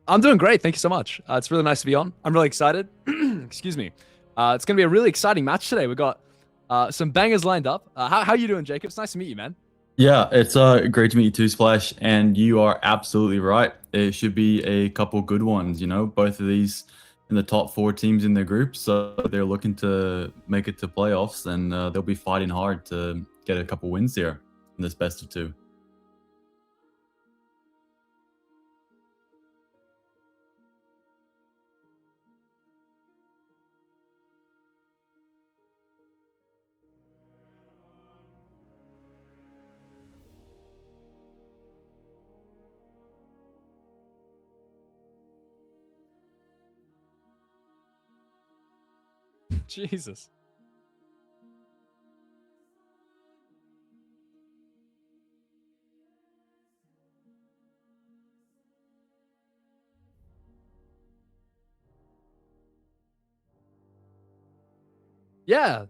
I'm doing great. Thank you so much. It's really nice to be on. I'm really excited. Excuse me. It's going to be a really exciting match today. We've got some bangers lined up. How you doing, Jacob? It's nice to meet you, man. Yeah, it's great to meet you too, Splash. And you are absolutely right. It should be a couple good ones. Both of these in the top four teams in their group, so they're looking to make it to playoffs, and they'll be fighting hard to get a couple wins here in this best of two. Jesus. Yeah.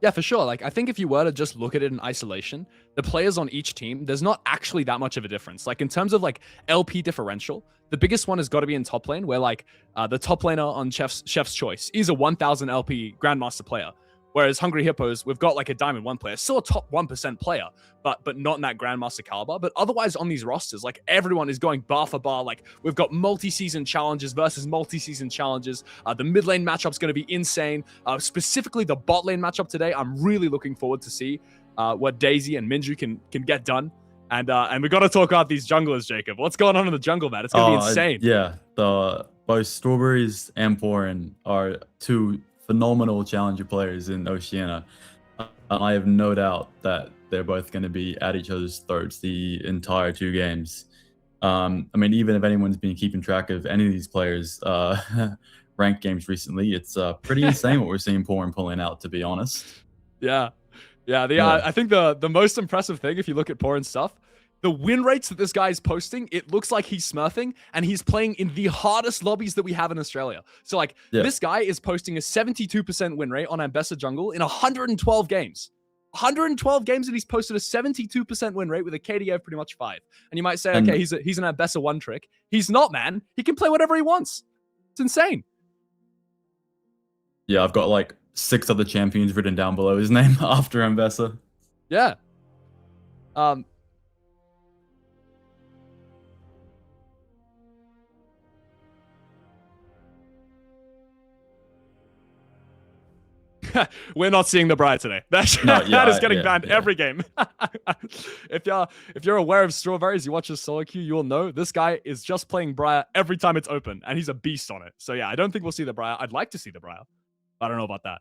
Yeah, for sure. Like, I think if you were to just look at it in isolation, the players on each team, there's not actually that much of a difference. Like, in terms of like LP differential, the biggest one has got to be in top lane, where like the top laner on Chef's Choice is a 1000 LP Grandmaster player. Whereas Hungry Hippos, we've got like a Diamond 1 player, still a top 1% player, but not in that Grandmaster caliber. But otherwise on these rosters, like everyone is going bar for bar. Like we've got multi-season challenges versus multi-season challenges. The mid lane matchup's going to be insane. Specifically the bot lane matchup today, I'm really looking forward to see what Daisy and Minju can get done. And we got to talk about these junglers, Jacob. What's going on in the jungle, man? It's going to be insane. Yeah, both Strawberries and Porin are two phenomenal challenger players in Oceania. I have no doubt that they're both going to be at each other's throats the entire two games. I mean, even if anyone's been keeping track of any of these players' ranked games recently, it's pretty insane what we're seeing Porin pulling out, to be honest. Yeah. Yeah. I think the most impressive thing, if you look at Porin's stuff, the win rates that this guy is posting, it looks like he's smurfing and he's playing in the hardest lobbies that we have in Australia. So like this guy is posting a 72% win rate on Ambessa Jungle in 112 games. 112 games and he's posted a 72% win rate with a KD of pretty much 5. And you might say, okay, he's an Ambessa one trick. He's not, man. He can play whatever he wants. It's insane. Yeah, I've got like 6 other champions written down below his name after Ambessa. Yeah. We're not seeing the Briar today. That is getting banned every game. If you're aware of Strawberries, you watch his solo queue, you will know this guy is just playing Briar every time it's open, and he's a beast on it. So yeah, I don't think we'll see the Briar. I'd like to see the Briar. I don't know about that.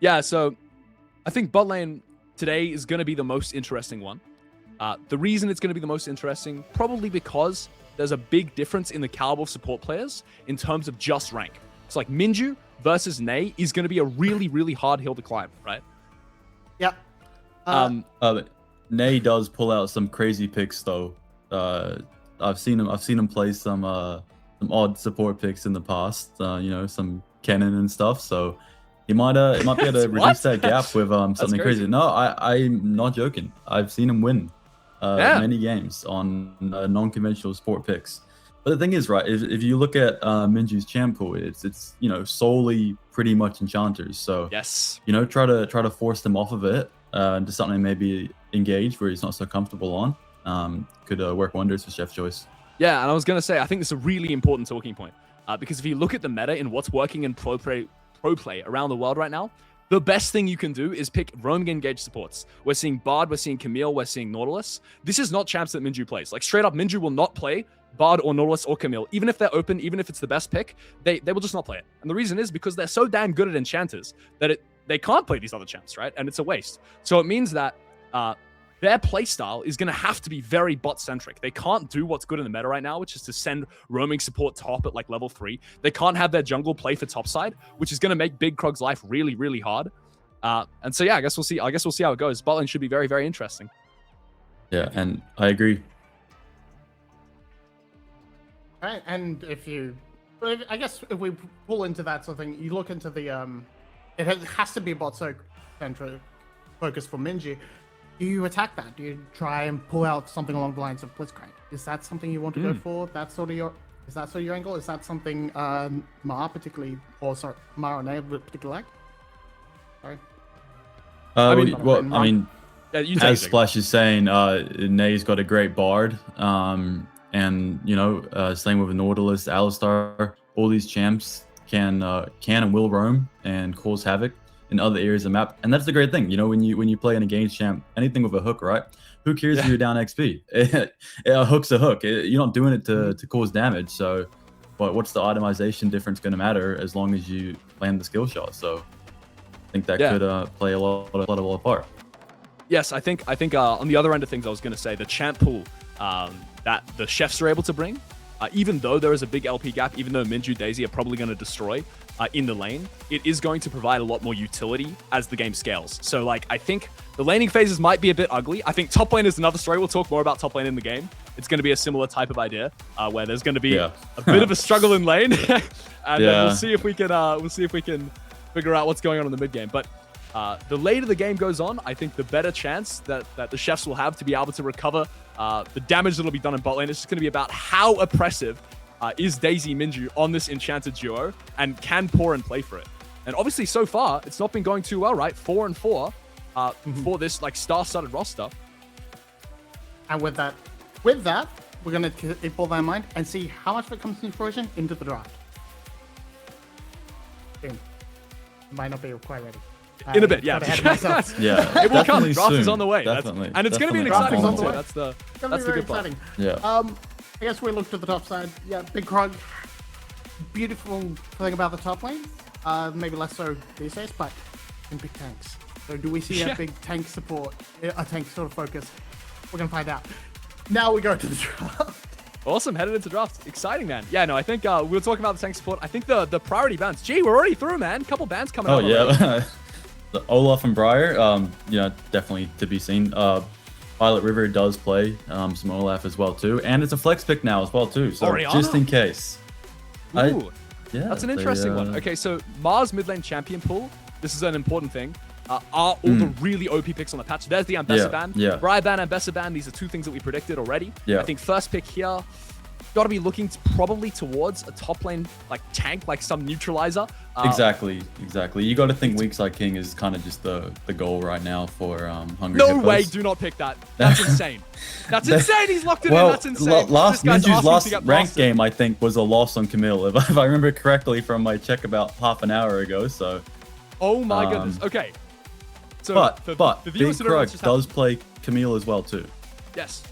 Yeah, so I think bot lane today is going to be the most interesting one. The reason it's going to be the most interesting, probably because there's a big difference in the caliber of support players in terms of just rank. It's like Minju versus Nay is going to be a really, really hard hill to climb, right? Yep. Nay does pull out some crazy picks though. I've seen him play some odd support picks in the past. Some Kennen and stuff. So he might be able to reduce that gap with something crazy. No, I'm not joking. I've seen him win many games on non-conventional sport picks. But the thing is, right, if you look at Minju's champ pool, it's solely pretty much enchanters. So yes, try to force them off of it into something maybe engaged where he's not so comfortable on. Could work wonders for Chef's Choice. Yeah, and I was gonna say I think this is a really important talking point because if you look at the meta in what's working in pro play around the world right now, the best thing you can do is pick roaming engaged supports. We're seeing Bard, we're seeing Camille, we're seeing Nautilus. This is not champs that Minju plays. Like straight up, Minju will not play Bard or Nautilus or Camille. Even if they're open, even if it's the best pick, they will just not play it. And the reason is because they're so damn good at enchanters that they can't play these other champs, right? And it's a waste. So it means that their playstyle is going to have to be very bot-centric. They can't do what's good in the meta right now, which is to send roaming support top at like level 3. They can't have their jungle play for topside, which is going to make Big Krog's life really, really hard. And so yeah, I guess we'll see how it goes. Botlane should be very, very interesting. Yeah, and I agree. Right, and I guess if we pull into that sort of thing, you look into the it has to be bot centric focus for Minji. Do you attack that? Do you try and pull out something along the lines of Blitzcrank? Is that something you want to go for? That's sort of your. Is that sort of your angle? Is that something Ma particularly, or sorry, Ma or Nay particularly like? Sorry. I Yeah, you take as it. Splash is saying, Nay's got a great bard, and same with Nautilus, Alistar. All these champs can and will roam and cause havoc in other areas of the map, and that's the great thing. You know, when you play an engaged champ, anything with a hook, right? Who cares if you're down XP? A hook's a hook. You're not doing it to cause damage. So, what's the itemization difference going to matter as long as you land the skill shot? So, I think that could play a lot of part. Yes, I think on the other end of things, I was going to say the champ pool that the chefs are able to bring, even though there is a big LP gap, even though Minju, Daisy are probably going to destroy in the lane, it is going to provide a lot more utility as the game scales. So, like, I think the laning phases might be a bit ugly. I think top lane is another story. We'll talk more about top lane in the game. It's going to be a similar type of idea where there's going to be a bit of a struggle in lane, and we'll see if we can figure out what's going on in the mid game. But the later the game goes on, I think the better chance that the chefs will have to be able to recover the damage that will be done in bot lane. It's just going to be about how oppressive is Daisy Minju on this enchanted duo, and can pour and play for it. And obviously, so far, it's not been going too well, right? 4-4 for this like star-studded roster. And with that, we're gonna keep all that in mind and see how much of it comes into fruition into the draft. Might not be quite ready. In a bit, yeah. Yeah, it will come. definitely Draft is soon. on the way. Definitely. And it's going to be an Draft exciting is on one, the too. way. That's the good part. Exciting. Yeah. I guess we looked at the top side. Yeah, Big Krog. Beautiful thing about the top lane. Maybe less so these days, but in big tanks. So do we see a big tank support, a tank sort of focus? We're going to find out. Now we go to the draft. Awesome, headed into draft. Exciting, man. Yeah, no, I think we were talking about the tank support. I think the priority bans. Gee, we're already through, man. Couple bans coming up. Oh, yeah. The Olaf and Briar, definitely to be seen. Violet River does play some Olaf as well, too. And it's a flex pick now as well, too. So Orianna? just in case. Ooh, that's an interesting one. Okay, so Mars mid lane champion pool. This is an important thing. Are all the really OP picks on the patch. There's the Ambessa ban. Briar ban, Ambessa ban. These are two things that we predicted already. I think first pick here, got to be looking probably towards a top lane like tank, like some neutralizer. Exactly. You got to think Weak Side King is kind of just the goal right now for Hungry No Hippos. way, do not pick that. That's insane. That's insane. He's locked it in. That's insane. Minju's last ranked game, I think, was a loss on Camille, if I remember correctly from my check about half an hour ago. So. Oh my goodness. Okay. So but the viewers Big Krug does play Camille as well too. Yes.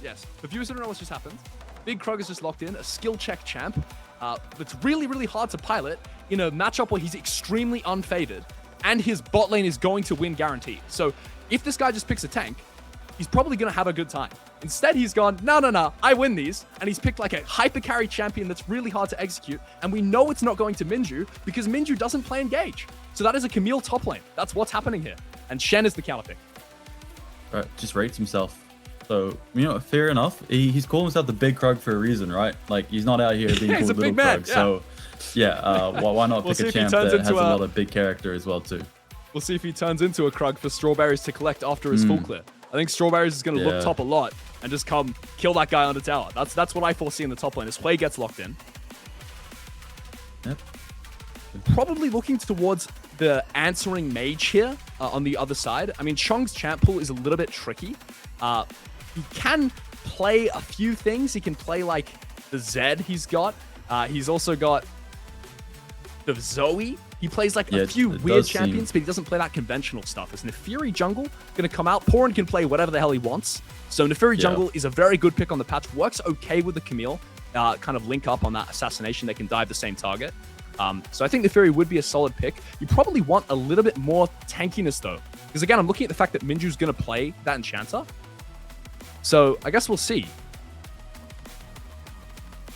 The viewers don't know what's just happened. Big Krug is just locked in, a skill check champ. That's really, really hard to pilot in a matchup where he's extremely unfaded, and his bot lane is going to win guaranteed. So if this guy just picks a tank, he's probably going to have a good time. Instead, he's gone, no, I win these. And he's picked like a hyper carry champion that's really hard to execute. And we know it's not going to Minju because Minju doesn't play engage. So that is a Camille top lane. That's what's happening here. And Shen is the counter pick. Right, just rates himself. So, fair enough. He's calling himself the Big Krug for a reason, right? Like, he's not out here being called He's a Little big man, Krug. So, why not pick a champ that has a lot of big character as well, too? We'll see if he turns into a Krug for Strawberries to collect after his full clear. I think Strawberries is going to look top a lot and just come kill that guy on the tower. That's what I foresee in the top lane. As Hui gets locked in. Yep. Probably looking towards the answering mage here on the other side. I mean, Chong's champ pool is a little bit tricky. He can play a few things. He can play like the Zed he's got. He's also got the Zoe. He plays like a few weird champions, but he doesn't play that conventional stuff. As Nefiri jungle going to come out. Porin can play whatever the hell he wants. So Nefiri jungle is a very good pick on the patch. Works okay with the Camille. Kind of link up on that assassination. They can dive the same target. So I think Nefiri would be a solid pick. You probably want a little bit more tankiness though. Because again, I'm looking at the fact that Minju's going to play that Enchanter. So I guess we'll see.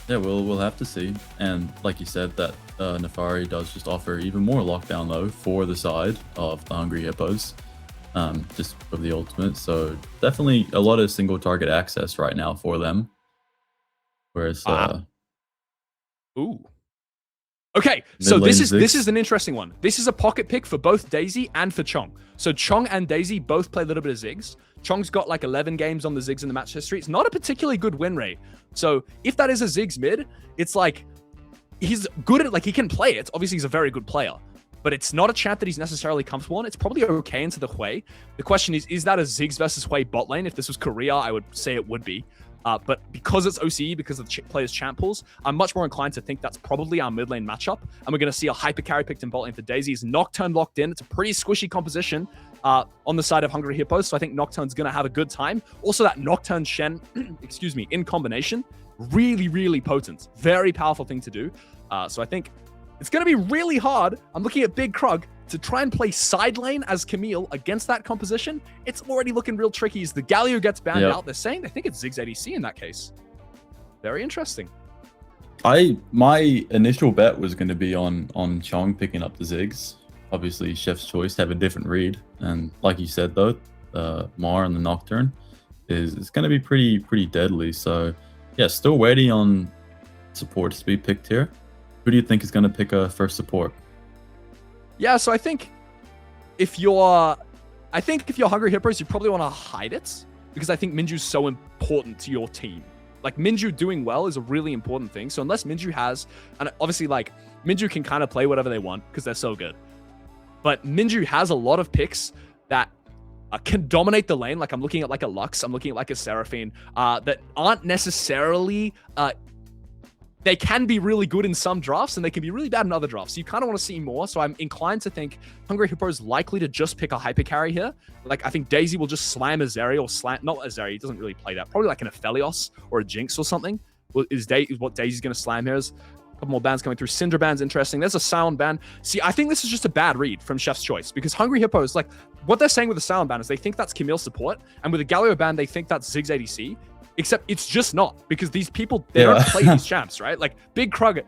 Yeah, we'll have to see. And like you said, that Nefari does just offer even more lockdown though for the side of the Hungry Hippos, just with the ultimate. So definitely a lot of single target access right now for them. Whereas, ooh, Okay, so Mid lane this Ziggs. is an interesting one. This is a pocket pick for both Daisy and for Chong. So Chong and Daisy both play a little bit of Ziggs. Chong's got like 11 games on the Ziggs in the match history. It's not a particularly good win rate. So if that is a Ziggs mid, it's like he's good at, like, he can play it. Obviously, he's a very good player, but it's not a champ that he's necessarily comfortable in. It's probably okay into the Hui. The question is that a Ziggs versus Hui bot lane? If this was Korea, I would say it would be. But because it's OCE, because of the players' champ pools, I'm much more inclined to think that's probably our mid lane matchup. And we're going to see a hyper carry picked in bot lane for Daisy. Is Nocturne locked in? It's a pretty squishy composition on the side of Hungry Hippos. So I think Nocturne's going to have a good time. Also, that Nocturne Shen, excuse me, in combination, really, really potent. Very powerful thing to do. So I think it's going to be really hard. I'm looking at Big Krug to try and play side lane as Camille against that composition. It's already looking real tricky as the Galio gets banned out. They're saying they think it's Ziggs ADC in that case. Very interesting. My initial bet was going to be on Chong picking up the Ziggs. Obviously, Chef's Choice have a different read, and like you said though, Mar and the Nocturne is going to be pretty deadly. So yeah, still waiting on supports to be picked here. Who do you think is going to pick a first support? Yeah, so I think if you're Hungry Hippos, you probably want to hide it, because I think Minju's so important to your team. Like, Minju doing well is a really important thing. So unless Minju has, and obviously like Minju can kind of play whatever they want because they're so good, but Minju has a lot of picks that can dominate the lane. Like, I'm looking at like a Lux, I'm looking at like a Seraphine, that aren't necessarily they can be really good in some drafts and they can be really bad in other drafts. So you kind of want to see more. So I'm inclined to think Hungry Hippo is likely to just pick a hyper carry here. Like, I think Daisy will just slam a Zeri, or not a Zeri. He doesn't really play that. Probably like an Aphelios or a Jinx or something. Is what Daisy's going to slam here. Is a couple more bans coming through. Syndra ban's interesting. There's a Sound ban. See, I think this is just a bad read from Chef's Choice, because Hungry Hippo is like, what they're saying with the Sound ban is they think that's Camille support. And with the Galio ban, they think that's Ziggs ADC. Except it's just not, because these people, they don't play these champs, right? Like, Big Krug,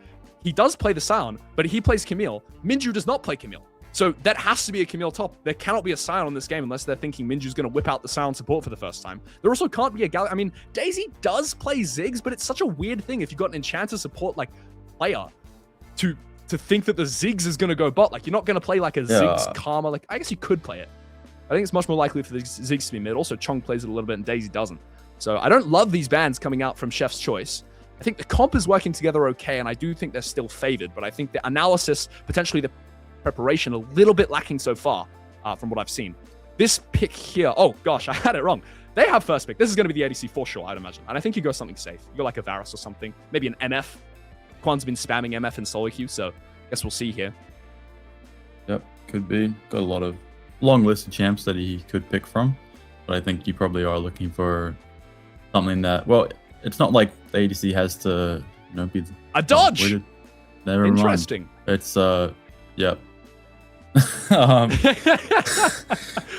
he does play the Sound, but he plays Camille. Minju does not play Camille. So that has to be a Camille top. There cannot be a Sion on this game unless they're thinking Minju's going to whip out the Sound support for the first time. There also can't be a Galio. I mean, Daisy does play Ziggs, but it's such a weird thing if you've got an Enchanter support like player to think that the Ziggs is going to go bot. Like, you're not going to play like a Ziggs Karma. Like, I guess you could play it. I think it's much more likely for the Ziggs to be mid. Also, Chong plays it a little bit and Daisy doesn't. So I don't love these bans coming out from Chef's Choice. I think the comp is working together okay, and I do think they're still favored, but I think the analysis, potentially the preparation, a little bit lacking so far from what I've seen. This pick here, oh gosh, I had it wrong. They have first pick. This is going to be the ADC for sure, I'd imagine. And I think you go something safe. You go like a Varus or something, maybe an MF. Quan's been spamming MF in solo queue, so I guess we'll see here. Yep, could be. Got a lot of long list of champs that he could pick from, but I think you probably are looking for something that, well, it's not like the ADC has to, be a dodge. Never Interesting. Mind. It's yep.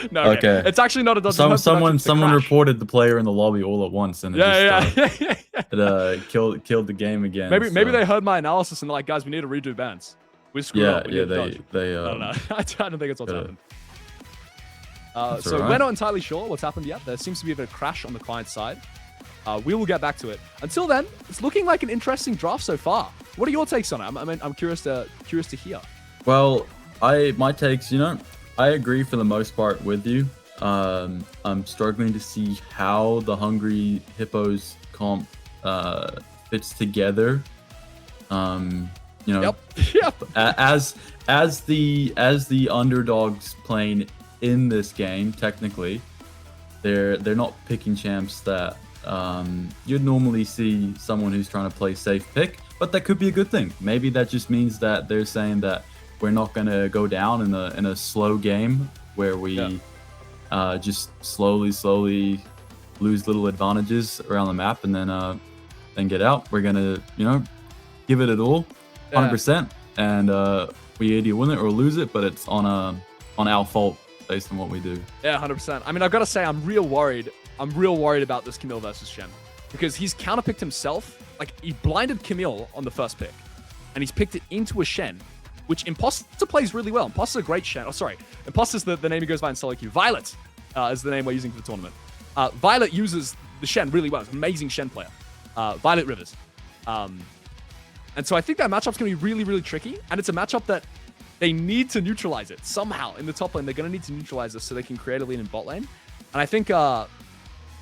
No, okay. It's actually not a dodge. Someone reported the player in the lobby all at once, and it killed the game again. Maybe they heard my analysis and they're like, guys, we need to redo bans. We screwed up. They I don't know. I don't think it's what's happened. So right. We're not entirely sure what's happened yet. There seems to be a bit of crash on the client side. We will get back to it. Until then, it's looking like an interesting draft so far. What are your takes on it? I'm curious to hear. Well, my takes, I agree for the most part with you. I'm struggling to see how the Hungry Hippos comp fits together. Yep. as the underdogs playing in this game, technically, they're not picking champs that you'd normally see someone who's trying to play safe pick, but that could be a good thing. Maybe that just means that they're saying that we're not going to go down in a slow game where we just slowly lose little advantages around the map and then get out. We're going to give it all 100%, and we either win it or lose it, but it's on our fault based on what we do. Yeah, 100%. I mean, I've got to say, I'm real worried about this Camille versus Shen, because he's counterpicked himself. Like, he blinded Camille on the first pick, and he's picked it into a Shen, which Imposter plays really well. Imposter's a great Shen. Oh, sorry. Imposter's the name he goes by in solo queue. Violet is the name we're using for the tournament. Violet uses the Shen really well. It's an amazing Shen player. Violet Rivers. And so I think that matchup's going to be really, really tricky. And it's a matchup that they need to neutralize it somehow in the top lane. They're going to need to neutralize this so they can create a lead in bot lane. And I think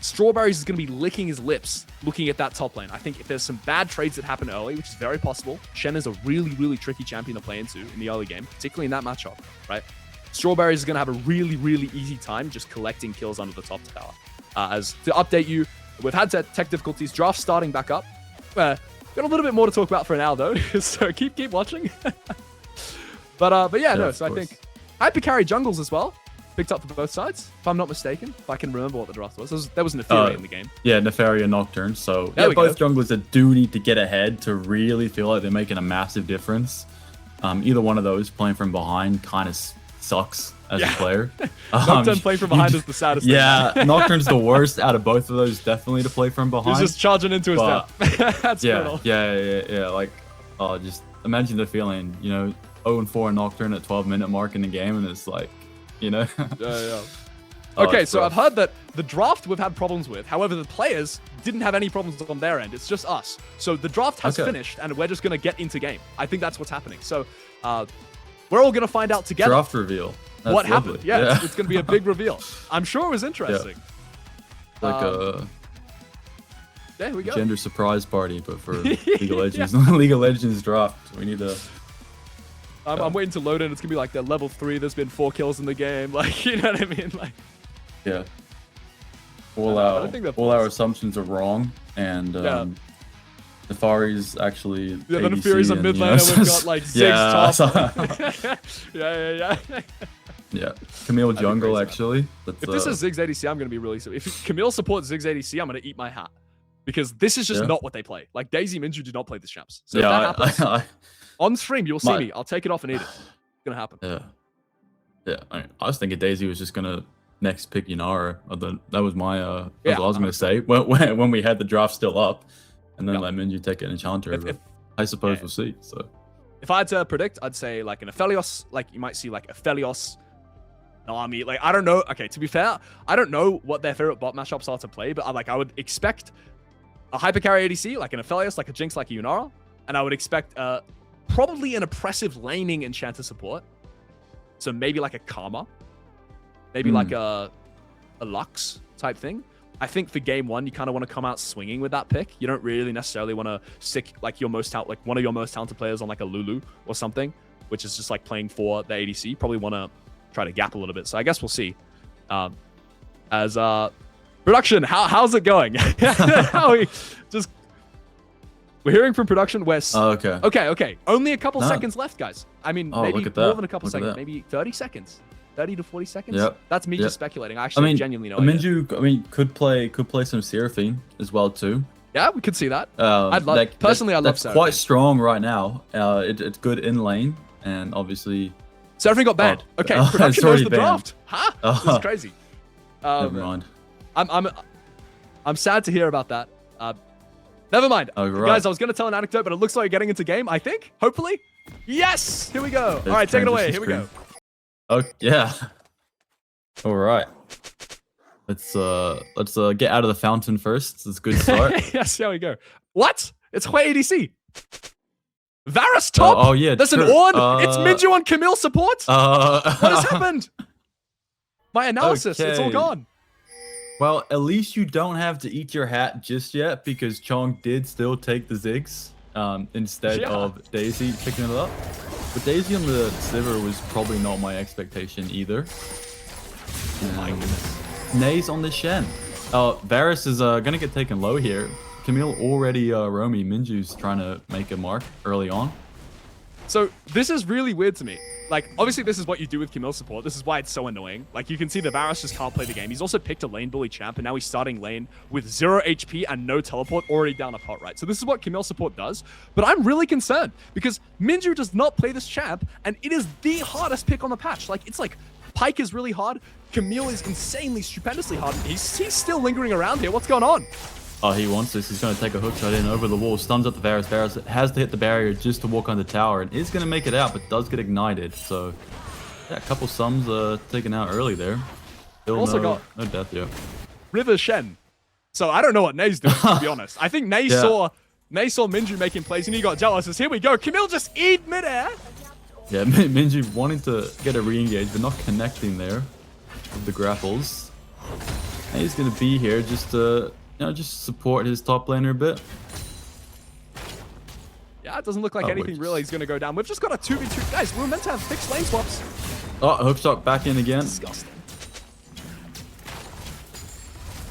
Strawberries is going to be licking his lips looking at that top lane. I think if there's some bad trades that happen early, which is very possible, Shen is a really, really tricky champion to play into in the early game, particularly in that matchup, right? Strawberries is going to have a really, really easy time just collecting kills under the top tower. As to update you, we've had tech difficulties, draft starting back up. Got a little bit more to talk about for now though, so keep watching. but yeah, no. So I think hyper-carry jungles as well picked up for both sides, if I'm not mistaken. If I can remember what the draft was, there was Nefaria in the game. Yeah, Nefaria Nocturne. So yeah, both junglers that do need to get ahead to really feel like they're making a massive difference. Either one of those playing from behind kind of sucks as a player. Nocturne playing from behind is the saddest thing. Yeah, Nocturne's the worst out of both of those, definitely, to play from behind. He's just charging into his death. That's brutal. Yeah. Like, just imagine the feeling, 0-4 Nocturne at 12-minute mark in the game, and it's like, Yeah. Okay, so I've heard that the draft we've had problems with. However, the players didn't have any problems on their end. It's just us. So the draft has finished, and we're just going to get into game. I think that's what's happening. So we're all going to find out together. Draft reveal. That's what lovely. happened. Yeah. It's going to be a big reveal. I'm sure it was interesting. Yeah. Like there we go. Gender surprise party, but for League of Legends. League of Legends draft. We need to... I'm waiting to load in. It's gonna be like the level 3. There's been 4 kills in the game. Like, you know what I mean? Like, yeah. All our assumptions are wrong, and Nefari's actually. Yeah, the Nefari's a mid laner. We've got like Ziggs top. Yeah. Yeah, Camille jungle actually. If this is Ziggs ADC, I'm gonna be really sorry. If Camille supports Ziggs ADC, I'm gonna eat my hat because this is just not what they play. Like Daisy Minju do not play this champs. So if that happens. On stream, you'll see me. I'll take it off and eat it. It's gonna happen. Yeah. I was thinking Daisy was just gonna next pick Inara. That was my what I was gonna say when we had the draft still up, and then let Minju take an enchanter. I suppose we'll see. So if I had to predict, I'd say like an Aphelios. Like you might see like Aphelios, Nami. Like I don't know. Okay, to be fair, I don't know what their favorite bot matchups are to play, but I would expect a hypercarry ADC like an Aphelios, like a Jinx, like a Yunara, and I would expect probably an oppressive laning enchanter support. So maybe like a Karma. Maybe like a Lux type thing. I think for game 1, you kind of want to come out swinging with that pick. You don't really necessarily want to stick like one of your most talented players on like a Lulu or something, which is just like playing for the ADC. Probably want to try to gap a little bit. So I guess we'll see. As production, how's it going? We're hearing from production where... Okay. Only a couple seconds left, guys. I mean, maybe more than a couple seconds. Maybe 30 seconds. 30 to 40 seconds. Yep. That's me just speculating. I actually genuinely know. Minju, could play some Seraphine as well too. Yeah, we could see that. I'd love. Personally, I love Seraphine. That's quite strong right now. It's good in lane, and obviously... Seraphine got banned. Okay, production knows the draft. Huh? This is crazy. Never mind. I'm sad to hear about that. Never mind. Guys, I was going to tell an anecdote, but it looks like you're getting into game, I think. Hopefully. Yes! Here we go. All right, take it away. Here we go. Oh, yeah. All right. Let's get out of the fountain first. It's a good start. Yes, here we go. What? It's Hui ADC. Varus top? Oh, yeah. There's an Ornn. It's Minju on Camille support. What has happened? My analysis. It's all gone. Well, at least you don't have to eat your hat just yet because Chong did still take the Ziggs instead of Daisy picking it up. But Daisy on the Sliver was probably not my expectation either. Oh my goodness. Nays on the Shen. Varus is going to get taken low here. Camille already roaming. Minju's trying to make a mark early on. So this is really weird to me. Like, obviously, this is what you do with Camille support. This is why it's so annoying. Like, you can see the Varus just can't play the game. He's also picked a lane bully champ, and now he's starting lane with 0 HP and no teleport, already down a pot, right? So this is what Camille support does. But I'm really concerned because Minju does not play this champ, and it is the hardest pick on the patch. Like, it's like Pyke is really hard. Camille is insanely, stupendously hard. He's still lingering around here. What's going on? Oh, he wants this. He's going to take a hook shot in over the wall. Stuns up the Varus. Varus has to hit the barrier just to walk on the tower and is going to make it out, but does get ignited. So, yeah, a couple sums taken out early there. Still also got no death yet. River Shen. So I don't know what Nay's doing, to be honest. I think Nay saw Nay saw Minju making plays and he got jealous. As here we go. Camille just eat midair. Yeah, Minju wanting to get a re-engage, but not connecting there with the grapples. And he's gonna be here just to, just support his top laner a bit. Yeah, it doesn't look like anything really is going to go down. We've just got a 2v2. Guys, we were meant to have fixed lane swaps. Oh, hookshot back in again. Disgusting.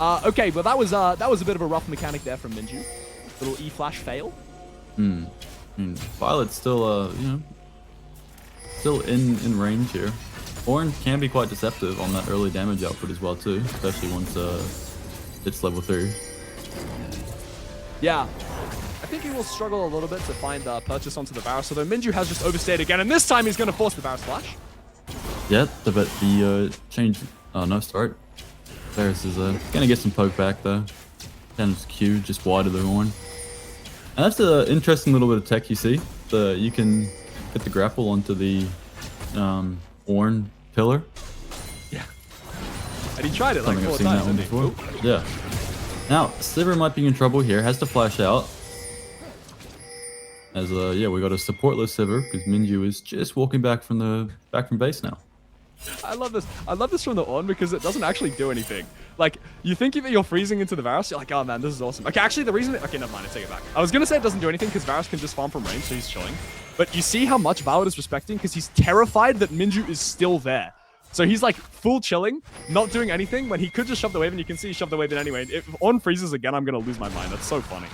Okay, but that was a bit of a rough mechanic there from Minju. Little E-flash fail. Violet's still, still in range here. Ornn can be quite deceptive on that early damage output as well too, especially once it's level 3. Yeah. I think he will struggle a little bit to find purchase onto the Varus, although Minju has just overstayed again, and this time he's going to force the Varus flash. Yeah, but the change... Oh, no start. Varus is going to get some poke back though. Then Q just wider than Ornn. And that's an interesting little bit of tech you see. You can get the grapple onto the Ornn pillar. Yeah. And he tried it like 4 times, didn't he? Ooh. Yeah. Now, Sliver might be in trouble here. Has to flash out. As yeah, we got a supportless Sliver because Minju is just walking back from base now. I love this. I love this from the Ornn because it doesn't actually do anything. Like, you think that you're freezing into the Varus, you're like, oh man, this is awesome. Okay, actually the reason... Okay, never mind, I take it back. I was going to say it doesn't do anything because Varus can just farm from range, so he's chilling. But you see how much Violet is respecting because he's terrified that Minju is still there. So he's like full chilling, not doing anything when he could just shove the wave, and you can see he shoved the wave in anyway. If Ornn freezes again, I'm going to lose my mind. That's so funny.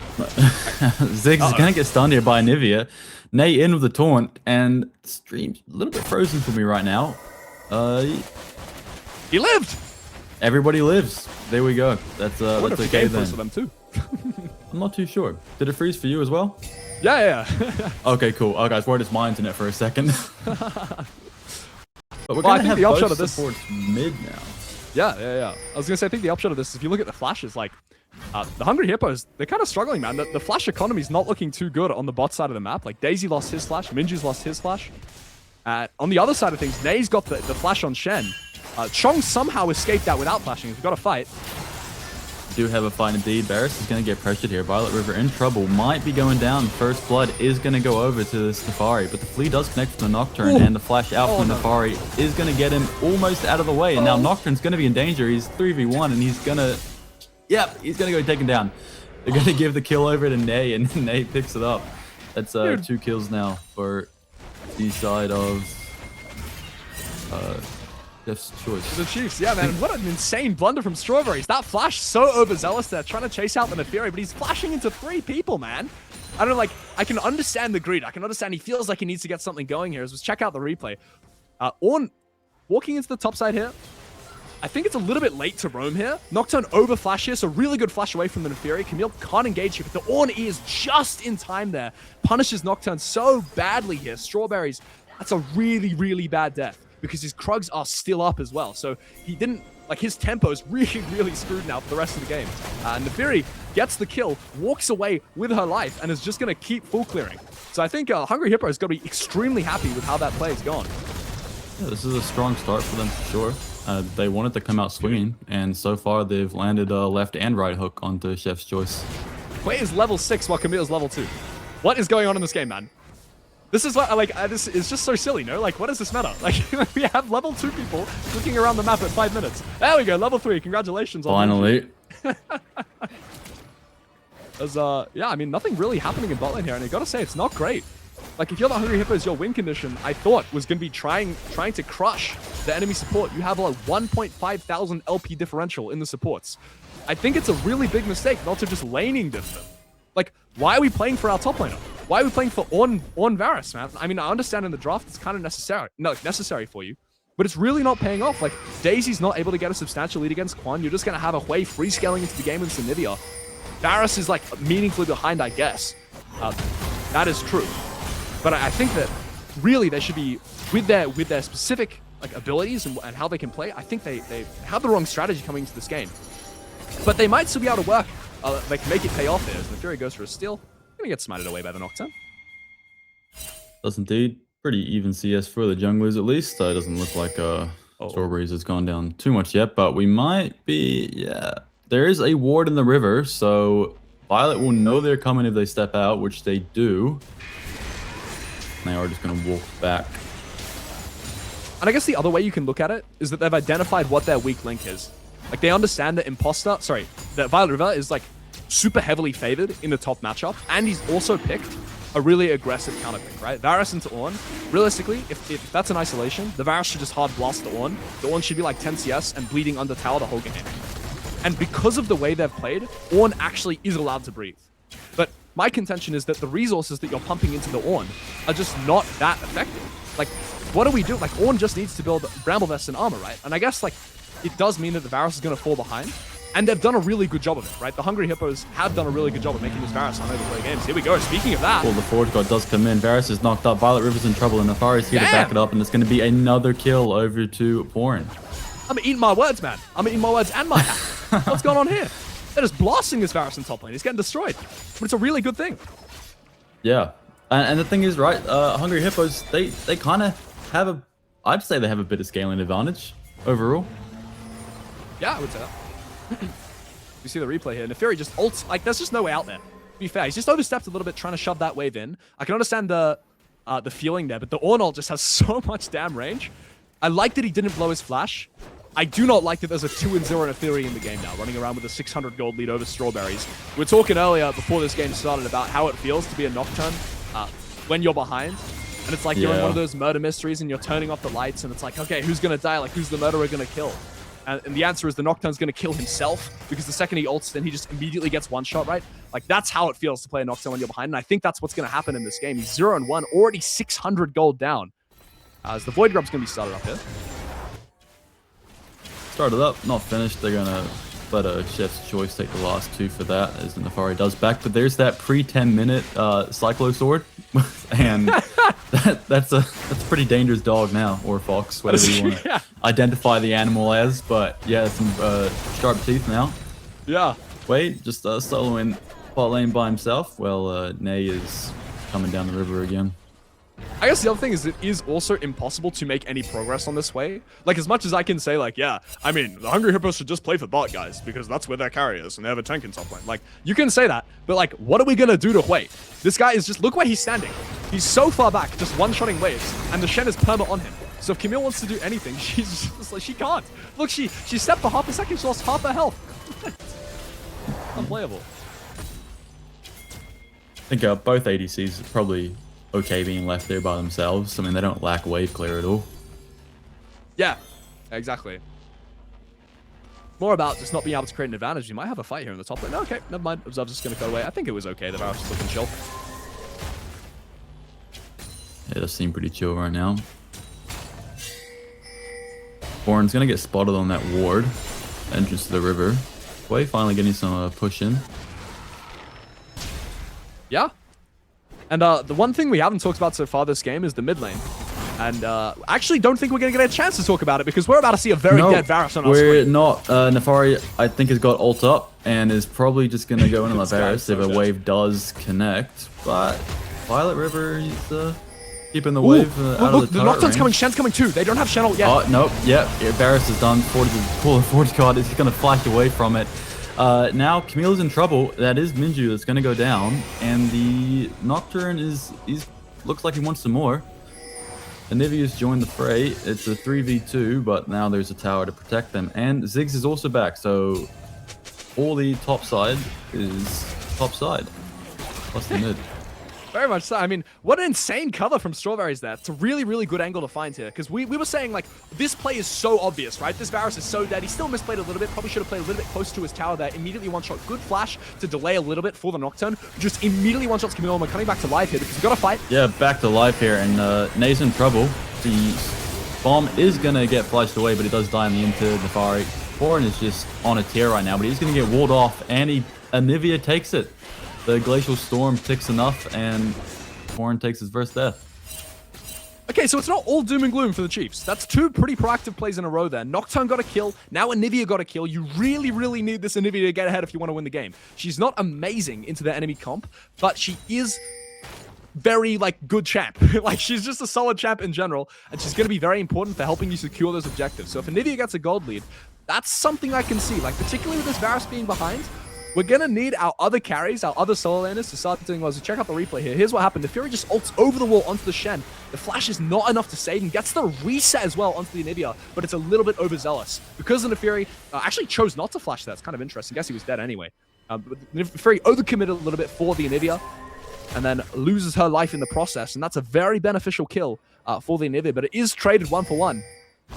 Ziggs is going to get stunned here by Nivea. Nay in with the taunt, and stream's a little bit frozen for me right now. He lived! Everybody lives. There we go. That's okay then. For them too. I'm not too sure. Did it freeze for you as well? Yeah. Okay, cool. Oh, guys, worried it's my internet for a second. But we're I think the upshot of this supports mid now. Yeah. I was gonna say, I think the upshot of this, if you look at the flashes, like the Hungry Hippos, they're kind of struggling, man. The flash economy is not looking too good on the bot side of the map. Like Daisy lost his flash, Minju's lost his flash. On the other side of things, Nay's got the flash on Shen. Chong somehow escaped out without flashing. We've got a fight. Do have a fight indeed. Varus is going to get pressured here. Violet River in trouble. Might be going down. First Blood is going to go over to this Nefari, but the Flea does connect from the Nocturne, and the flash out from Nefari is going to get him almost out of the way. And now Nocturne's going to be in danger. He's 3v1, and he's going to... Yep, he's going to go take him down. They're going to give the kill over to Nay, and Nay picks it up. That's 2 kills now for the side of... Jeff's choice. The Chiefs, yeah, man. What an insane blunder from Strawberries. That flash so overzealous there, trying to chase out the Neferi, but he's flashing into 3 people, man. I don't know, like, I can understand the greed. I can understand he feels like he needs to get something going here. Let's check out the replay. Ornn walking into the top side here. I think it's a little bit late to roam here. Nocturne over flash here, so really good flash away from the Neferi. Camille can't engage here, but the Ornn is just in time there. Punishes Nocturne so badly here. Strawberries, that's a really, really bad death, because his Krugs are still up as well. So he didn't, like, his tempo is really, really screwed now for the rest of the game. Neferi gets the kill, walks away with her life, and is just going to keep full clearing. So I think Hungry Hippo is going to be extremely happy with how that play has gone. Yeah, this is a strong start for them for sure. They wanted to come out swinging, and so far they've landed a left and right hook onto Chef's choice. Play is level 6 while Camille's level 2. What is going on in this game, man? This is what, like, this is just so silly, no? Like, what does this matter? Like, we have level 2 people looking around the map at 5 minutes. There we go, level 3. Congratulations. Finally. Yeah, I mean, nothing really happening in bot lane here, and I gotta say, it's not great. Like, if you're the Hungry Hippos, your win condition, I thought, was going to be trying to crush the enemy support. You have a 1,500 LP differential in the supports. I think it's a really big mistake not to just laning diff them. Like, why are we playing for our top laner? Why are we playing for Ornn Varus, man? I mean, I understand in the draft it's kind of necessary for you, but it's really not paying off. Like, Daisy's not able to get a substantial lead against Quan. You're just going to have a Hui free scaling into the game with Nivea. Varus is, like, meaningfully behind, I guess. That is true. But I think that really they should be, with their specific, like, abilities and how they can play, I think they have the wrong strategy coming into this game. But they might still be able to work. They can make it pay off there. As the Fury goes for a steal. Gonna get smited away by the Nocturne. Does indeed. Pretty even CS for the junglers at least. It doesn't look like Strawberries has gone down too much yet, but we might be, yeah. There is a ward in the river, so Violet will know they're coming if they step out, which they do. They are just going to walk back. And I guess the other way you can look at it is that they've identified what their weak link is. Like, they understand that that Violet River is, like, super heavily favored in the top matchup, and he's also picked a really aggressive counter pick, right? Varus into Ornn. Realistically, if that's an isolation, the Varus should just hard blast the Ornn. The Ornn should be like 10 CS and bleeding under tower the whole game. And because of the way they've played, Ornn actually is allowed to breathe. But my contention is that the resources that you're pumping into the Ornn are just not that effective. Like, what do we do? Like, Ornn just needs to build Bramble Vest and armor, right? And I guess, like, it does mean that the Varus is going to fall behind. And they've done a really good job of it, right? The Hungry Hippos have done a really good job of making this Varus on over 3 games. Here we go. Speaking of that. Well, the forward guard does come in. Varus is knocked up. Violet River's in trouble, and Nefari is here to back it up, and it's going to be another kill over to Porin. I'm eating my words, man. I'm eating my words and my hat. What's going on here? They're just blasting this Varus in top lane. He's getting destroyed. But it's a really good thing. Yeah. And the thing is, right, Hungry Hippos, they kind of have a... I'd say they have a bit of scaling advantage overall. Yeah, I would say that. You see the replay here. Nefari just ults. Like, there's just no way out there. To be fair, he's just overstepped a little bit trying to shove that wave in. I can understand the feeling there, but the Ornn ult just has so much damn range. I like that he didn't blow his flash. I do not like that there's a 2-0 Nefari in the game now, running around with a 600 gold lead over Strawberries. We were talking earlier, before this game started, about how it feels to be a Nocturne when you're behind. And it's like you're in one of those murder mysteries and you're turning off the lights and it's like, okay, who's going to die? Like, who's the murderer going to kill? And the answer is the Nocturne's going to kill himself, because the second he ults, then he just immediately gets one shot, right? Like, that's how it feels to play a Nocturne when you're behind. And I think that's what's going to happen in this game. He's 0-1, already 600 gold down. As the Void Grub's going to be started up here. Started up, not finished. They're going to let a Chef's Choice take the last 2 for that, as the Nefari does back. But there's that pre-10-minute Cyclo Sword. And that's a pretty dangerous dog now, or fox, whatever you want to identify the animal as. But yeah, some sharp teeth now. Yeah. Wait, just soloing bot lane by himself. Well, Nay is coming down the river again. I guess the other thing is it is also impossible to make any progress on this way. Like, as much as I can say, like, yeah, I mean, the Hungry Hippos should just play for bot, guys, because that's where their carry is, and they have a tank in top lane. Like, you can say that, but, like, what are we going to do to Hui? This guy is just, look where he's standing. He's so far back, just one-shotting waves, and the Shen is perma on him. So if Camille wants to do anything, she's just like, she can't. Look, she stepped for half a second, she lost half her health. Unplayable. I think both ADCs are probably okay being left there by themselves. I mean, they don't lack wave clear at all. Yeah, exactly. More about just not being able to create an advantage. You might have a fight here in the top lane. No, okay, never mind. Observe's just going to cut away. I think it was okay. The Varus was looking chill. Yeah, it does seem pretty chill right now. Born's going to get spotted on that ward. Entrance to the river. Way finally getting some push in. Yeah. And the one thing we haven't talked about so far this game is the mid lane. And I actually don't think we're going to get a chance to talk about it, because we're about to see a very dead Varus on our screen. We're not. Nefari, I think, has got ult up and is probably just going to go into the Varus if a wave does connect. But Violet River, he's keeping the wave out of the Nocturne's range. coming, Shen's coming too. They don't have Shen ult yet. Oh, nope. Yeah, Varus is done. 40 card is going to flash away from it. Now Camille's in trouble. That is Minju that's going to go down, and the Nocturne looks like he wants some more. Anivia's joined the fray. It's a 3v2, but now there's a tower to protect them, and Ziggs is also back. So all the top side is top side, plus the mid. Very much so. I mean, what an insane cover from Strawberries there. It's a really, really good angle to find here, because we were saying, like, this play is so obvious, right? This Varus is so dead. He still misplayed a little bit. Probably should have played a little bit close to his tower there. Immediately one-shot. Good flash to delay a little bit for the Nocturne. Just immediately one-shots Camille, and we're coming back to life here, because we've got to fight. Yeah, back to life here, and Nay's in trouble. The bomb is going to get flashed away, but it does die in the into Nefari. Porin is just on a tear right now, but he's going to get walled off, and Anivia takes it. The Glacial Storm ticks enough, and Porin takes his first death. Okay, so it's not all doom and gloom for the Chiefs. That's 2 pretty proactive plays in a row there. Nocturne got a kill. Now Anivia got a kill. You really, really need this Anivia to get ahead if you want to win the game. She's not amazing into the enemy comp, but she is very, like, good champ. Like, she's just a solid champ in general, and she's going to be very important for helping you secure those objectives. So if Anivia gets a gold lead, that's something I can see. Like, particularly with this Varus being behind, we're going to need our other carries, our other solo laners to start doing well. So check out the replay here. Here's what happened. The Fury just ults over the wall onto the Shen. The flash is not enough to save him. Gets the reset as well onto the Anivia, but it's a little bit overzealous. Because the Fury actually chose not to flash that. It's kind of interesting. Guess he was dead anyway. But the Fury overcommitted a little bit for the Anivia and then loses her life in the process. And that's a very beneficial kill for the Anivia, but it is traded 1-for-1.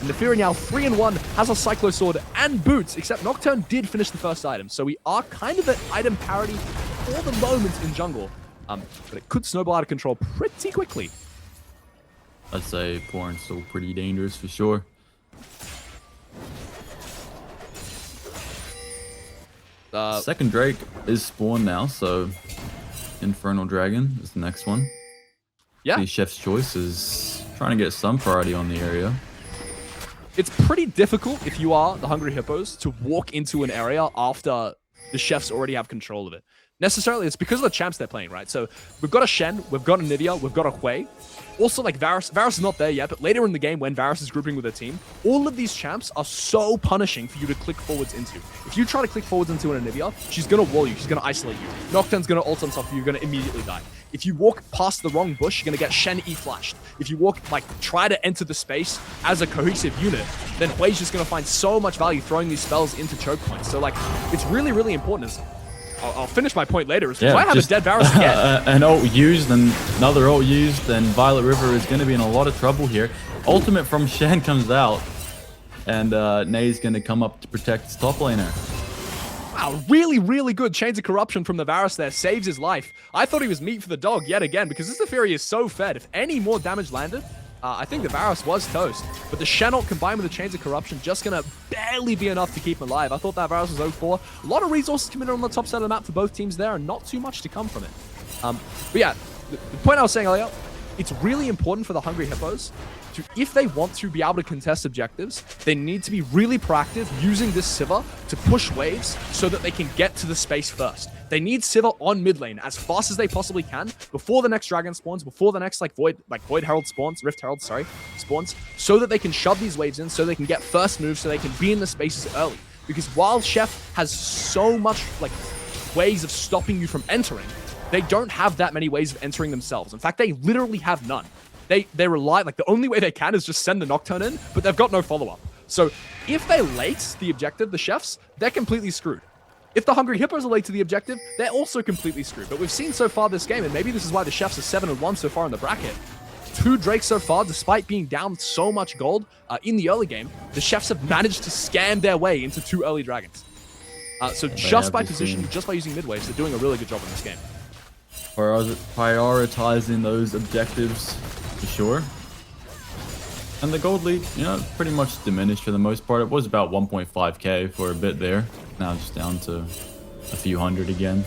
And the Fury now 3-1, has a Cyclo Sword and boots, except Nocturne did finish the first item. So we are kind of at item parity for the moment in jungle. But it could snowball out of control pretty quickly. I'd say Porn's still pretty dangerous for sure. Second Drake is spawned now, so Infernal Dragon is the next one. Yeah. The Chef's Choice is trying to get some priority on the area. It's pretty difficult if you are the Hungry Hippos to walk into an area after the chefs already have control of it. Necessarily, it's because of the champs they're playing, right? So we've got a Shen, we've got a Nivea, we've got a Hui. Also, like Varus is not there yet, but later in the game when Varus is grouping with a team, all of these champs are so punishing for you to click forwards into. If you try to click forwards into an Anivia, she's going to wall you, she's going to isolate you. Nocturne's going to ult on top of you, you're going to immediately die. If you walk past the wrong bush, you're going to get Shen E-flashed. If you walk, try to enter the space as a cohesive unit, then Hui's just going to find so much value throwing these spells into choke points. So, it's really, really important. I'll finish my point later. Yeah, why have a dead Varus again? An ult used and another ult used, and Violet River is going to be in a lot of trouble here. Ultimate from Shen comes out, and Nay's going to come up to protect his top laner. Wow, really, really good Chains of Corruption from the Varus there. Saves his life. I thought he was meat for the dog yet again, because this Fury is so fed. If any more damage landed, I think the Varus was toast. But the Shen ult combined with the Chains of Corruption just going to barely be enough to keep him alive. I thought that Varus was 0-4. A lot of resources committed on the top side of the map for both teams there, and not too much to come from it. But yeah, the point I was saying earlier, it's really important for the Hungry Hippos to, if they want to be able to contest objectives, they need to be really proactive using this Sivir to push waves so that they can get to the space first. They need Sivir on mid lane as fast as they possibly can before the next dragon spawns, before the next Void Herald spawns, Rift Herald, sorry, spawns, so that they can shove these waves in, so they can get first moves, so they can be in the spaces early. Because while Chef has so much ways of stopping you from entering, they don't have that many ways of entering themselves. In fact, they literally have none. They rely, the only way they can is just send the Nocturne in, but they've got no follow-up. So if they late the objective, the chefs, they're completely screwed. If the Hungry Hippos are late to the objective, they're also completely screwed. But we've seen so far this game, and maybe this is why the chefs are 7-1 so far in the bracket. 2 Drakes so far, despite being down so much gold in the early game, the chefs have managed to scam their way into 2 early dragons. So just by position, just by using mid-waves, they're doing a really good job in this game. Prioritizing those objectives for sure. And the gold lead, pretty much diminished for the most part. It was about 1.5k for a bit there. Now just down to a few hundred again.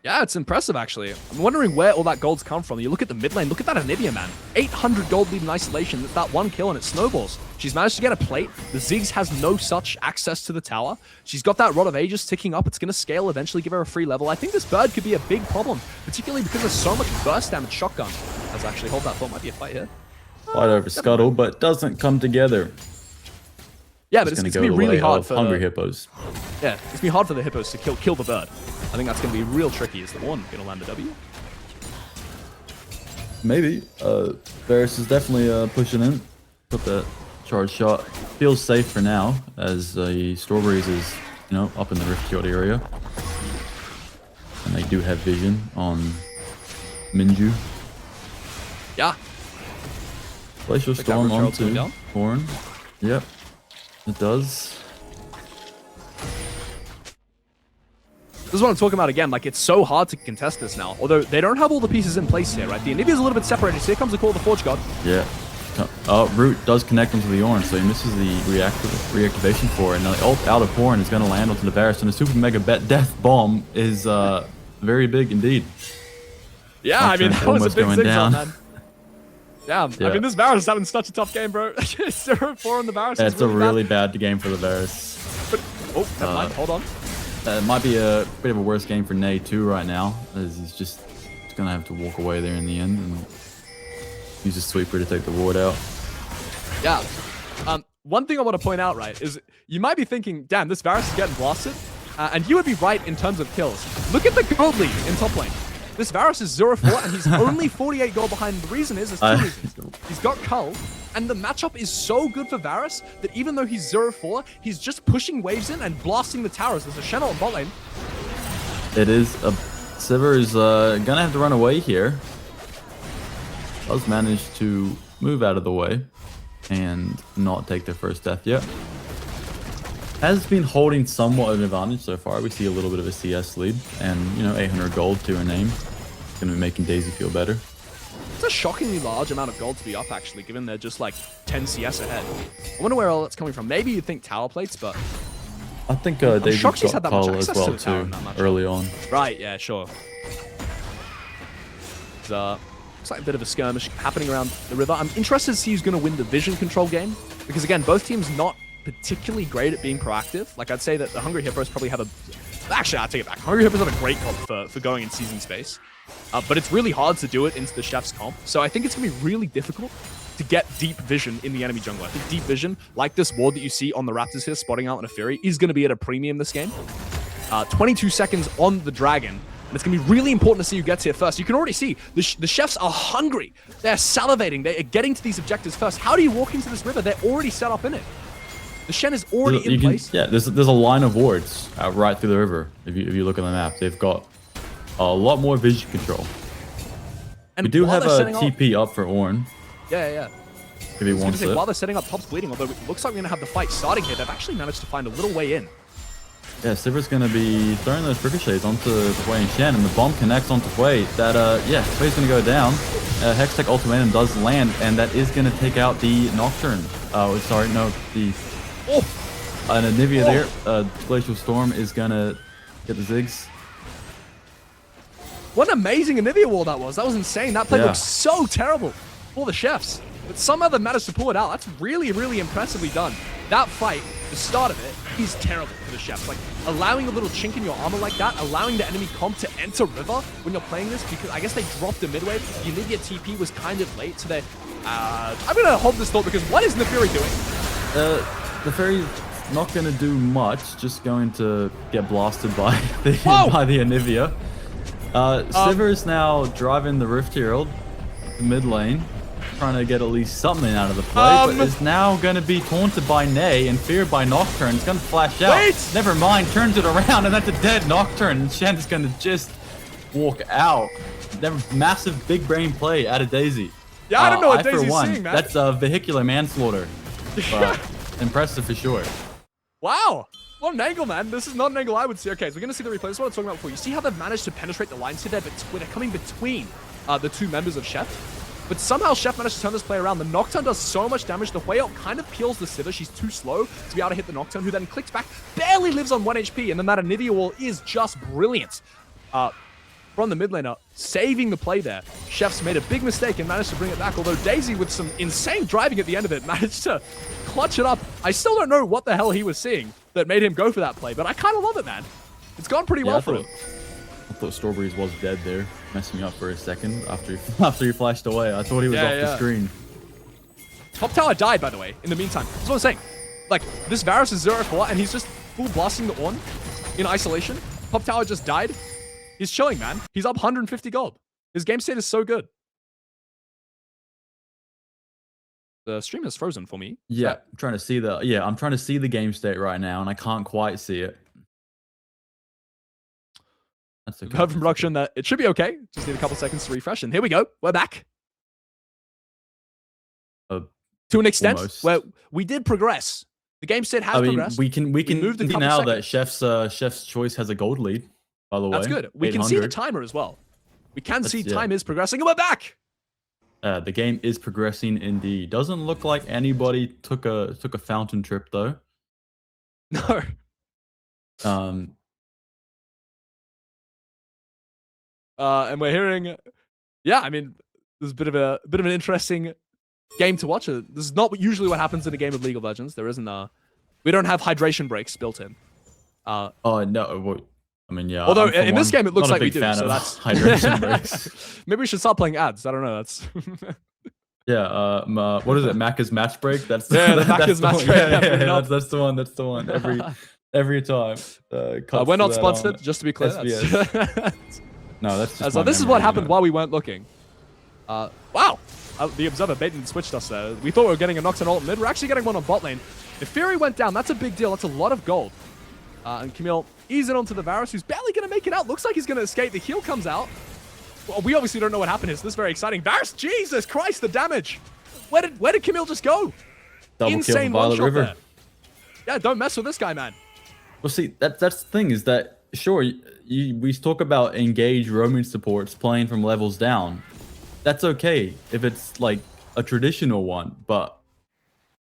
Yeah, it's impressive, actually. I'm wondering where all that gold's come from. You look at the mid lane, look at that Anivia, man. 800 gold lead in isolation. That's that one kill and it snowballs. She's managed to get a plate. The Ziggs has no such access to the tower. She's got that Rod of Ages ticking up. It's going to scale, eventually give her a free level. I think this bird could be a big problem, particularly because there's so much burst damage shotgun. Let's actually hold that thought. Might be a fight here. Fight over Scuttle, but doesn't come together. Yeah, but it's going to be really hard for Hungry Hippos. Yeah, it's going to be hard for the Hippos to kill the bird. I think that's going to be real tricky. Is the one going to land the W? Maybe. Varus is definitely pushing in. Put that charge shot. Feels safe for now, as Strawberries is, up in the Rift Fjord area. And they do have vision on Minju. Yeah. Glacial Storm onto Horn. Yep. It does. This is what I'm talking about again. It's so hard to contest this now. Although they don't have all the pieces in place here, right? The Anivia's a little bit separated. So here comes the call of the Forge God. Yeah. Root does connect him to the Orange, so he misses the reactivation for it. And the ult out of Horn is going to land onto the Varus. And the Super Mega Death Bomb is very big indeed. Yeah, I mean, that was a big zigzag, man. Yeah, I mean, this Varus is having such a tough game, bro. 0-4 on the Varus. Yeah, it's a really bad game for the Varus. But, never mind. Hold on. It might be a bit of a worse game for Nay too right now, as he's just gonna have to walk away there in the end and use a sweeper to take the ward out. Yeah. One thing I want to point out, right, is you might be thinking, damn, this Varus is getting blasted. And you would be right in terms of kills. Look at the gold lead in top lane. This Varus is 0-4, and he's only 48 gold behind. The reason is, there's two reasons. He's got Cull, and the matchup is so good for Varus that even though he's 0-4, he's just pushing waves in and blasting the towers. There's a Shen on bot lane. It is a... Sivir is gonna have to run away here. Does manage to move out of the way and not take their first death yet. Has been holding somewhat of an advantage so far. We see a little bit of a CS lead, and you know, 800 gold to her name. It's gonna be making Daisy feel better. It's a shockingly large amount of gold to be up, actually, given they're just like 10 CS ahead. I wonder where all that's coming from. Maybe you'd think tower plates, but I think Daisy got had that much Cull as access to well the tower in too, that match. early on. Right, yeah, sure. It's like a bit of a skirmish happening around the river. I'm interested to see who's going to win the vision control game, because again, both teams not particularly great at being proactive. Like, I'd say that the Hungry Hippos probably have a... Actually, I'll take it back. Hungry Hippos have a great comp for going in season space. But it's really hard to do it into the Chef's comp. So I think it's going to be really difficult to get deep vision in the enemy jungle. I think deep vision, like this ward that you see on the Raptors here, spotting out on a Fury, is going to be at a premium this game. 22 seconds on the Dragon. And it's going to be really important to see who gets here first. You can already see the Chefs are hungry. They're salivating. They are getting to these objectives first. How do you walk into this river? They're already set up in it. The Shen is already in place. Yeah, there's a line of wards right through the river. If you look at the map, they've got a lot more vision control. And we do have a TP up for Ornn. Yeah. If he wants it. While they're setting up, top's bleeding. Although it looks like we're going to have the fight starting here. They've actually managed to find a little way in. Yeah, Sivir's going to be throwing those ricochets onto Tway and Shen, and the bomb connects onto Tway. Yeah, Tway's going to go down. Hextech Ultimatum does land, and that is going to take out the Nocturne. Sorry, no, the... an Anivia there. Glacial Storm is going to get the Ziggs. What an amazing Anivia wall that was. That was insane. That play looked so terrible for the Chefs. But somehow they managed to pull it out. That's really, really impressively done. That fight, the start of it, is terrible for the Chefs. Like, allowing a little chink in your armor like that, allowing the enemy comp to enter river when you're playing this, because I guess they dropped a midway. The Anivia TP was kind of late, so they... I'm going to hold this thought, because what is Neferi doing? Neferi's not going to do much, just going to get blasted by the Anivia. Sivir is now driving the Rift Herald, the mid lane, trying to get at least something out of the play, but is now going to be taunted by Nay and feared by Nocturne. It's going to flash out. Wait! Never mind, turns it around, and that's a dead Nocturne. And Shen is going to just walk out. Massive big brain play out of Daisy. Yeah, I don't know what Daisy's seeing, man. That's vehicular manslaughter. But impressive for sure. Wow. What an angle, man. This is not an angle I would see. Okay, so we're going to see the replay. This is what I was talking about before. You see how they've managed to penetrate the lines here? They're coming between the two members of Chef. But somehow Chef managed to turn this play around. The Nocturne does so much damage. The Whale kind of peels the Sivir. She's too slow to be able to hit the Nocturne, who then clicks back, barely lives on 1 HP. And then that Anivia wall is just brilliant. From the mid laner, saving the play there. Chef's made a big mistake and managed to bring it back, although Daisy, with some insane driving at the end of it, managed to clutch it up. I still don't know what the hell he was seeing that made him go for that play, but I kind of love it, man. It's gone pretty well for him. I thought Strawberries was dead there, messing me up for a second after he flashed away. I thought he was off the screen. Top tower died, by the way, in the meantime. That's what I'm saying. Like, this Varus is 0-4, and he's just full blasting the Ornn in isolation. Top tower just died. He's chilling, man. He's up 150 gold. His game state is so good. The stream is frozen for me. Yeah, I'm trying to see the game state right now, and I can't quite see it. That's okay. Heard from production that it should be okay. Just need a couple seconds to refresh, and here we go. We're back. To an extent, where we did progress. The game state has progressed. We can see now that Chef's Choice has a gold lead. By the way, that's good. We can see the timer as well. We can see time is progressing, and we're back. The game is progressing indeed. Doesn't look like anybody took a fountain trip though. No. And we're hearing, yeah. I mean, there's a bit of an interesting game to watch. This is not usually what happens in a game of League of Legends. There isn't we don't have hydration breaks built in. Oh no. Well, I mean, yeah. Although in this game it looks like we do, so that's hydration breaks. Maybe we should start playing ads. I don't know. That's yeah. What is it? Macca's match break. That's Macca's match break. Yeah, that's the one. That's the one. Every time. We're not sponsored, just to be clear. SBS. No, that's just So my this is memory, what you happened know. while we weren't looking. Wow. The Observer baited and switched us there. We thought we were getting a Nocturne ult mid. We're actually getting one on bot lane. If Fury went down, that's a big deal. That's a lot of gold. And Camille easing onto the Varus, who's barely going to make it out. Looks like he's going to escape. The heal comes out. Well, we obviously don't know what happened here, so this is very exciting. Varus, Jesus Christ, the damage. Where did Camille just go? Double Insane kill for Violet River. there. Yeah, don't mess with this guy, man. Well, see, that's the thing is that, sure, we talk about engaged roaming supports playing from levels down. That's okay if it's like a traditional one, but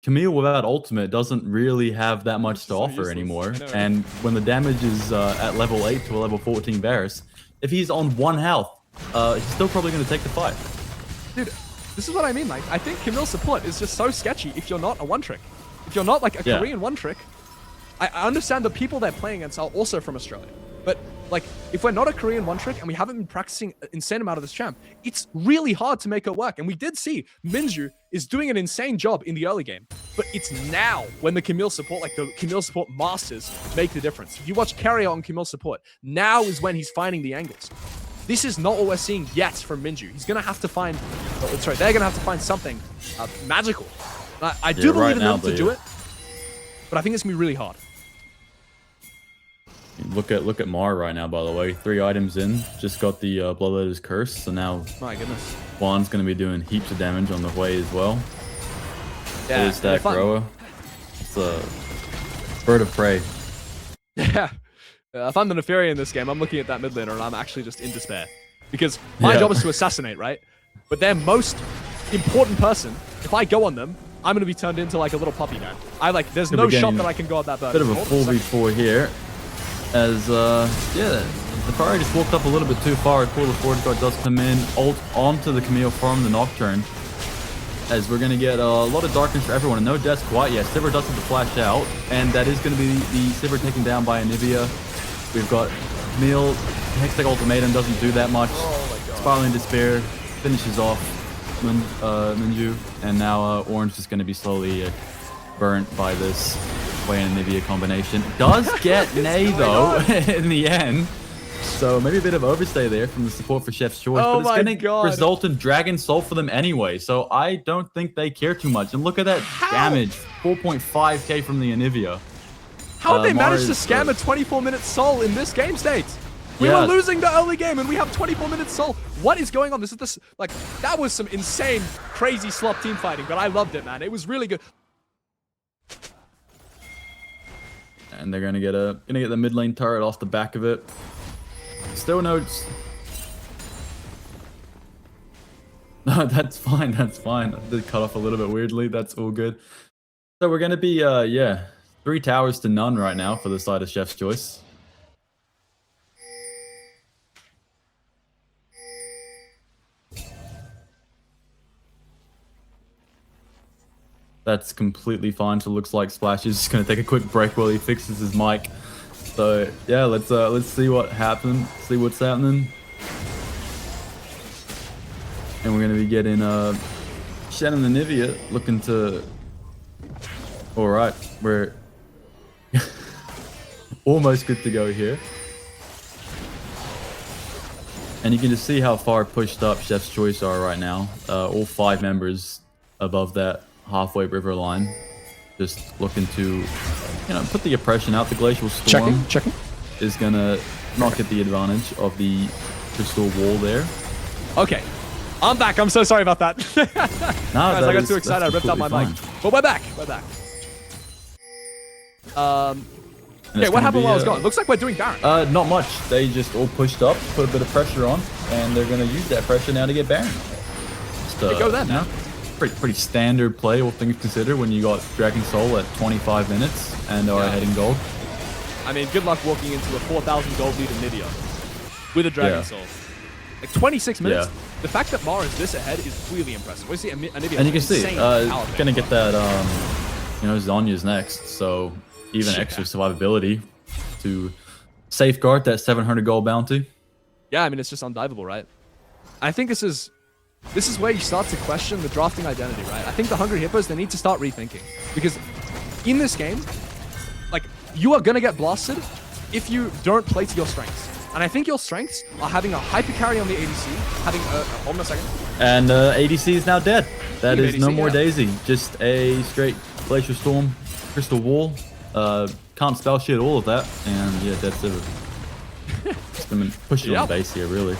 Camille without ultimate doesn't really have that much to offer anymore. And when the damage is at level 8 to a level 14 Varus, if he's on 1 health, he's still probably going to take the fight. Dude, this is what I mean. Like, I think Camille's support is just so sketchy if you're not a one-trick. If you're not like a Korean one-trick, I understand the people they're playing against are also from Australia. But like, if we're not a Korean one-trick and we haven't been practicing an insane amount of this champ, it's really hard to make it work. And we did see Minju is doing an insane job in the early game. But it's now when the Camille support, like the Camille support masters, make the difference. If you watch Carrier on Camille support, now is when he's finding the angles. This is not what we're seeing yet from Minju. He's going to have to find, they're going to have to find something magical. I do believe in them to do it, but I think it's going to be really hard. Look at Mar right now, by the way. 3 items in. Just got the Bloodletter's Curse, so now My goodness. Juan's going to be doing heaps of damage on the way as well. Yeah. Is that Grower? It's a bird of prey. Yeah. If I'm the Neferi in this game, I'm looking at that mid laner and I'm actually just in despair. Because my job is to assassinate, right? But their most important person, if I go on them, I'm going to be turned into like a little puppy, man. There's no shot that I can go at that bird. Bit of a 4v4 here. As, the Fire just walked up a little bit too far. A Cooler Forge Guard does come in, ult onto the Camille from the Nocturne. As we're going to get a lot of darkness for everyone, and no deaths quite yet. Sivir does have to flash out, and that is going to be the Sivir taken down by Anivia. We've got Camille, Hextech Ultimatum doesn't do that much. Spiraling Despair finishes off Minju, and now Orange is going to be slowly burnt by this Way and Anivia combination. Does get Nay though in the end. So maybe a bit of overstay there from the support for Chef's Choice, but it's going to result in Dragon Soul for them anyway. So I don't think they care too much. And look at that damage, 4.5k from the Anivia. How did they manage to scam a 24-minute soul in this game state? We were losing the early game and we have 24 minutes soul. What is going on? That was some insane, crazy slop team fighting, but I loved it, man. It was really good. And they're gonna get the mid lane turret off the back of it. Still no. No, that's fine. That's fine. I did cut off a little bit weirdly. That's all good. So we're gonna be 3 towers to none right now for the side of Chef's Choice. That's completely fine. So it looks like Splash is just gonna take a quick break while he fixes his mic. So yeah, let's see what happened. See what's happening. And we're gonna be getting Shannon and Nivea looking to. All right, we're almost good to go here. And you can just see how far pushed up Chef's Choice are right now. All 5 members above that halfway river line, just looking to, put the oppression out. The Glacial Storm Checking. is gonna not get the advantage of the crystal wall there. Okay, I'm back. I'm so sorry about that. No, guys, I got too excited. I ripped out my mic. But we're back. Okay, what happened while I was gone? Looks like we're doing Baron. Not much. They just all pushed up, put a bit of pressure on, and they're gonna use that pressure now to get Baron. Just, go then, man. Pretty standard play, all things considered, when you got Dragon Soul at 25 minutes and are ahead in gold. I mean, good luck walking into a 4,000 gold lead in Nivea with a Dragon Soul. Like 26 minutes. Yeah. The fact that Mara is this ahead is really impressive. We see Nivea. And you can see, gonna get that, Zonya's next, so even extra survivability to safeguard that 700 gold bounty. Yeah, I mean, it's just undiveable, right? I think this is where you start to question the drafting identity, right? I think the Hungry Hippos, they need to start rethinking. Because in this game, like, you are going to get blasted if you don't play to your strengths. And I think your strengths are having a hyper carry on the ADC, having hold on a second. And ADC is now dead. That is ADC, no more yeah. Daisy. Just a straight Glacial Storm, Crystal Wall. Can't spell shit, all of that. And yeah, dead Sivir. Just been pushing on base here, really.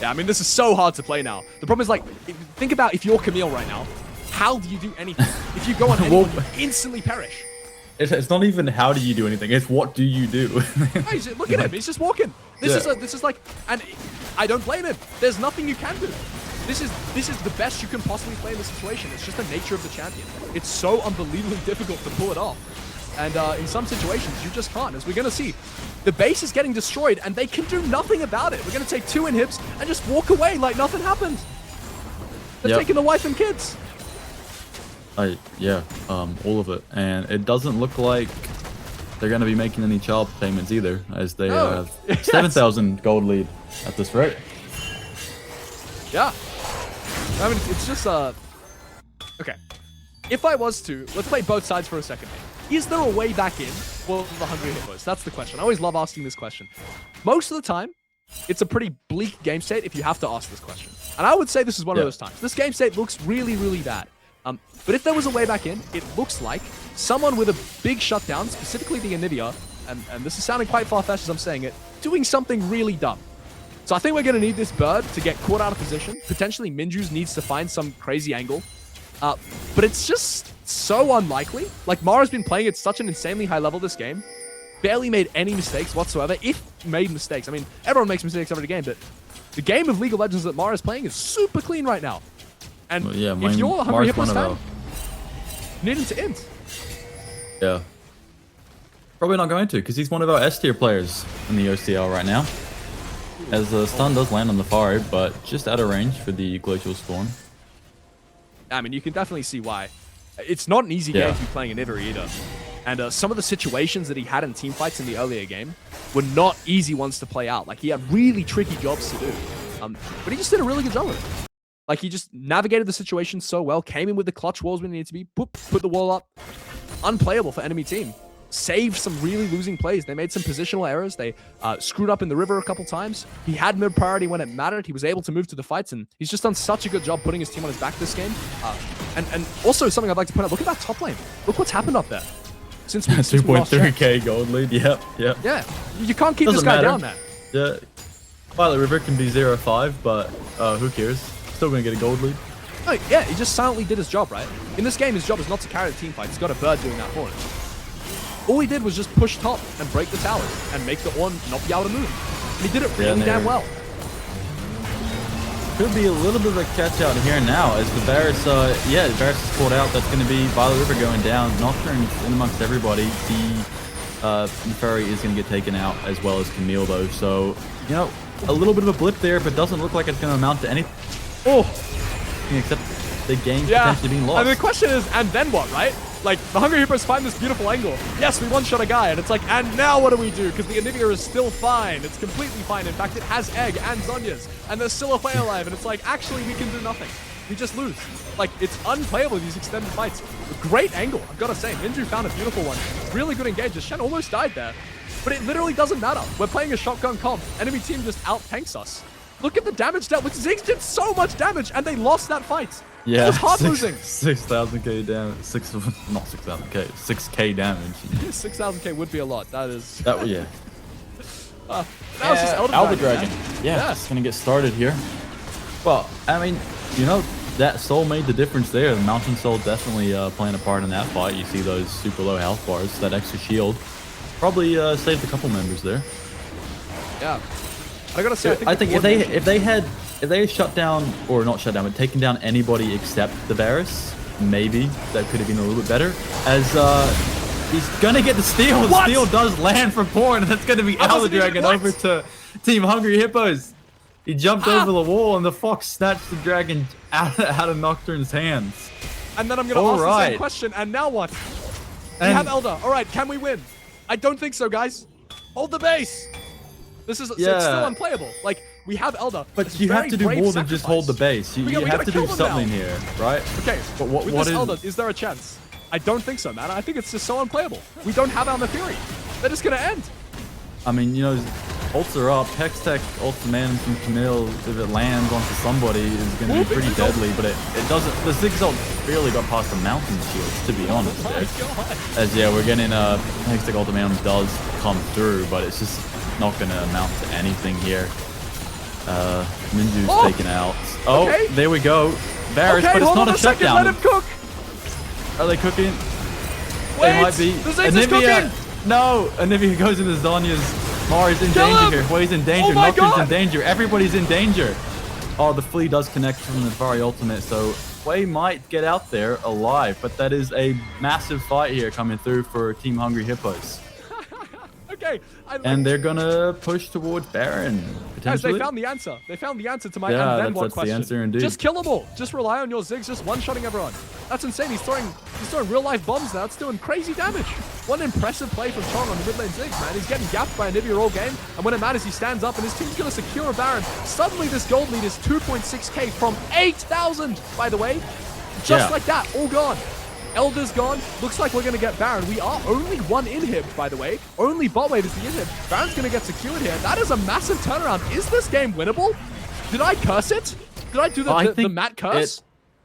Yeah, I mean, this is so hard to play now. The problem is, like, think about if you're Camille right now, how do you do anything? If you go on anyone, you instantly perish. It's not even how do you do anything, it's what do you do. Look at him, he's just walking. This is like, and I don't blame him. There's nothing you can do. This is the best you can possibly play in this situation. It's just the nature of the champion. It's so unbelievably difficult to pull it off. And in some situations, you just can't. As we're going to see, the base is getting destroyed, and they can do nothing about it. We're going to take 2 inhibs and just walk away like nothing happened. They're taking the wife and kids. Yeah, all of it. And it doesn't look like they're going to be making any child payments either, as they have 7,000 gold lead at this rate. Yeah. I mean, it's just, okay. If I was to, let's play both sides for a second. Is there a way back in for the Hungry Hippos? That's the question. I always love asking this question. Most of the time, it's a pretty bleak game state if you have to ask this question. And I would say this is one of those times. This game state looks really, really bad. But if there was a way back in, it looks like someone with a big shutdown, specifically the Anivia, and this is sounding quite far-fetched as I'm saying it, doing something really dumb. So I think we're going to need this bird to get caught out of position. Potentially, Minju's needs to find some crazy angle. But it's just so unlikely. Like, Mara's been playing at such an insanely high level this game. Barely made any mistakes whatsoever, if made mistakes. I mean, everyone makes mistakes every game, but the game of League of Legends that Mara's playing is super clean right now. And if you're a Hungry Hippos fan, you need him to end. Yeah. Probably not going to, because he's one of our S tier players in the OCL right now. As the stun does land on the Faro, but just out of range for the Glacial Storm. I mean, you can definitely see why. It's not an easy game to be playing an Ivy either. And some of the situations that he had in teamfights in the earlier game were not easy ones to play out. Like, he had really tricky jobs to do. But he just did a really good job of it. Like, he just navigated the situation so well, came in with the clutch walls when he needed to be, put the wall up. Unplayable for enemy team. Saved some really losing plays. They made some positional errors. They screwed up in the river a couple times. He had mid priority when it mattered. He was able to move to the fights, and he's just done such a good job putting his team on his back this game. And also something I'd like to point out, look at that top lane. Look what's happened up there. Since we 2.3k gold lead, yep. Yeah, you can't keep this guy down there. Yeah, Violet River can be 0-5, but who cares? Still gonna get a gold lead. Oh, yeah, he just silently did his job, right? In this game, his job is not to carry the team fight. He's got a bird doing that for him. All he did was just push top and break the towers and make the Ornn not be able to move. And he did it really damn well. Could be a little bit of a catch out here now as the Varus, Varus is caught out. That's going to be Violet River going down. Nocturne's in amongst everybody. The Neferi is going to get taken out as well as Camille though. So, you know, a little bit of a blip there, but doesn't look like it's going to amount to anything. Except the game potentially being lost. And the question is, and then what, right? Like, the Hungry Hippos find this beautiful angle. Yes, we one-shot a guy, and it's like, and now what do we do? Because the Anivia is still fine. It's completely fine. In fact, it has Egg and Zhonya's, and there's still a Fae alive, and it's like, actually, we can do nothing. We just lose. Like, it's unplayable, these extended fights. Great angle, I've got to say. Minju found a beautiful one. Really good engages. Shen almost died there. But it literally doesn't matter. We're playing a shotgun comp. Enemy team just out-tanks us. Look at the damage dealt. Ziggs did so much damage, and they lost that fight. Yeah, it was hard losing. 6,000k damage. Not 6,000k. 6k damage. 6,000k would be a lot. That is. That was just Elder Dragon. Yeah, it's gonna get started here. Well, I mean, you know, that soul made the difference there. The Mountain Soul definitely playing a part in that fight. You see those super low health bars, that extra shield. Probably saved a couple members there. Yeah. I gotta say, I think if they had shut down, or not shut down, but taken down anybody except the Varus, maybe that could have been a little bit better. As he's gonna get the steal. The steal does land for Porn, and that's gonna be Elder Dragon over to Team Hungry Hippos. He jumped over the wall, and the Fox snatched the dragon out of Nocturne's hands. And then I'm gonna ask the same question, and now what? We have Elder. All right, can we win? I don't think so, guys. Hold the base. This is it's still unplayable. Like, we have Elder. But you have to do more than just hold the base. You have to do something here, right? Okay, but what with this is Elder, is there a chance? I don't think so, man. I think it's just so unplayable. We don't have our Theory. They're just going to end. I mean, you know, ults are up. Hextech ultimatum from Camille, if it lands onto somebody, is going to be pretty deadly. But it doesn't. The Ziggs ult barely got past the mountain shields, to be honest. As yeah, we're getting Hextech ultimatum does come through, but it's just not going to amount to anything here. Minju's taken out. Oh, okay. There we go. Varus, but it's not a shutdown. Let him cook. Are they cooking? Wait, they might be. The Ziggs is cooking. No, Anivia goes into Zonya's. Mara's in danger here. Hui's in danger. Nocturne's in danger. Everybody's in danger. Oh, the flea does connect from the Vari ultimate, so Hui might get out there alive, but that is a massive fight here coming through for Team Hungry Hippos. Okay. And they're gonna push towards Baron, potentially. Guys, they found the answer. They found the answer to my and then what question. The answer indeed. Just kill them all. Just rely on your Ziggs, just one-shotting everyone. That's insane. He's throwing real-life bombs now. It's doing crazy damage. One impressive play from Chong on the mid lane Ziggs, man. He's getting gapped by Anivia all game, and when it matters, he stands up, and his team's going to secure a Baron. Suddenly, this gold lead is 2.6k from 8,000, by the way. Just like that, all gone. Elder's gone. Looks like we're going to get Baron. We are only one inhib, by the way. Only bot wave is the inhib. Baron's going to get secured here. That is a massive turnaround. Is this game winnable? Did I curse it? Did I do the Matt curse?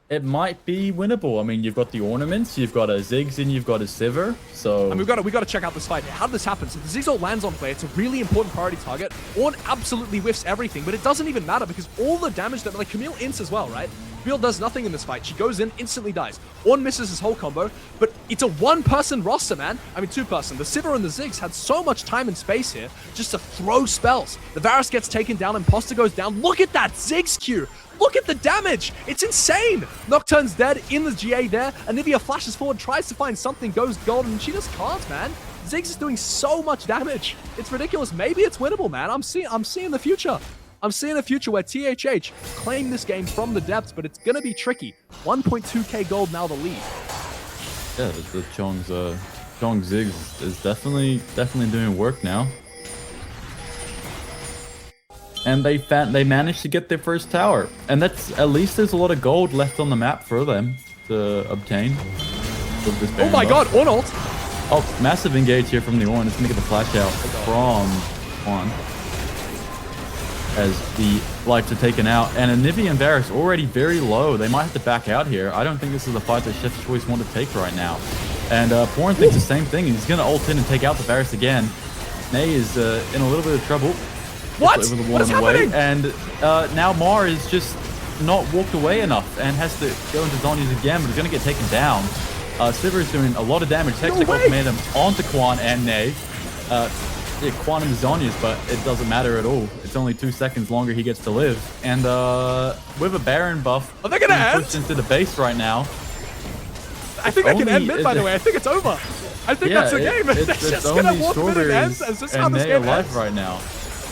It might be winnable. I mean, you've got the ornaments, you've got a Ziggs, and you've got a Sivir. So I mean, we got to check out this fight here. How did this happen? So the Ziggs ult lands on play. It's a really important priority target. Ornn absolutely whiffs everything, but it doesn't even matter because all the damage that Camille ints as well, right? Camille does nothing in this fight. She goes in, instantly dies. Ornn misses his whole combo, but it's a one-person roster, man. I mean, two-person. The Sivir and the Ziggs had so much time and space here just to throw spells. The Varus gets taken down, Imposter goes down. Look at that Ziggs Q. Look at the damage. It's insane. Nocturne's dead in the GA there. Anivia flashes forward, tries to find something, goes gold, and she just can't, man. Ziggs is doing so much damage. It's ridiculous. Maybe it's winnable, man. I'm seeing the future. I'm seeing a future where THH claim this game from the depths, but it's going to be tricky. 1.2k gold now the lead. Yeah, the Chong Ziggs is definitely doing work now. And they managed to get their first tower. And that's, at least there's a lot of gold left on the map for them to obtain. With this oh my god, Ornn ult! Oh, massive engage here from the Ornn. It's going to get the flash out from Juan. As the lights are taken out. And Anivia and Varus already very low. They might have to back out here. I don't think this is the fight that Chef's Choice want to take right now. And Porn thinks the same thing. He's going to ult in and take out the Varus again. Nay is in a little bit of trouble. What? What is happening? And now Mar is just not walked away enough and has to go into Zonya's again, but he's going to get taken down. Sivir is doing a lot of damage. Hextech ultimatum onto Quan and Nay. Yeah, Quan and Zonya's, but it doesn't matter at all. It's only 2 seconds longer he gets to live. And with a Baron buff, are they going to end? Pushed into the base right now. I think they can end mid, by the way. I think it's over. I think that's the game. It's just going to walk mid and end. Is this how this game ends? Right now.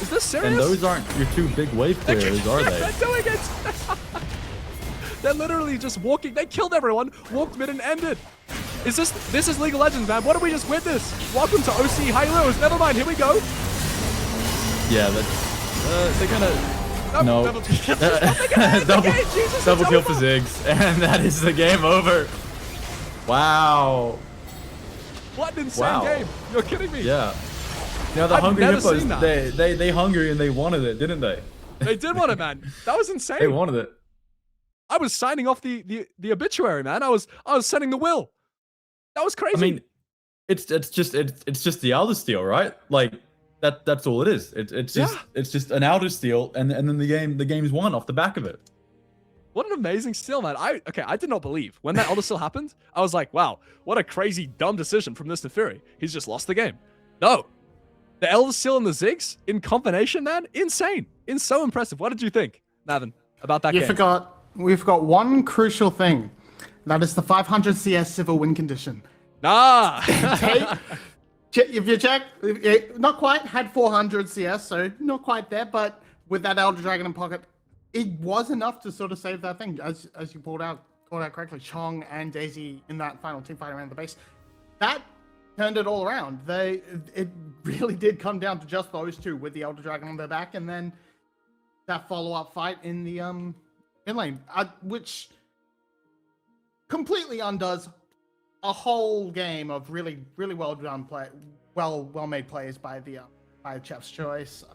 Is this serious? And those aren't your two big wave players, are they? They're doing it! They're literally just walking. They killed everyone, walked mid and ended. This is League of Legends, man. What did we just witness? Welcome to OC Halos. Never mind, here we go. Yeah, that's... they're gonna... No. Double kill for Ziggs. And that is the game over. Wow. What an insane game. You're kidding me. Yeah. You know, the Hungry Hippos, they hungry and they wanted it, didn't they? They did want it, man. That was insane. They wanted it. I was signing off the obituary, man. I was sending the will. That was crazy. I mean, it's just the Elder Steel, right? Like that's all it is. It's just an Elder Steel, and then the game's won off the back of it. What an amazing steal, man. I did not believe when that Elder Steel happened. I was like, wow, what a crazy dumb decision from this Fury. He's just lost the game. No. The Elder Steel and the Ziggs in combination, man, insane. It's so impressive. What did you think, Navin, about that game? We forgot one crucial thing. That is the 500 CS civil win condition. Nah. If you check, not quite, had 400 CS, so not quite there, but with that Elder Dragon in pocket, it was enough to sort of save that thing, as you called out correctly. Chong and Daisy in that final team fight around the base. That turned it all around. It really did come down to just those two with the Elder Dragon on their back, and then that follow-up fight in the in lane, which completely undoes a whole game of really well done play, well made plays by Chef's Choice.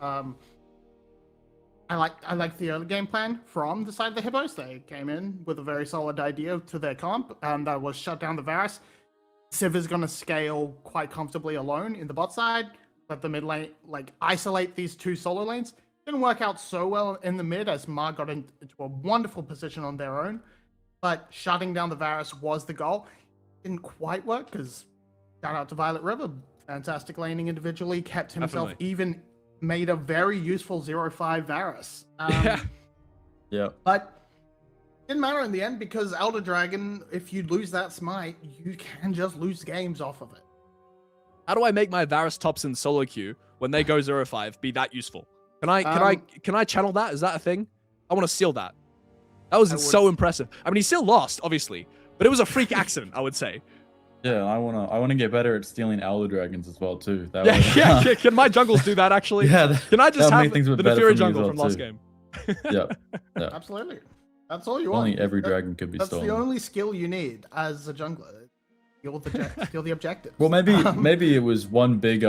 I like the early game plan from the side of the Hippos. They came in with a very solid idea to their comp, and that was shut down the Varus. Civ is going to scale quite comfortably alone in the bot side, but the mid lane, like, isolate these two solo lanes. Didn't work out so well in the mid as Ma got into a wonderful position on their own, but shutting down the Varus was the goal. Didn't quite work because shout out to Violet River, fantastic laning individually, kept himself even, made a very useful 0-5 Varus. Yeah. But didn't matter in the end because Elder Dragon, if you lose that smite, you can just lose games off of it. How do I make my Varus tops in solo queue when they go 0-5 be that useful? Can I channel that? Is that a thing? I want to seal that. That was so impressive. I mean, he still lost, obviously, but it was a freak accident, I would say. Yeah, I wanna get better at stealing Elder Dragons as well too. That Yeah. Can my jungles do that actually? Yeah. Can I just have the Defira jungle well from last too. game? Yeah. Absolutely. That's all you want. Only every dragon could be stolen. That's the only skill you need as a jungler. Steal the objective. Well, maybe it was one big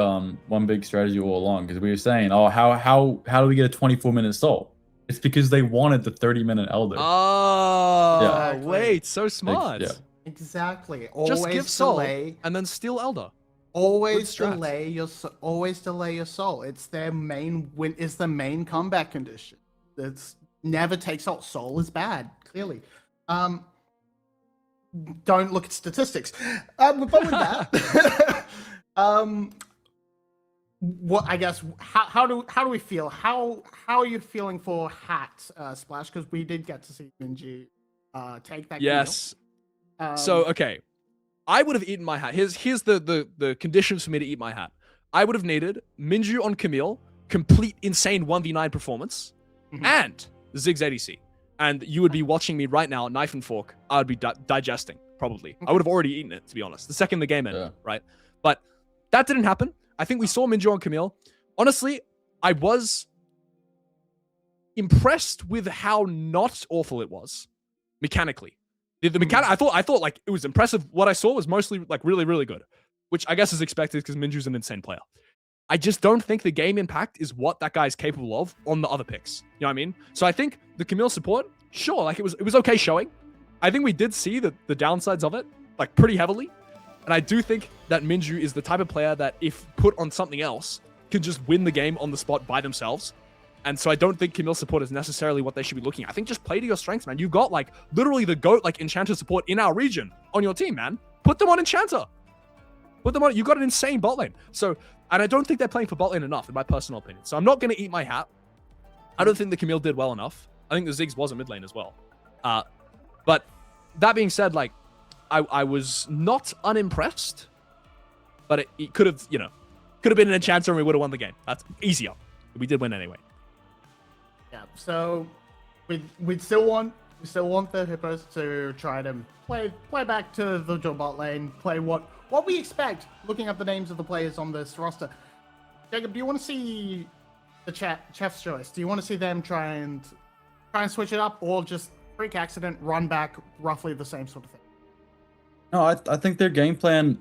strategy all along because we were saying, oh, how do we get a 24-minute soul? It's because they wanted the 30-minute Elder. Oh, Yeah. wait, so smart. Yeah. Exactly. Just give soul and then steal Elder. Always delay your soul. It's their main It's the main comeback condition. It's never take soul. Soul is bad, clearly. Don't look at statistics. But with that, what I guess how do we feel? How are you feeling for Hat Splash? Because we did get to see Minji take that. Yes. So okay, I would have eaten my hat. Here's the conditions for me to eat my hat. I would have needed Minju on Camille, complete insane 1v9 performance, and Ziggs ADC. And you would be watching me right now, knife and fork. I would be digesting, probably. I would have already eaten it, to be honest. The second the game ended, right? But that didn't happen. I think we saw Minju on Camille. Honestly, I was impressed with how not awful it was mechanically. The mechanic, I thought like it was impressive. What I saw was mostly like really good, which I guess is expected because Minju's an insane player. I just don't think the game impact is what that guy's capable of on the other picks. You know what I mean? So I think the Camille support, sure, like it was okay showing. I think we did see the downsides of it, like pretty heavily. And I do think that Minju is the type of player that if put on something else, can just win the game on the spot by themselves. And so I don't think Camille support is necessarily what they should be looking at. I think just play to your strengths, man. You got like literally the GOAT like Enchanter support in our region on your team, man. Put them on Enchanter. Put them on. You got an insane bot lane. So, and I don't think they're playing for bot lane enough, in my personal opinion. So I'm not going to eat my hat. I don't think the Camille did well enough. I think the Ziggs was a mid lane as well. But that being said, like, I was not unimpressed, but it could have, could have been an Enchanter and we would have won the game. That's easier. We did win anyway. Yeah. So we still want the Hippos to try to play back to the bot lane, play what we expect. Looking at the names of the players on this roster, Jacob, do you want to see the Chef's Choice? Do you want to see them try and switch it up, or just freak accident, run back, roughly the same sort of thing? No, I think their game plan,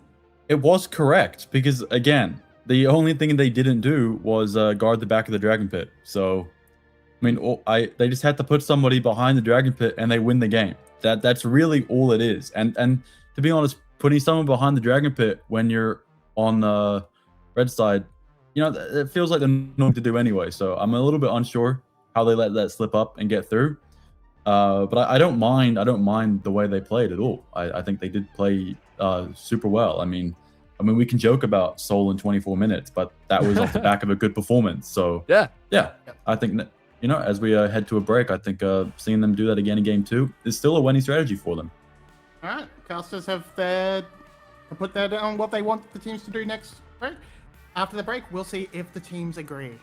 it was correct because again, the only thing they didn't do was guard the back of the dragon pit. So, I mean, they just had to put somebody behind the dragon pit and they win the game. That's really all it is. And to be honest, putting someone behind the dragon pit when you're on the red side, it feels like they're not to do anyway. So I'm a little bit unsure how they let that slip up and get through. But I don't mind the way they played at all. I think they did play super well. I mean, we can joke about Soul in 24 minutes, but that was off the back of a good performance. So yeah. I think that, as we head to a break, I think seeing them do that again in game 2 is still a winning strategy for them. All right, casters have put that on what they want the teams to do next break. After the break, we'll see if the teams agree.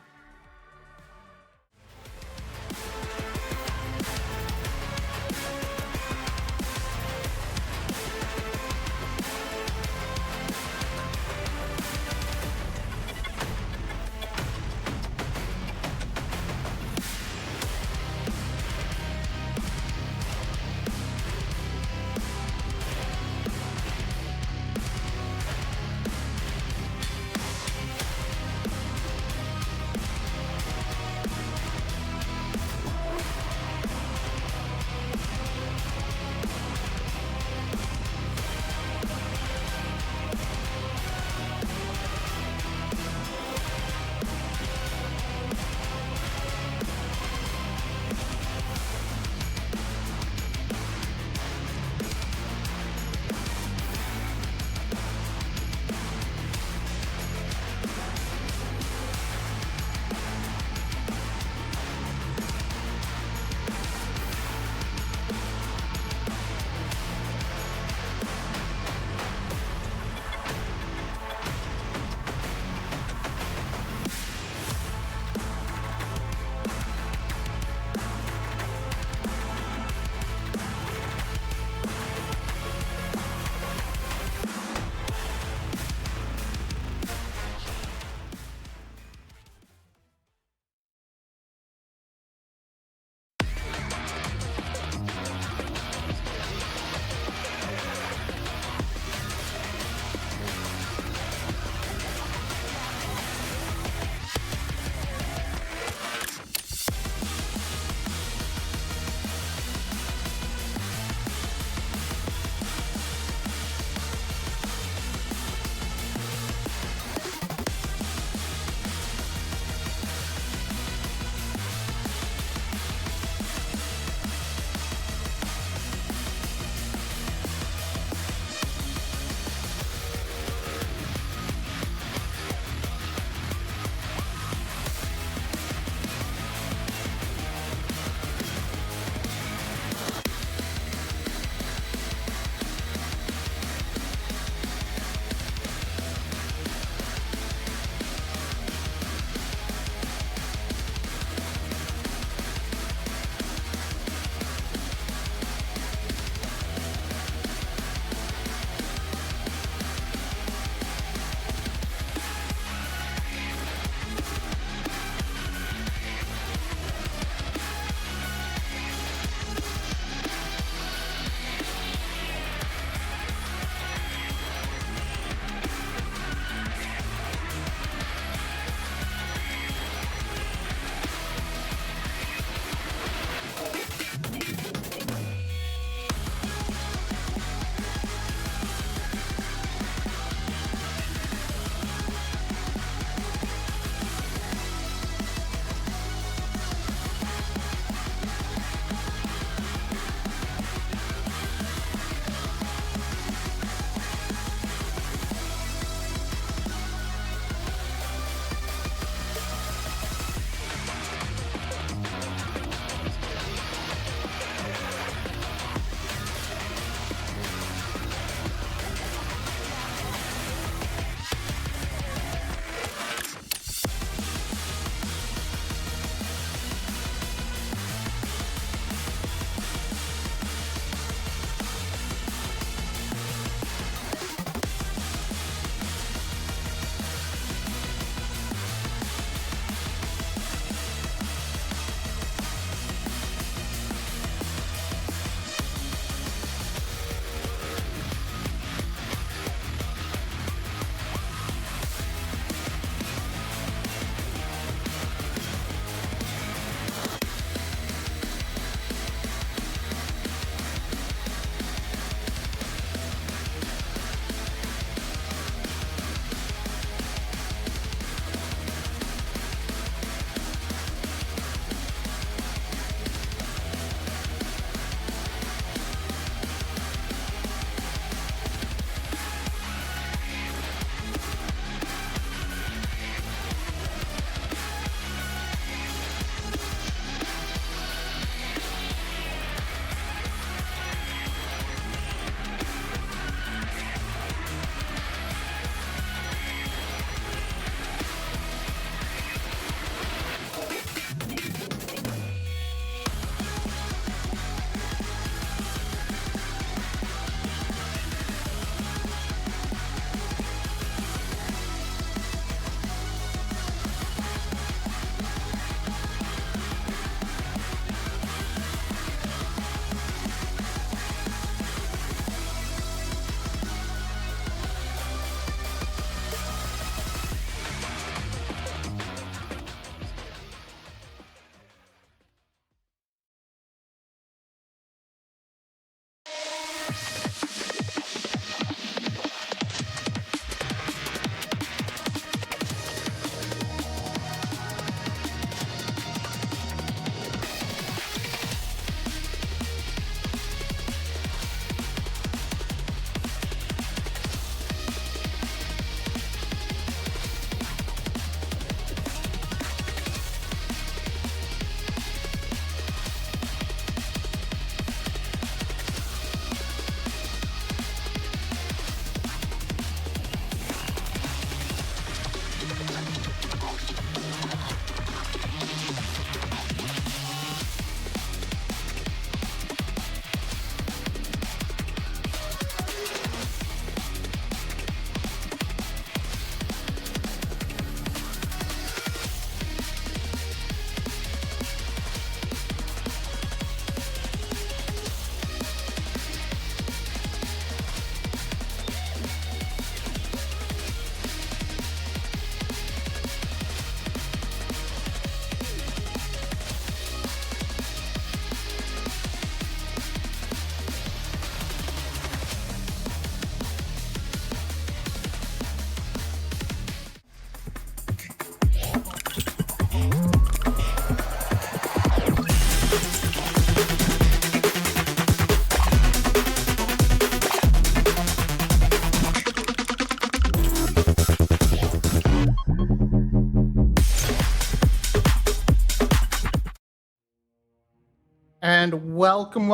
And welcome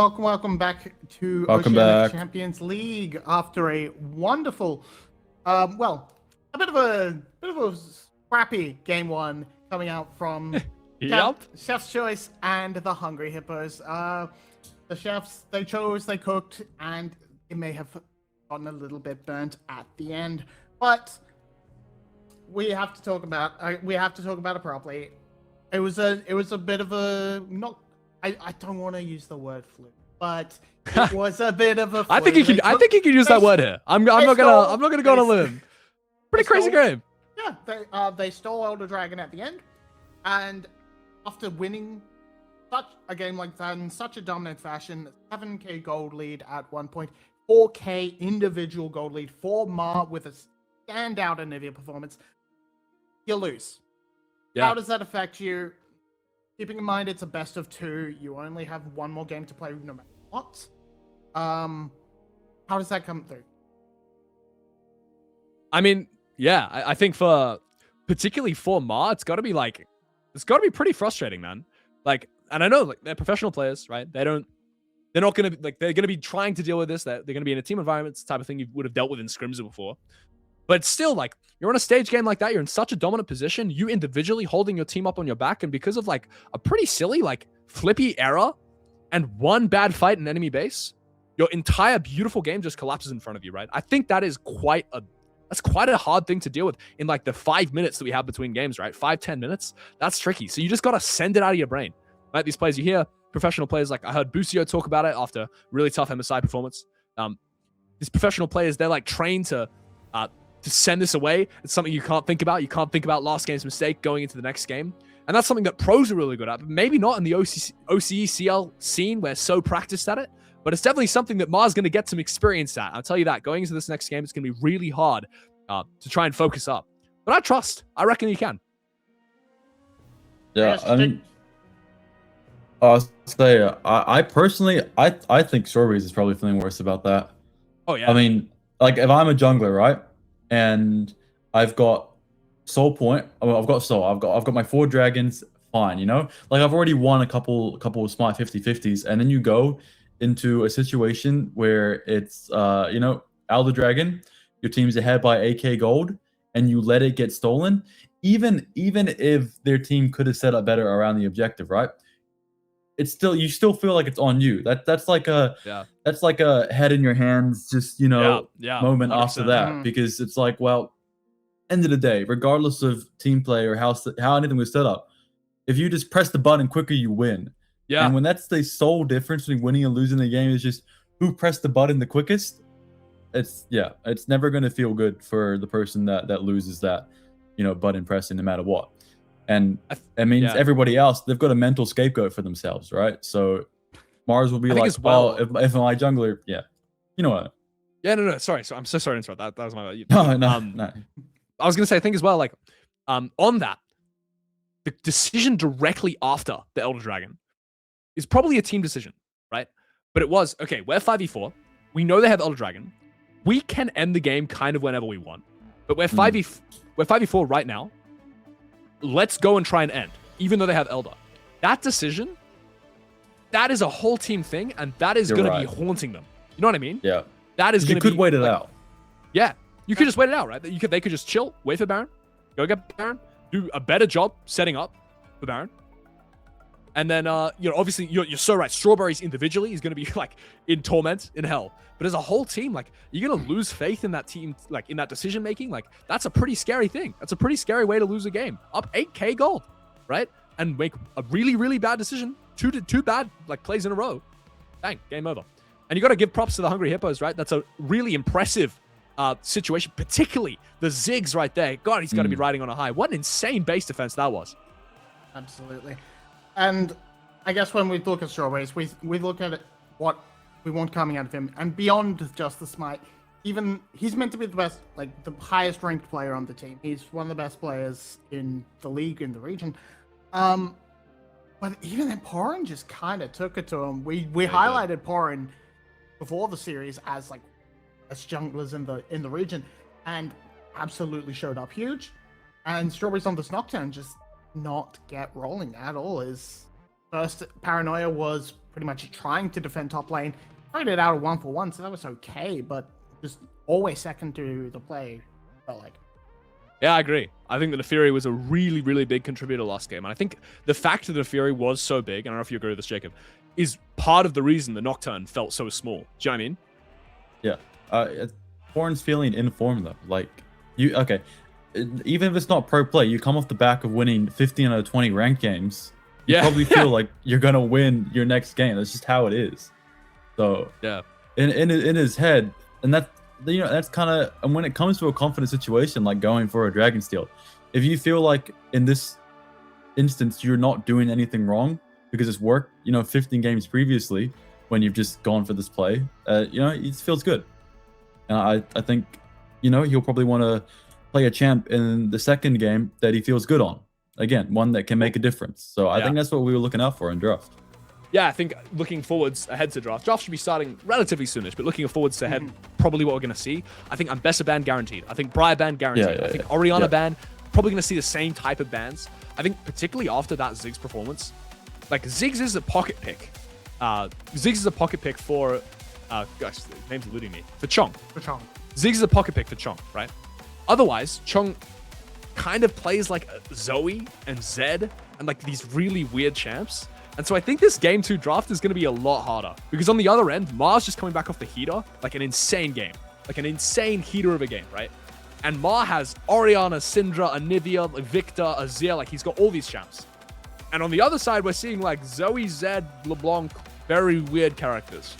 back to Welcome Oceanic back. Champions League after a wonderful, a bit of a scrappy game one coming out from Yep. Chef's Choice and the Hungry Hippos. The chefs, they chose, they cooked, and it may have gotten a little bit burnt at the end, but we have to talk about it properly. It was a bit of a not. I don't want to use the word fluke, but it was a bit of a fluke. I think you can use that word here. I'm not gonna go on a limb. Pretty crazy game. Yeah, they stole Elder Dragon at the end, and after winning such a game like that in such a dominant fashion, 7k gold lead at one point, 4k individual gold lead for Ma with a standout Anivia performance, you lose. Yeah. How does that affect you? Keeping in mind it's a best of 2, you only have one more game to play no matter what. How does that come through? I mean, yeah, I think particularly for Ma, it's got to be pretty frustrating, man. Like, and I know like they're professional players, right? They're not gonna be they're gonna be trying to deal with this. They're gonna be in a team environment, it's the type of thing you would have dealt with in scrims before. But still, like, you're on a stage game like that, you're in such a dominant position, you individually holding your team up on your back, and because of like a pretty silly, like flippy error and one bad fight in enemy base, your entire beautiful game just collapses in front of you, right? I think that is quite a hard thing to deal with in like the 5 minutes that we have between games, right? 5-10 minutes. That's tricky. So you just gotta send it out of your brain. Right? These players, you hear professional players, like I heard Busio talk about it after really tough MSI performance. These professional players, they're like trained to send this away. It's something you can't think about. You can't think about last game's mistake going into the next game. And that's something that pros are really good at, but maybe not in the OCECL scene. We're so practiced at it, but it's definitely something that Ma's going to get some experience at. I'll tell you that. Going into this next game, it's going to be really hard to try and focus up. But I reckon you can. Yeah, I mean, I'll say, I personally, I think Strawberries is probably feeling worse about that. Oh, yeah. I mean, like, if I'm a jungler, right, and I've got Soul Point, I've got my 4 dragons, fine, you know? Like, I've already won a couple of smart 50-50s, and then you go into a situation where it's, you know, Elder Dragon, your team's ahead by 8k gold, and you let it get stolen, even if their team could have set up better around the objective, right? It's still, you still feel like it's on you. That's like a head in your hands, just, you know, moment 100%. After that, because it's like, well, end of the day, regardless of team play or how anything was set up, if you just press the button quicker, you win. Yeah. And when that's the sole difference between winning and losing the game is just who pressed the button the quickest, it's never going to feel good for the person that loses that, you know, button pressing no matter what. And it means everybody else, they've got a mental scapegoat for themselves, right? So Mars will be like, well, if my jungler, you know what? Yeah, no, sorry. So I'm so sorry to interrupt. That was my bad. No. I was gonna say, I think as well, like, on that, the decision directly after the Elder Dragon is probably a team decision, right? But it was, okay, we're 5v4. We know they have Elder Dragon. We can end the game kind of whenever we want. But we're 5v4 right now. Let's go and try and end, even though they have Elder. That decision, that is a whole team thing, and that is going to be haunting them. You know what I mean? Yeah. That is going to be... You could wait it out. Yeah. You could just wait it out, right? They could just chill, wait for Baron, go get Baron, do a better job setting up for Baron. And then, you know, obviously, you're so right. Strawberries individually is going to be, like, in torment, in hell. But as a whole team, like, you're going to lose faith in that team, like, in that decision-making. Like, that's a pretty scary thing. That's a pretty scary way to lose a game. Up 8k gold, right? And make a really, really bad decision. Two bad, like, plays in a row. Bang, game over. And you got to give props to the Hungry Hippos, right? That's a really impressive situation, particularly the Ziggs right there. God, he's got to be riding on a high. What an insane base defense that was. Absolutely. And I guess when we look at Strawberries, we look at it, what we want coming out of him, and beyond just the smite, even he's meant to be the best, like the highest ranked player on the team. He's one of the best players in the league, in the region. But even then, Porin just kind of took it to him. We highlighted Porin before the series as like best junglers in the region, and absolutely showed up huge. And Strawberries on this Nocturne just not get rolling at all. His first paranoia was pretty much trying to defend top lane. Tried it out of 1-for-1, so that was okay, but just always second to the play, felt like. Yeah, I agree. I think that the Fury was a really, really big contributor last game. And I think the fact that the Fury was so big, and I don't know if you agree with this, Jacob, is part of the reason the Nocturne felt so small. Do you know what I mean? Yeah. Warren's feeling informed though. Like, okay. Even if it's not pro play, you come off the back of winning 15 out of 20 ranked games. You probably feel like you're going to win your next game. That's just how it is. So, yeah. In his head, and that's kind of, and when it comes to a confident situation like going for a Dragon Steel, if you feel like in this instance you're not doing anything wrong because it's worked 15 games previously when you've just gone for this play, it feels good. And I think he'll probably want to play a champ in the second game that he feels good on, again, one that can make a difference. So I think that's what we were looking out for in draft. Yeah, I think looking forwards ahead to draft should be starting relatively soonish, but looking forwards ahead, probably what we're going to see. I think Ambessa ban guaranteed. I think Briar ban guaranteed. I think Orianna ban, probably going to see the same type of bans. I think particularly after that Ziggs performance, like Ziggs is a pocket pick. Ziggs is a pocket pick for, gosh, the name's eluding me, for Chong. Ziggs is a pocket pick for Chong, right? Otherwise, Chong kind of plays like Zoe and Zed and like these really weird champs. And so I think this game 2 draft is going to be a lot harder because on the other end, Mar's just coming back off the heater, like an insane game, like an insane heater of a game, right? And Mar has Orianna, Syndra, Anivia, Victor, Azir, like he's got all these champs. And on the other side, we're seeing like Zoe, Zed, LeBlanc, very weird characters.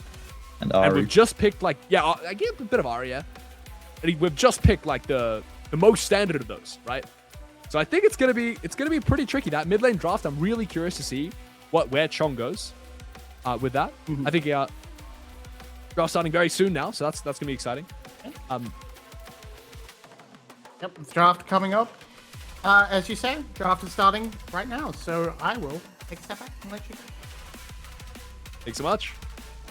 And Ari. And we've just picked like, I give a bit of Ari, yeah. And we've just picked like the most standard of those, right? So I think it's gonna be pretty tricky. That mid lane draft, I'm really curious to see where Chong goes with that. I think draft starting very soon now, so that's gonna be exciting. Yep, draft coming up. As you say, draft is starting right now, so I will take a step back and let you go. Thanks so much.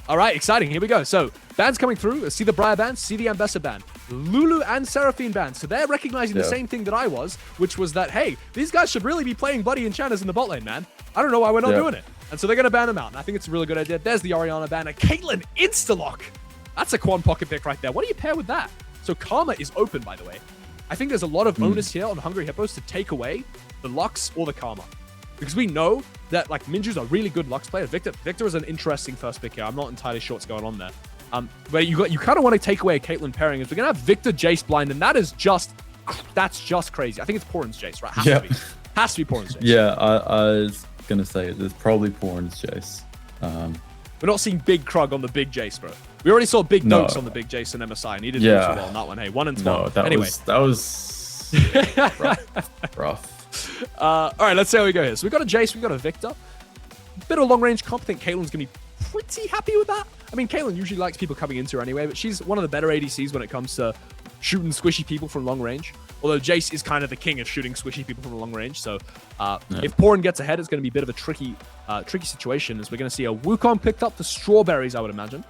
All right, exciting. Here we go. So bans coming through. See the Briar ban, see the Ambessa ban. Lulu and Seraphine ban. So they're recognizing the same thing that I was, which was that, hey, these guys should really be playing Buddy Enchanters in the bot lane, man. I don't know why we're not doing it. And so they're going to ban them out. And I think it's a really good idea. There's the Orianna ban. And Caitlyn insta-lock. That's a Quan pocket pick right there. What do you pair with that? So Karma is open, by the way. I think there's a lot of onus here on Hungry Hippos to take away the Lux or the Karma. Because we know that like Minju's a really good Lux player. Victor is an interesting first pick here. I'm not entirely sure what's going on there. But you kind of want to take away a Caitlyn pairing. If we're gonna have Victor Jace blind, and that's just crazy. I think it's Porin's Jace, right? Has to be Porin's Jace. Yeah, I was gonna say it's probably Porin's Jace. We're not seeing Big Krug on the Big Jace, bro. We already saw Big Notes on the Big Jace and MSI, and he didn't do too well on that one. Hey, 1 and 12. No, anyway. that was rough. All right, let's see how we go here. So we've got a Jace, we've got a Victor. Bit of long-range comp. I think Caitlyn's going to be pretty happy with that. I mean, Caitlyn usually likes people coming into her anyway, but she's one of the better ADCs when it comes to shooting squishy people from long range. Although Jace is kind of the king of shooting squishy people from long range. So if Porin gets ahead, it's going to be a bit of a tricky situation, as we're going to see a Wukong picked up the Strawberries, I would imagine.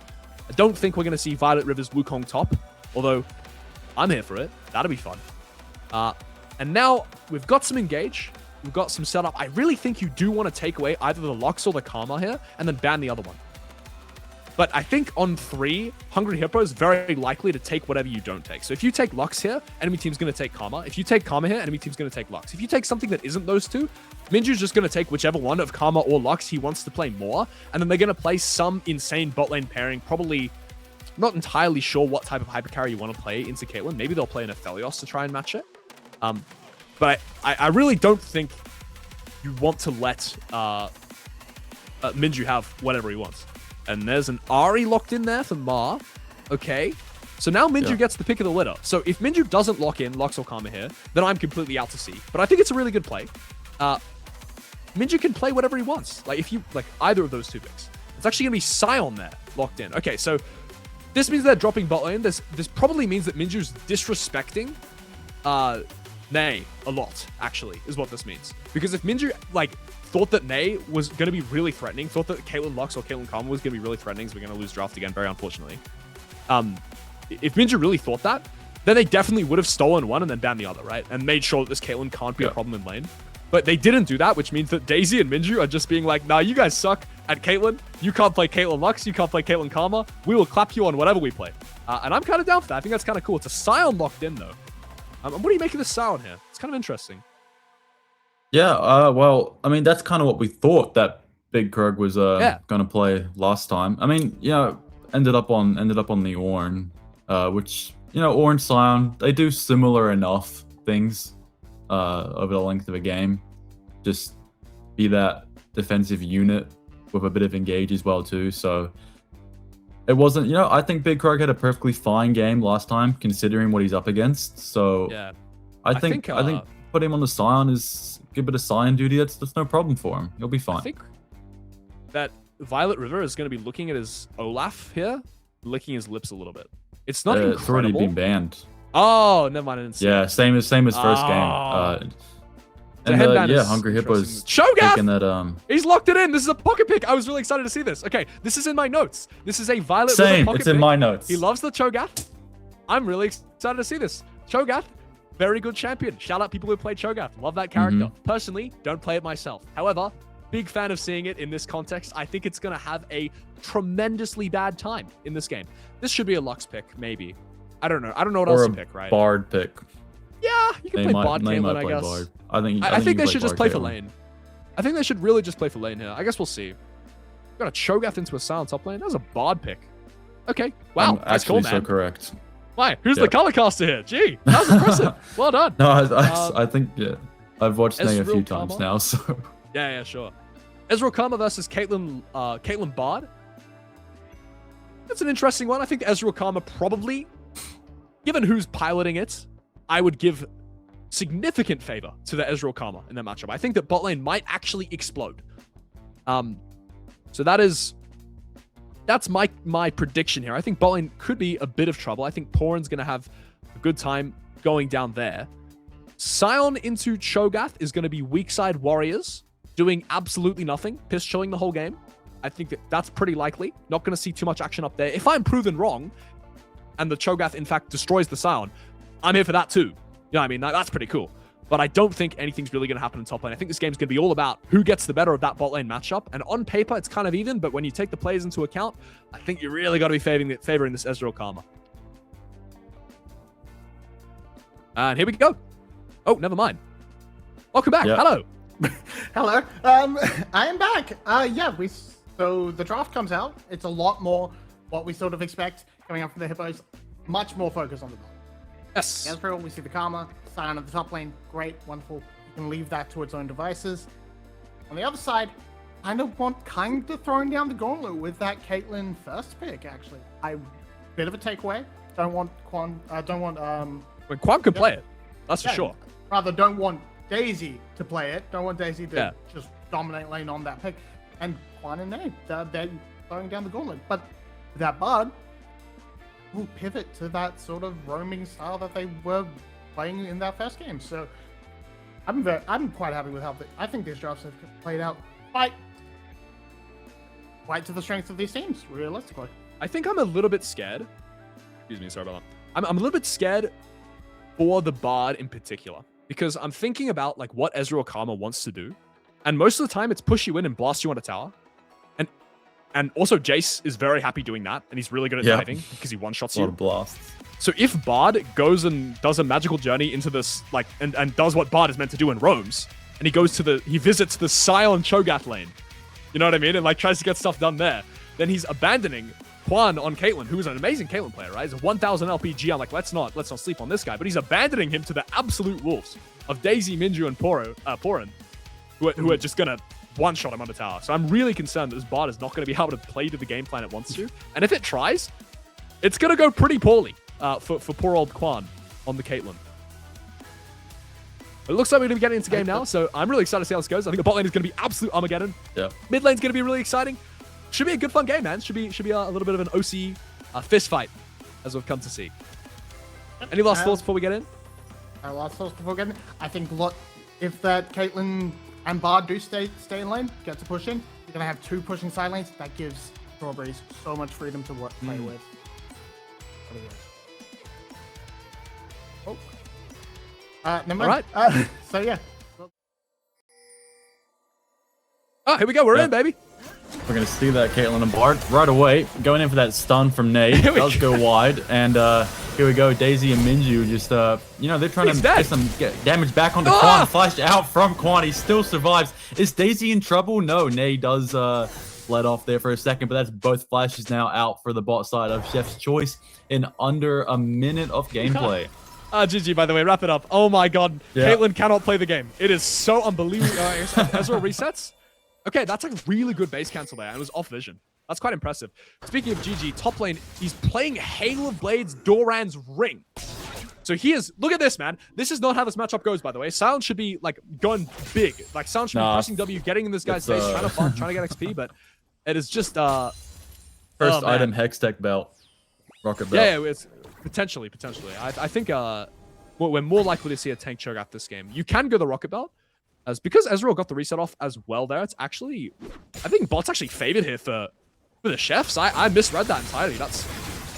I don't think we're going to see Violet River's Wukong top, although I'm here for it. That'll be fun. And now we've got some engage. We've got some setup. I really think you do want to take away either the Lux or the Karma here and then ban the other one. But I think on 3, Hungry Hippo is very likely to take whatever you don't take. So if you take Lux here, enemy team's going to take Karma. If you take Karma here, enemy team's going to take Lux. If you take something that isn't those two, Minju's just going to take whichever one of Karma or Lux he wants to play more. And then they're going to play some insane bot lane pairing. Probably not entirely sure what type of hypercarry you want to play into Caitlyn. Maybe they'll play an Aphelios to try and match it. But I really don't think you want to let Minju have whatever he wants. And there's an Ari locked in there for Mar. Okay. So now Minju gets the pick of the litter. So if Minju doesn't lock in Lux or Karma here, then I'm completely out to sea. But I think it's a really good play. Minju can play whatever he wants. Like if you like either of those two picks. It's actually going to be Scion there locked in. Okay, so this means they're dropping bot lane. This probably means that Minju's disrespecting Nay a lot, actually, is what this means. Because if Minju, like, thought that Nay was going to be really threatening, thought that Caitlyn Lux or Caitlyn Karma was going to be really threatening, so we're going to lose draft again, very unfortunately. If Minju really thought that, then they definitely would have stolen one and then banned the other, right? And made sure that this Caitlyn can't be a problem in lane. But they didn't do that, which means that Daisy and Minju are just being like, nah, you guys suck at Caitlyn. You can't play Caitlyn Lux. You can't play Caitlyn Karma. We will clap you on whatever we play. And I'm kind of down for that. I think that's kind of cool. It's a Scion locked in, though. What do you make of this Scion here? It's kind of interesting. Yeah, well, I mean, that's kind of what we thought that Big Krug was going to play last time. I mean, ended up on the Ornn, which, Ornn Scion, they do similar enough things over the length of a game. Just be that defensive unit with a bit of engage as well too. So it wasn't, I think Big Krug had a perfectly fine game last time considering what he's up against. So yeah, I think put him on the Scion is a bit of Scion duty. That's no problem for him. He'll be fine. I think that Violet River is going to be looking at his Olaf here, licking his lips a little bit. It's not incredible. It's already been banned. Oh, never mind. I didn't see yeah, same as first game. And Hungry Hippo's taking that. He's locked it in. This is a pocket pick. I was really excited to see this. Okay, this is in my notes. This is a Violet River pocket it's in pick. my notes. He loves the Cho'Gath. I'm really excited to see this. Cho'Gath, very good champion. Shout out people who play Cho'Gath. Love that character. Personally, don't play it myself. However, big fan of seeing it in this context. I think it's going to have a tremendously bad time in this game. This should be a Lux pick, maybe. I don't know. I don't know what else to pick, right? Bard pick. Yeah, you can play Bard Caitlyn, I guess. Bard. I think they should just play for lane. I think they should really just play for lane here. I guess we'll see. Got a Cho'Gath into a Silent top lane. That was a Bard pick. Okay. Wow. That's cool, man. So correct. Why? Who's the color caster here? Gee, that was impressive. Well done. No, I think, I've watched Nay a few times now, so. Yeah, sure. Ezreal Karma versus Caitlyn Bard. That's an interesting one. I think Ezreal Karma probably, given who's piloting it, I would give significant favor to the Ezreal Karma in that matchup. I think that bot lane might actually explode. So that's my prediction here. I think bot lane could be a bit of trouble. I think Porin's going to have a good time going down there. Scion into Cho'Gath is going to be weak side warriors doing absolutely nothing, piss chilling the whole game. I think that's pretty likely. Not going to see too much action up there. If I'm proven wrong and the Cho'Gath in fact destroys the Scion, I'm here for that too. You know what I mean? That's pretty cool. But I don't think anything's really going to happen in top lane. I think this game's going to be all about who gets the better of that bot lane matchup. And on paper, it's kind of even, but when you take the players into account, I think you really got to be favoring this Ezreal Karma. And here we go. Oh, never mind. Welcome back. Yeah. Hello. Hello. I am back. So the draft comes out. It's a lot more what we sort of expect coming up from the Hippos. Much more focus on the bot. Yes. Ezreal, we see the Karma, Scion at the top lane. Great, wonderful. You can leave that to its own devices. On the other side, kind of throwing down the gauntlet with that Caitlyn first pick, actually. Bit of a takeaway. Don't want Quan, When Quan can play it, that's for sure. Rather, don't want Daisy to play it. Don't want Daisy to just dominate lane on that pick. And Quan and Nate, they're throwing down the gauntlet. But that Bard will pivot to that sort of roaming style that they were playing in that first game. So I'm quite happy with how I think these drafts have played out quite to the strengths of these teams, realistically. I think I'm a little bit scared. Excuse me, sorry about that. I'm a little bit scared for the Bard in particular, because I'm thinking about like what Ezreal Karma wants to do. And most of the time it's push you in and blast you on a tower. And also Jace is very happy doing that, and he's really good at diving because he one-shots you. A lot of blasts. So if Bard goes and does a magical journey into this, like, and does what Bard is meant to do and roams, and he visits the Scion Cho'Gath lane, you know what I mean? And like tries to get stuff done there, then he's abandoning Quan on Caitlyn, who is an amazing Caitlyn player, right? He's a 1000 LPG. I'm like, let's not sleep on this guy, but he's abandoning him to the absolute wolves of Daisy, Minju, and Porin, who are just gonna one-shot him on the tower. So I'm really concerned that this Bard is not going to be able to play to the game plan it wants to. And if it tries, it's going to go pretty poorly for poor old Quan on the Caitlyn. It looks like we're going to be getting into game now, so I'm really excited to see how this goes. I think the bot lane is going to be absolute Armageddon. Yeah. Mid lane's going to be really exciting. Should be a good fun game, man. Should be a little bit of an OC fist fight, as we've come to see. Any last thoughts before we get in? Last thoughts before getting in? I think if that Caitlyn and Bard do stay in lane, get to push in, you're going to have two pushing side lanes. That gives Strawberries so much freedom to play with. Oh. Never mind. All right. So yeah. Oh, here we go. We're in, baby. We're going to see that Caitlyn and Bard right away. Going in for that stun from Nate. Does go wide. And here we go. Daisy and Minju just, you know, they're trying to get some damage back onto Quan. Flashed out from Quan. He still survives. Is Daisy in trouble? No. Nate does let off there for a second, but that's both flashes now out for the bot side of Chef's Choice in under a minute of gameplay. GG, by the way, wrap it up. Oh my god, Caitlyn cannot play the game. It is so unbelievable. Ezreal resets. Okay, that's a really good base cancel there, and it was off vision. That's quite impressive. Speaking of GG, top lane, he's playing Hail of Blades, Doran's Ring. So he is, look at this, man. This is not how this matchup goes, by the way. Silence should be, like, going big. Like, Silence should be pressing W, getting in this guy's face, trying to farm, trying to get XP, but it is just, first item Hex Tech belt. Rocket belt. Yeah, it's potentially. I think we're more likely to see a tank choke after this game. You can go the Rocket belt. As because Ezreal got the reset off as well there, it's actually, I think bot's actually favored here for the chefs. I misread that entirely. That's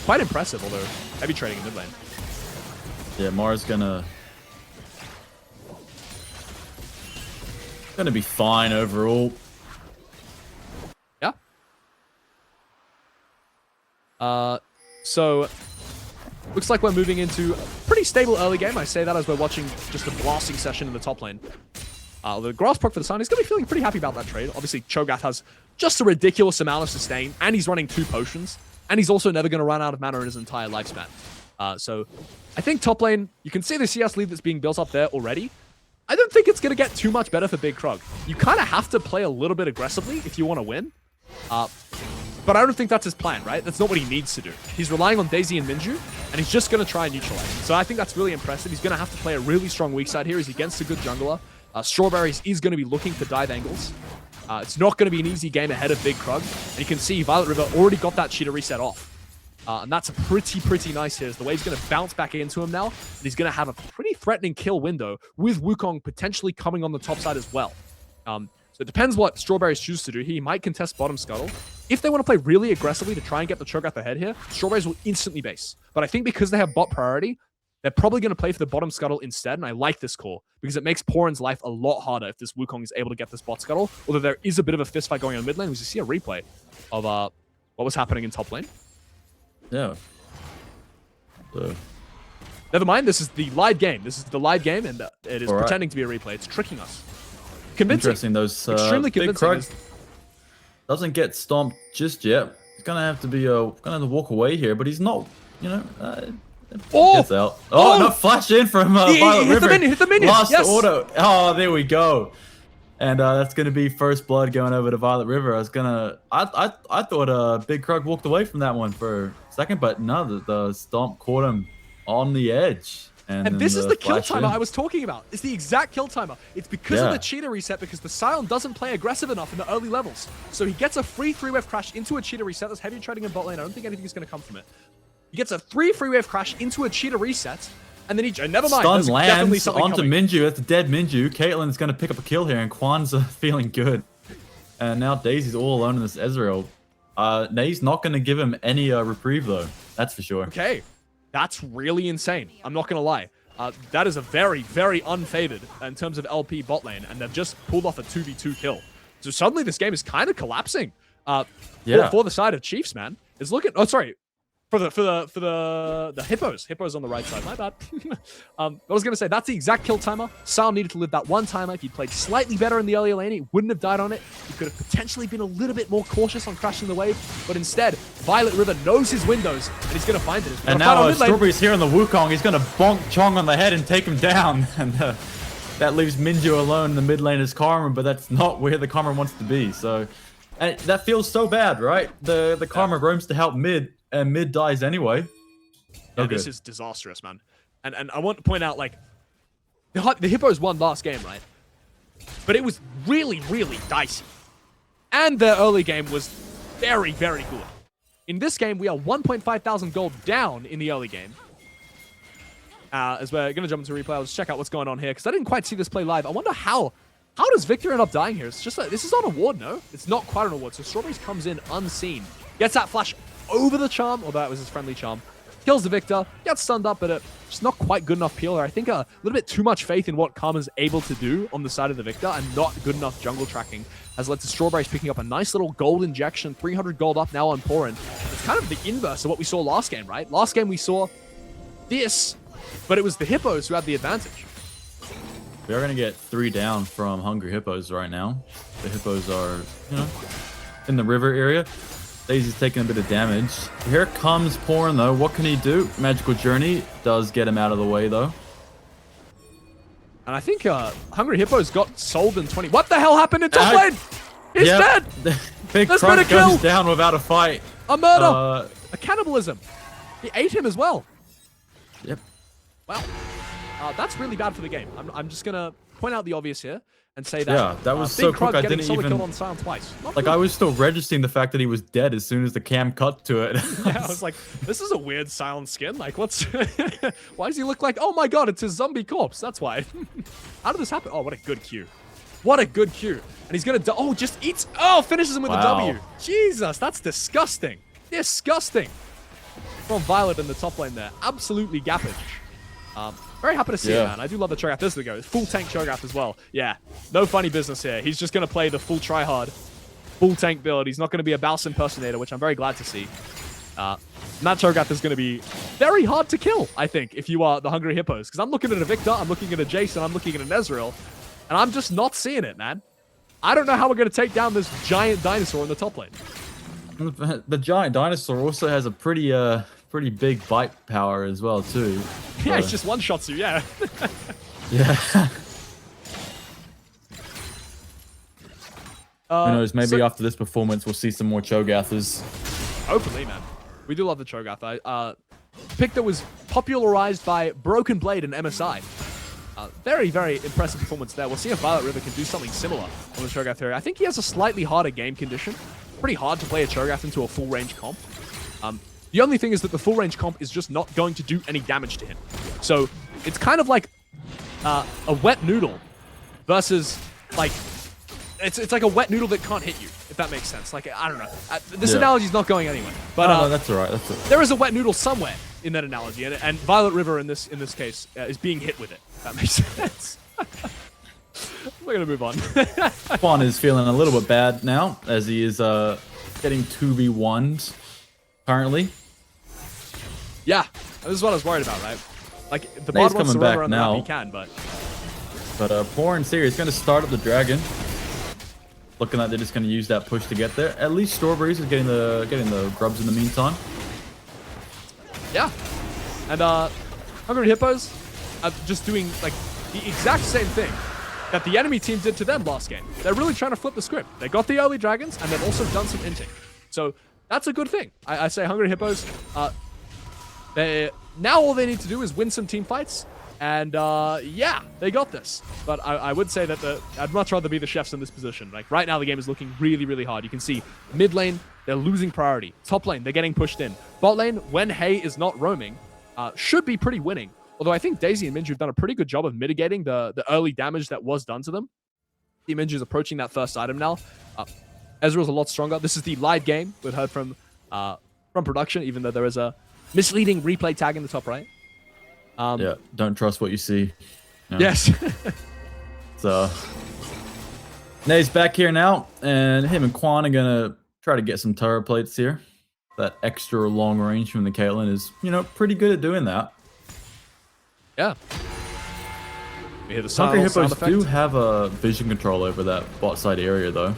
quite impressive, although heavy trading in mid lane. Yeah, Mara's gonna be fine overall. Yeah. So looks like we're moving into a pretty stable early game. I say that as we're watching just a blasting session in the top lane. The grass proc for the Sun, he's going to be feeling pretty happy about that trade. Obviously, Cho'Gath has just a ridiculous amount of sustain, and he's running 2 potions, and he's also never going to run out of mana in his entire lifespan. So I think top lane, you can see the CS lead that's being built up there already. I don't think it's going to get too much better for Big Krug. You kind of have to play a little bit aggressively if you want to win. But I don't think that's his plan, right? That's not what he needs to do. He's relying on Daisy and Minju, and he's just going to try and neutralize him. So I think that's really impressive. He's going to have to play a really strong weak side here. He's against a good jungler. Strawberries is going to be looking for dive angles. It's not going to be an easy game ahead of Big Krug. And you can see Violet River already got that cheater reset off. And that's pretty nice here. The wave's going to bounce back into him now. And he's going to have a pretty threatening kill window with Wukong potentially coming on the top side as well. So it depends what Strawberries choose to do. He might contest bottom scuttle. If they want to play really aggressively to try and get the Cho'Gath ahead here, Strawberries will instantly base. But I think because they have bot priority, they're probably going to play for the bottom scuttle instead, and I like this call because it makes Porin's life a lot harder if this Wukong is able to get this bot scuttle, although there is a bit of a fistfight going on mid lane. We see a replay of what was happening in top lane. Yeah. Never mind, this is the live game. This is the live game, and it is pretending to be a replay. It's tricking us. Convincing. Interesting. Those extremely convincing. Big Krug doesn't get stomped just yet. He's gonna have to be walk away here, but he's not, you know. Gets out. Oh, no, flash in from Violet River. Hit the minion. Lost Yes. auto. Oh, there we go. And that's going to be first blood going over to Violet River. I thought Big Krug walked away from that one for a second, but no, the stomp caught him on the edge. And this is the kill timer I was talking about. It's the exact kill timer. It's because of the cheater reset, because the Scion doesn't play aggressive enough in the early levels. So he gets a free 3-wave crash into a cheater reset. There's heavy trading in bot lane. I don't think anything is going to come from it. He gets a 3 free-wave crash into a cheater reset, and then he... Never mind. Stun lands onto Minju. That's a dead Minju. Caitlyn's going to pick up a kill here, and Quan's feeling good. And now Daisy's all alone in this Ezreal. Nae's not going to give him any reprieve, though. That's for sure. Okay. That's really insane. I'm not going to lie. That is a very unfavored in terms of LP bot lane, and they've just pulled off a 2v2 kill. So suddenly this game is kind of collapsing for the side of Chiefs, man. It's looking... Oh, sorry. For the hippos on the right side. My bad. I was gonna say that's the exact kill timer. Sal needed to live that one timer. If he played slightly better in the earlier lane, he wouldn't have died on it. He could have potentially been a little bit more cautious on crashing the wave, but instead, Violet River knows his windows and he's gonna find it. And now Strawberry's here on the Wukong. He's gonna bonk Chong on the head and take him down, and that leaves Minju alone in the mid lane as Karma, but that's not where the Karma wants to be. So, and that feels so bad, right? The Karma roams to help mid. And mid dies anyway. Yeah, this is disastrous, man. And I want to point out, like, the Hippos won last game, right? But it was really dicey. And their early game was very good. In this game, we are 1.5 thousand gold down in the early game. As we're going to jump into replay, let's check out what's going on here, because I didn't quite see this play live. I wonder how does Victor end up dying here? It's just like, this is not a ward, no? It's not quite an award. So Strawberries comes in unseen. Gets that flash over the charm, although that was his friendly charm. kills the Victor, gets stunned up, but just not quite good enough peeler. I think a little bit too much faith in what Karma's able to do on the side of the Victor and not good enough jungle tracking has led to Strawberries picking up a nice little gold injection, 300 gold up now on Porin. It's kind of the inverse of what we saw last game, right? Last game we saw this, but it was the Hippos who had the advantage. We are going to get 3 down from Hungry Hippos right now. The Hippos are, in the river area. Daisy's taking a bit of damage. Here comes Porin, though. What can he do? Magical Journey does get him out of the way, though. And I think Hungry Hippos got sold in 20. What the hell happened in top lane? He's dead! Big There's been a Krug kill! goes down without a fight. A murder! A cannibalism. He ate him as well. Yep. Wow. That's really bad for the game. I'm just going to point out the obvious here and say that. Yeah, that was so quick. I didn't even. Kill on Silent twice. I was still registering the fact that he was dead as soon as the cam cut to it. Yeah, I was like, this is a weird Silent skin. Like, what's. Why does he look like. Oh my god, it's his zombie corpse. That's why. How did this happen? Oh, what a good cue. What a good cue. And he's going to. Oh, just eats. Oh, finishes him with a W. Jesus, that's disgusting. Disgusting. From Violet in the top lane there. Absolutely gappage. Very happy to see it, man. I do love the Cho'Gath. This is the go. Full tank Cho'Gath as well. Yeah, no funny business here. He's just going to play the full tryhard, full tank build. He's not going to be a Baus impersonator, which I'm very glad to see. That Cho'Gath is going to be very hard to kill, I think, if you are the Hungry Hippos. Because I'm looking at a Victor, I'm looking at a Jason, I'm looking at an Ezreal, and I'm just not seeing it, man. I don't know how we're going to take down this giant dinosaur in the top lane. The giant dinosaur also has a pretty big bite power as well, too. Yeah, it's just one-shots you, yeah. Yeah. Who knows, maybe after this performance, we'll see some more Cho'Gathers. Hopefully, man. We do love the Cho'Gath. Pick that was popularized by Broken Blade and MSI. Very, very impressive performance there. We'll see if Violet River can do something similar on the Cho'Gath area. I think he has a slightly harder game condition. Pretty hard to play a Cho'Gath into a full-range comp. The only thing is that the full-range comp is just not going to do any damage to him. So it's kind of like a wet noodle versus, like, it's like a wet noodle that can't hit you, if that makes sense. Like, I don't know. This analogy's not going anywhere. But no, that's all right. That's all right. There is a wet noodle somewhere in that analogy, and Violet River in this case is being hit with it. If that makes sense. We're going to move on. Quan is feeling a little bit bad now, as he is getting 2v1'd currently. Yeah, this is what I was worried about, right? Like, the bot wants to run around the map, he can, but... But Porin Seer is going to start up the dragon. Looking like they're just going to use that push to get there. At least Strawberries is getting the grubs in the meantime. Yeah. And Hungry Hippos are just doing, like, the exact same thing that the enemy team did to them last game. They're really trying to flip the script. They got the early dragons, and they've also done some inting. So that's a good thing. I say Hungry Hippos, now all they need to do is win some team fights, and yeah, they got this. But I would say that I'd much rather be the chefs in this position. Like, right now the game is looking really, really hard. You can see mid lane, they're losing priority. Top lane, they're getting pushed in. Bot lane, when Hay is not roaming, should be pretty winning. Although I think Daisy and Minju have done a pretty good job of mitigating the early damage that was done to them. The Minju is approaching that first item now. Ezreal's a lot stronger. This is the live game we've heard from production, even though there is a misleading replay tag in the top right. Yeah, don't trust what you see. No. Yes. So, Nay's back here now, and him and Quan are gonna try to get some turret plates here. That extra long range from the Caitlyn is, pretty good at doing that. Yeah. We hear the Hungry sound Hippos do have a vision control over that bot side area, though.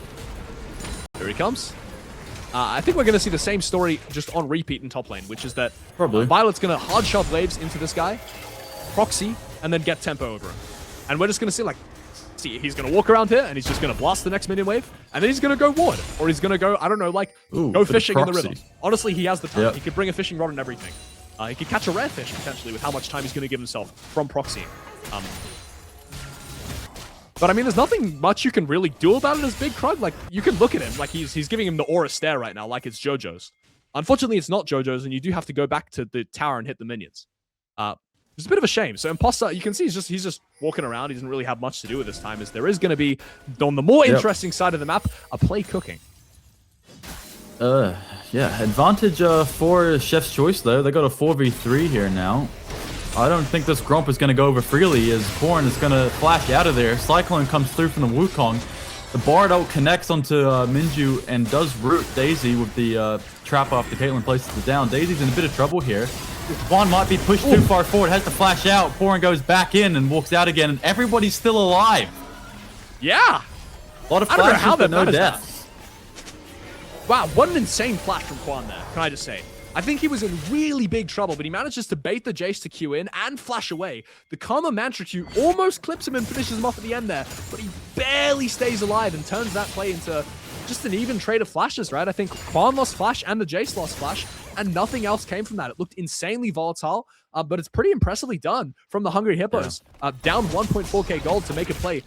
Here he comes. I think we're going to see the same story just on repeat in top lane, which is that Probably. Violet's going to hard shove waves into this guy, proxy, and then get tempo over him. And we're just going to see, he's going to walk around here, and he's just going to blast the next minion wave, and then he's going to go ward. Or he's going to go, I don't know, go fishing in the river. Honestly, he has the time. Yep. He could bring a fishing rod and everything. He could catch a rare fish, potentially, with how much time he's going to give himself from proxying. But I mean, there's nothing much you can really do about it as Big Krug. Like, you can look at him, like he's giving him the aura stare right now, like it's JoJo's. Unfortunately, it's not JoJo's, and you do have to go back to the tower and hit the minions. It's a bit of a shame. So Imposter, you can see he's just walking around. He doesn't really have much to do at this time, as there is going to be, on the more interesting side of the map, a play cooking. Yeah, advantage for Chef's Choice though. They got a 4v3 here now. I don't think this Gromp is going to go over freely as Corn is going to flash out of there. Cyclone comes through from the Wukong. The Bard ult connects onto Minju and does root Daisy with the trap after Caitlyn places it down. Daisy's in a bit of trouble here. Quan might be pushed too far forward, has to flash out. Corn goes back in and walks out again, and everybody's still alive. Yeah. A lot of I don't know how flashes, but no that deaths. Wow, what an insane flash from Quan there, can I just say. I think he was in really big trouble, but he manages to bait the Jace to Q in and flash away. The Karma Mantra Q almost clips him and finishes him off at the end there, but he barely stays alive and turns that play into just an even trade of flashes, right? I think Quan lost flash and the Jace lost flash, and nothing else came from that. It looked insanely volatile, but it's pretty impressively done from the Hungry Hippos. Down 1.4k gold to make a play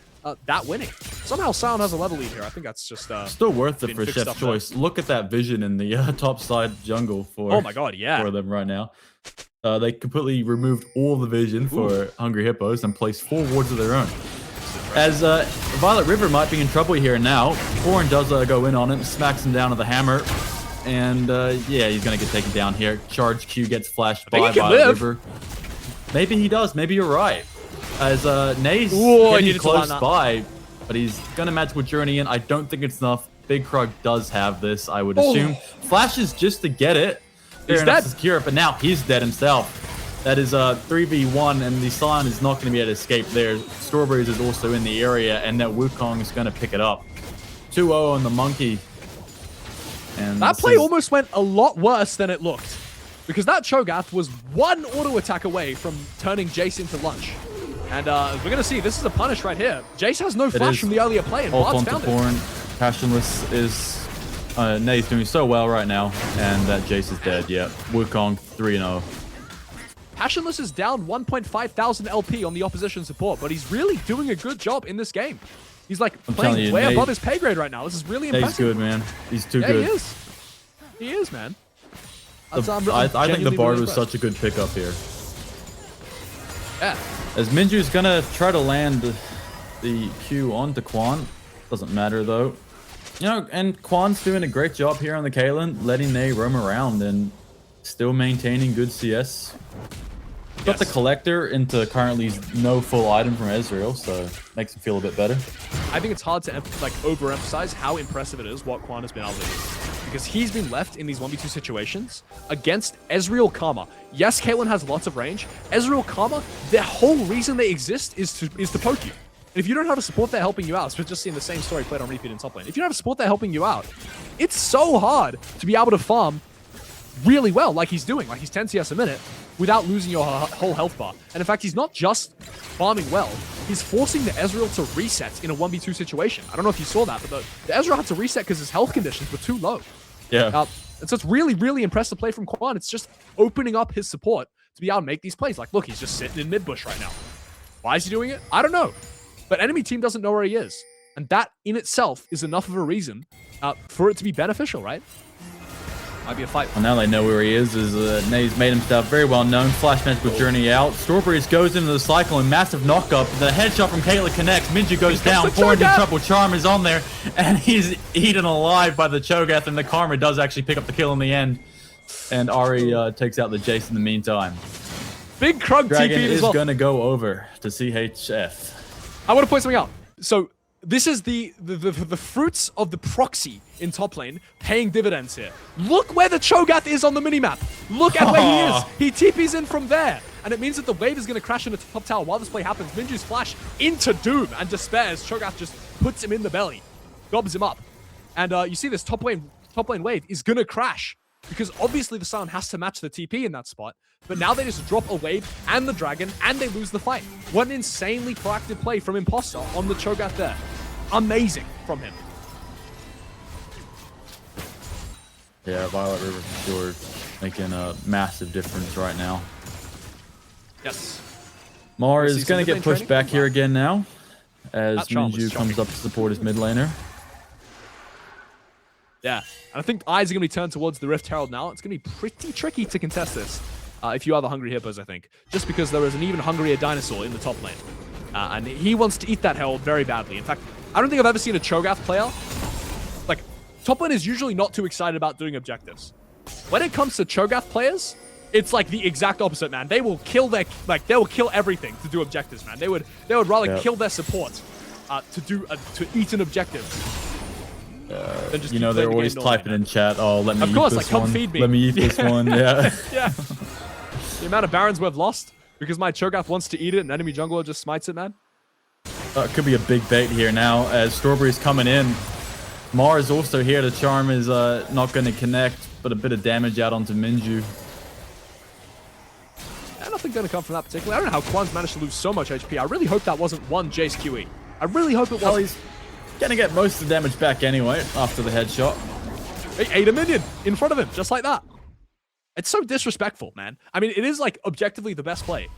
that winning. Somehow Sound has a level lead here. I think that's just still worth it for Chef's Choice. Look at that vision in the top side jungle for oh my god, yeah, for them right now. They completely removed all the vision for Hungry Hippos and placed 4 wards of their own. As Violet River might be in trouble here now. Corn does go in on him, smacks him down with a hammer, and yeah, he's gonna get taken down here. Charge Q gets flashed by Violet River. Maybe he does. Maybe you're right. As Nae's getting close by, but he's gonna magical journey in. I don't think it's enough. Big Krug does have this, I would assume. Flashes just to get it. Fair enough to secure it, but now he's dead himself. That is 3v1, and the Scion is not going to be able to escape there. Strawberries is also in the area, and that Wukong is going to pick it up. 2-0 on the Monkey. And that play almost went a lot worse than it looked, because that Cho'Gath was one auto attack away from turning Jace into lunch. And we're going to see, this is a punish right here. Jace has no flash from the earlier play, and Bard's found it. Passionless is... Nae's doing so well right now, and that Jace is dead. Yeah, Wukong 3-0. Passionless is down 1,500 LP on the opposition support, but he's really doing a good job in this game. He's like playing way above his pay grade right now. This is really impressive. He's good, man. He's too good. He is. He is, man. I think the Bard was such a good pickup here. Yeah. As Minju's gonna try to land the Q onto Quan. Doesn't matter though. You know, and Quan's doing a great job here on the Caitlyn, letting Nae roam around and still maintaining good CS. Got the Collector into currently no full item from Ezreal, so makes him feel a bit better. I think it's hard to like overemphasize how impressive it is what Quan has been able to do. Because he's been left in these 1v2 situations against Ezreal Karma. Yes, Caitlyn has lots of range. Ezreal Karma, their whole reason they exist is to poke you. And if you don't have a support there helping you out, so we're just seeing the same story played on repeat in top lane. If you don't have a support there helping you out, it's so hard to be able to farm really well, like he's doing, like he's 10 CS a minute, without losing your whole health bar. And in fact, he's not just farming well, he's forcing the Ezreal to reset in a 1v2 situation. I don't know if you saw that, but the Ezreal had to reset because his health conditions were too low. Yeah. And so it's really, really impressive play from Quan. It's just opening up his support to be able to make these plays. Like, look, he's just sitting in mid bush right now. Why is he doing it? I don't know. But enemy team doesn't know where he is. And that in itself is enough of a reason for it to be beneficial, right? Might be a fight. Well, now they know where he is. Nae's made himself very well known. Flash magical journey out. Strawberries goes into the cycle and massive knock up. The headshot from Caitlyn connects. Minju goes down. Forward in trouble. Charm is on there. And he's eaten alive by the Cho'Gath. And the Karma does actually pick up the kill in the end. And Ari takes out the Jace in the meantime. Big Krug Dragon TP is as well. going to go over to CHF. I want to point something out. So this is the fruits of the proxy in top lane paying dividends here. Look where the Cho'Gath is on the minimap. Look at where he is. He TP's in from there. And it means that the wave is going to crash into top tower while this play happens. Minju's flash into Doom and despairs. Cho'Gath just puts him in the belly. Gobs him up. And you see this top lane wave is going to crash. Because obviously the Sion has to match the TP in that spot. But now they just drop a wave and the dragon and they lose the fight. What an insanely proactive play from Imposter on the Cho'Gath there. Amazing from him. Yeah, Violet River for sure making a massive difference right now. Yes. Mar is going to get pushed back here again now as Minju comes up to support his mid laner. Yeah, and I think eyes are going to be turned towards the Rift Herald now. It's going to be pretty tricky to contest this if you are the Hungry Hippos, I think. Just because there is an even hungrier dinosaur in the top lane. And he wants to eat that Herald very badly. In fact, I don't think I've ever seen a Cho'Gath player like top lane is usually not too excited about doing objectives. When it comes to Cho'Gath players, it's like the exact opposite, man. They will kill they will kill everything to do objectives, man. They would rather kill their support to eat an objective. Than just you know, they're always typing in chat, oh, let me eat this one. Feed me. Let me eat this one, yeah. Yeah. The amount of Barons we've lost because my Cho'Gath wants to eat it and enemy jungler just smites it, man. It could be a big bait here now as Strawberry's coming in. Mars also here. The charm is not going to connect, but a bit of damage out onto Minju. Yeah, nothing going to come from that particularly. I don't know how Quan's managed to lose so much HP. I really hope that wasn't one Jace QE. I really hope it wasn't. Well, he's going to get most of the damage back anyway after the headshot. He ate a minion in front of him, just like that. It's so disrespectful, man. I mean, it is like objectively the best play.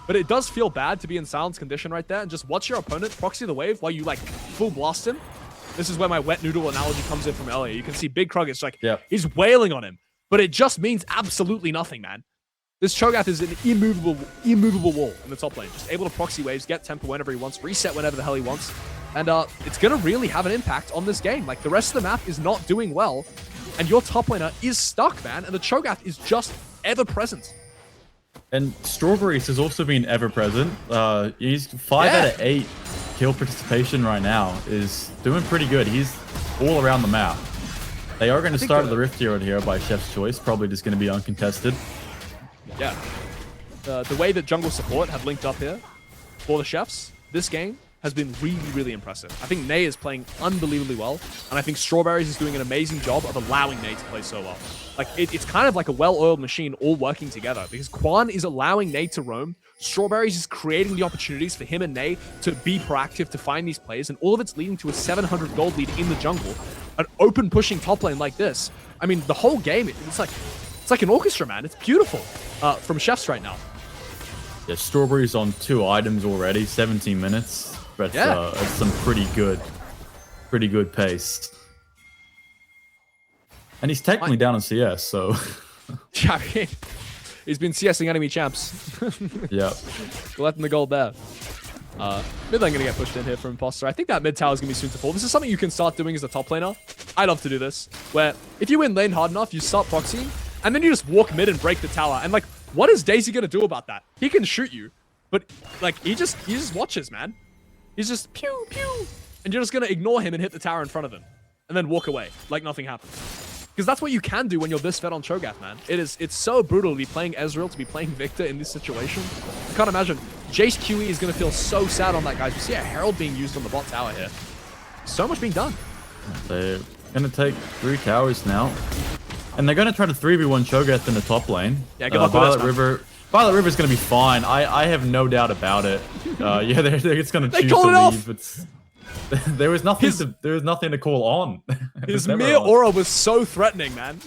But it does feel bad to be in Silence condition right there and just watch your opponent proxy the wave while you like full blast him. This is where my wet noodle analogy comes in from earlier. You can see Big Krug, it's like, he's wailing on him. But it just means absolutely nothing, man. This Cho'Gath is an immovable wall in the top lane. Just able to proxy waves, get tempo whenever he wants, reset whenever the hell he wants. And it's going to really have an impact on this game. Like, the rest of the map is not doing well. And your top laner is stuck, man. And the Cho'Gath is just ever present. And Strawberries has also been ever present. He's 5 out of 8 kill participation right now. Is doing pretty good. He's all around the map. They are going to start the Rift Hero here by Chef's choice. Probably just going to be uncontested. Yeah. The way that jungle support have linked up here for the Chefs this game has been really, really impressive. I think Ney is playing unbelievably well, and I think Strawberries is doing an amazing job of allowing Ney to play so well. Like, it's kind of like a well-oiled machine all working together, because Quan is allowing Ney to roam, Strawberries is creating the opportunities for him and Ney to be proactive, to find these plays, and all of it's leading to a 700 gold lead in the jungle. An open pushing top lane like this. I mean, the whole game, it's like an orchestra, man. It's beautiful from Chefs right now. Yeah, Strawberries on 2 items already, 17 minutes. But it's some pretty good pace. And he's technically down in CS, so... Yeah, I mean, he's been CSing enemy champs. Yeah. Collecting the gold there. Mid lane going to get pushed in here from Imposter. I think that mid tower is going to be soon to fall. This is something you can start doing as a top laner. I love to do this, where if you win lane hard enough, you start proxying, and then you just walk mid and break the tower. And, like, what is Daisy going to do about that? He can shoot you, but, like, he just watches, man. He's just pew, pew. And you're just going to ignore him and hit the tower in front of him. And then walk away like nothing happened. Because that's what you can do when you're this fed on Cho'Gath, man. It's so brutal to be playing Ezreal, to be playing Victor in this situation. I can't imagine. Jace QE is going to feel so sad on that, guys. We see a Herald being used on the bot tower here. So much being done. They're going to take 3 towers now. And they're going to try to 3v1 Cho'Gath in the top lane. Yeah, good luck with this, Violet River's going to be fine. I have no doubt about it. Yeah, it's going to choose to leave. It's, there was nothing to call on. His mere aura was so threatening, man.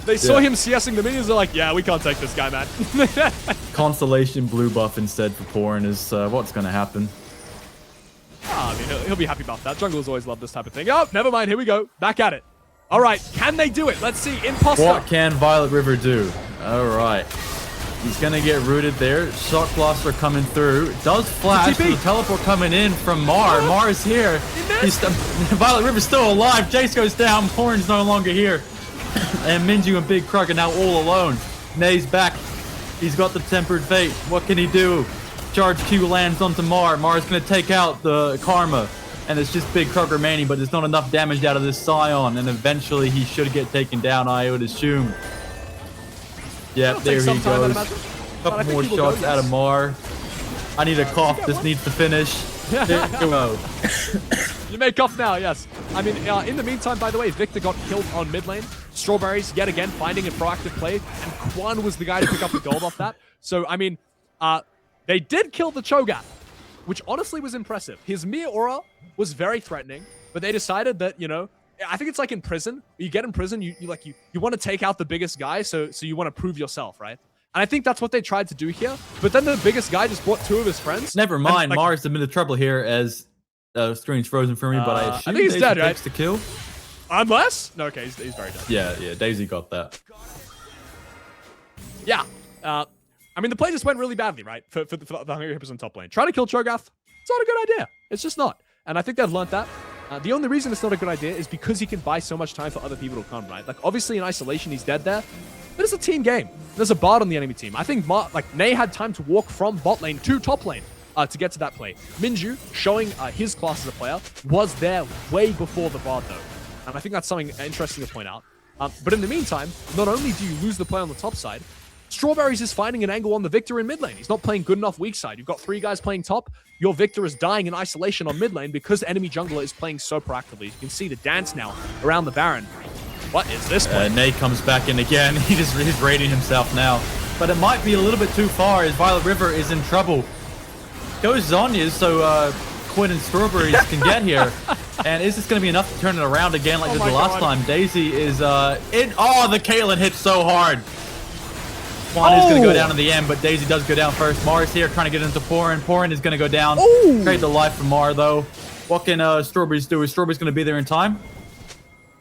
They saw him CSing the minions. They're like, yeah, we can't take this guy, man. Constellation blue buff instead for Porin is what's going to happen. I mean, he'll be happy about that. Junglers always love this type of thing. Oh, never mind. Here we go. Back at it. All right. Can they do it? Let's see. Imposter. What can Violet River do? All right. He's going to get rooted there. Shock Blaster coming through. Does flash. The teleport coming in from Mar. Mar is here. Violet River's still alive. Jace goes down. Porin's no longer here. And Minju and Big Krug are now all alone. Ney's back. He's got the Tempered Fate. What can he do? Charge Q lands onto Mar. Mar's going to take out the Karma. And it's just Big Krug remaining, but there's not enough damage out of this Scion. And eventually he should get taken down, I would assume. Yeah, there he goes. Couple more shots out of Mar. I need a cough. This needs to finish. There you go. You may cough now, yes. I mean, in the meantime, by the way, Victor got killed on mid lane. Strawberries, yet again, finding a proactive play. And Quan was the guy to pick up the gold off that. So, I mean, they did kill the Cho'Gath, which honestly was impressive. His mere aura was very threatening, but they decided that, you know, I think it's like in prison. You get in prison, you want to take out the biggest guy, so you want to prove yourself, right? And I think that's what they tried to do here. But then the biggest guy just brought 2 of his friends. Never mind, Mars in a bit of trouble here as screen's frozen for me, but I assume think he's dead, right? Takes the kill. Unless? No, okay, he's very dead. Yeah, Daisy got that. Yeah. I mean, the play just went really badly, right? For the Hungry Hippos on top lane. Trying to kill Cho'Gath, it's not a good idea. It's just not. And I think they've learned that. The only reason it's not a good idea is because he can buy so much time for other people to come, right? Like, obviously in isolation, he's dead there, but it's a team game. There's a Bard on the enemy team. I think Ney had time to walk from bot lane to top lane to get to that play. Minju, showing his class as a player, was there way before the Bard, though. And I think that's something interesting to point out. But in the meantime, not only do you lose the play on the top side, Strawberries is finding an angle on the Victor in mid lane. He's not playing good enough weak side. You've got 3 guys playing top. Your Victor is dying in isolation on mid lane because the enemy jungler is playing so proactively. You can see the dance now around the Baron. What is this play? Nate comes back in again. He's raiding himself now. But it might be a little bit too far as Violet River is in trouble. Goes Zhonya's so Quinn and Strawberries can get here. And is this going to be enough to turn it around again like the last time? Daisy is in. Oh, the Caitlyn hit so hard. Quan is going to go down in the end, but Daisy does go down first. Mars here trying to get into Porin. Porin is going to go down. Trade the life from Mar, though. What can Strawberries do? Is Strawberries going to be there in time?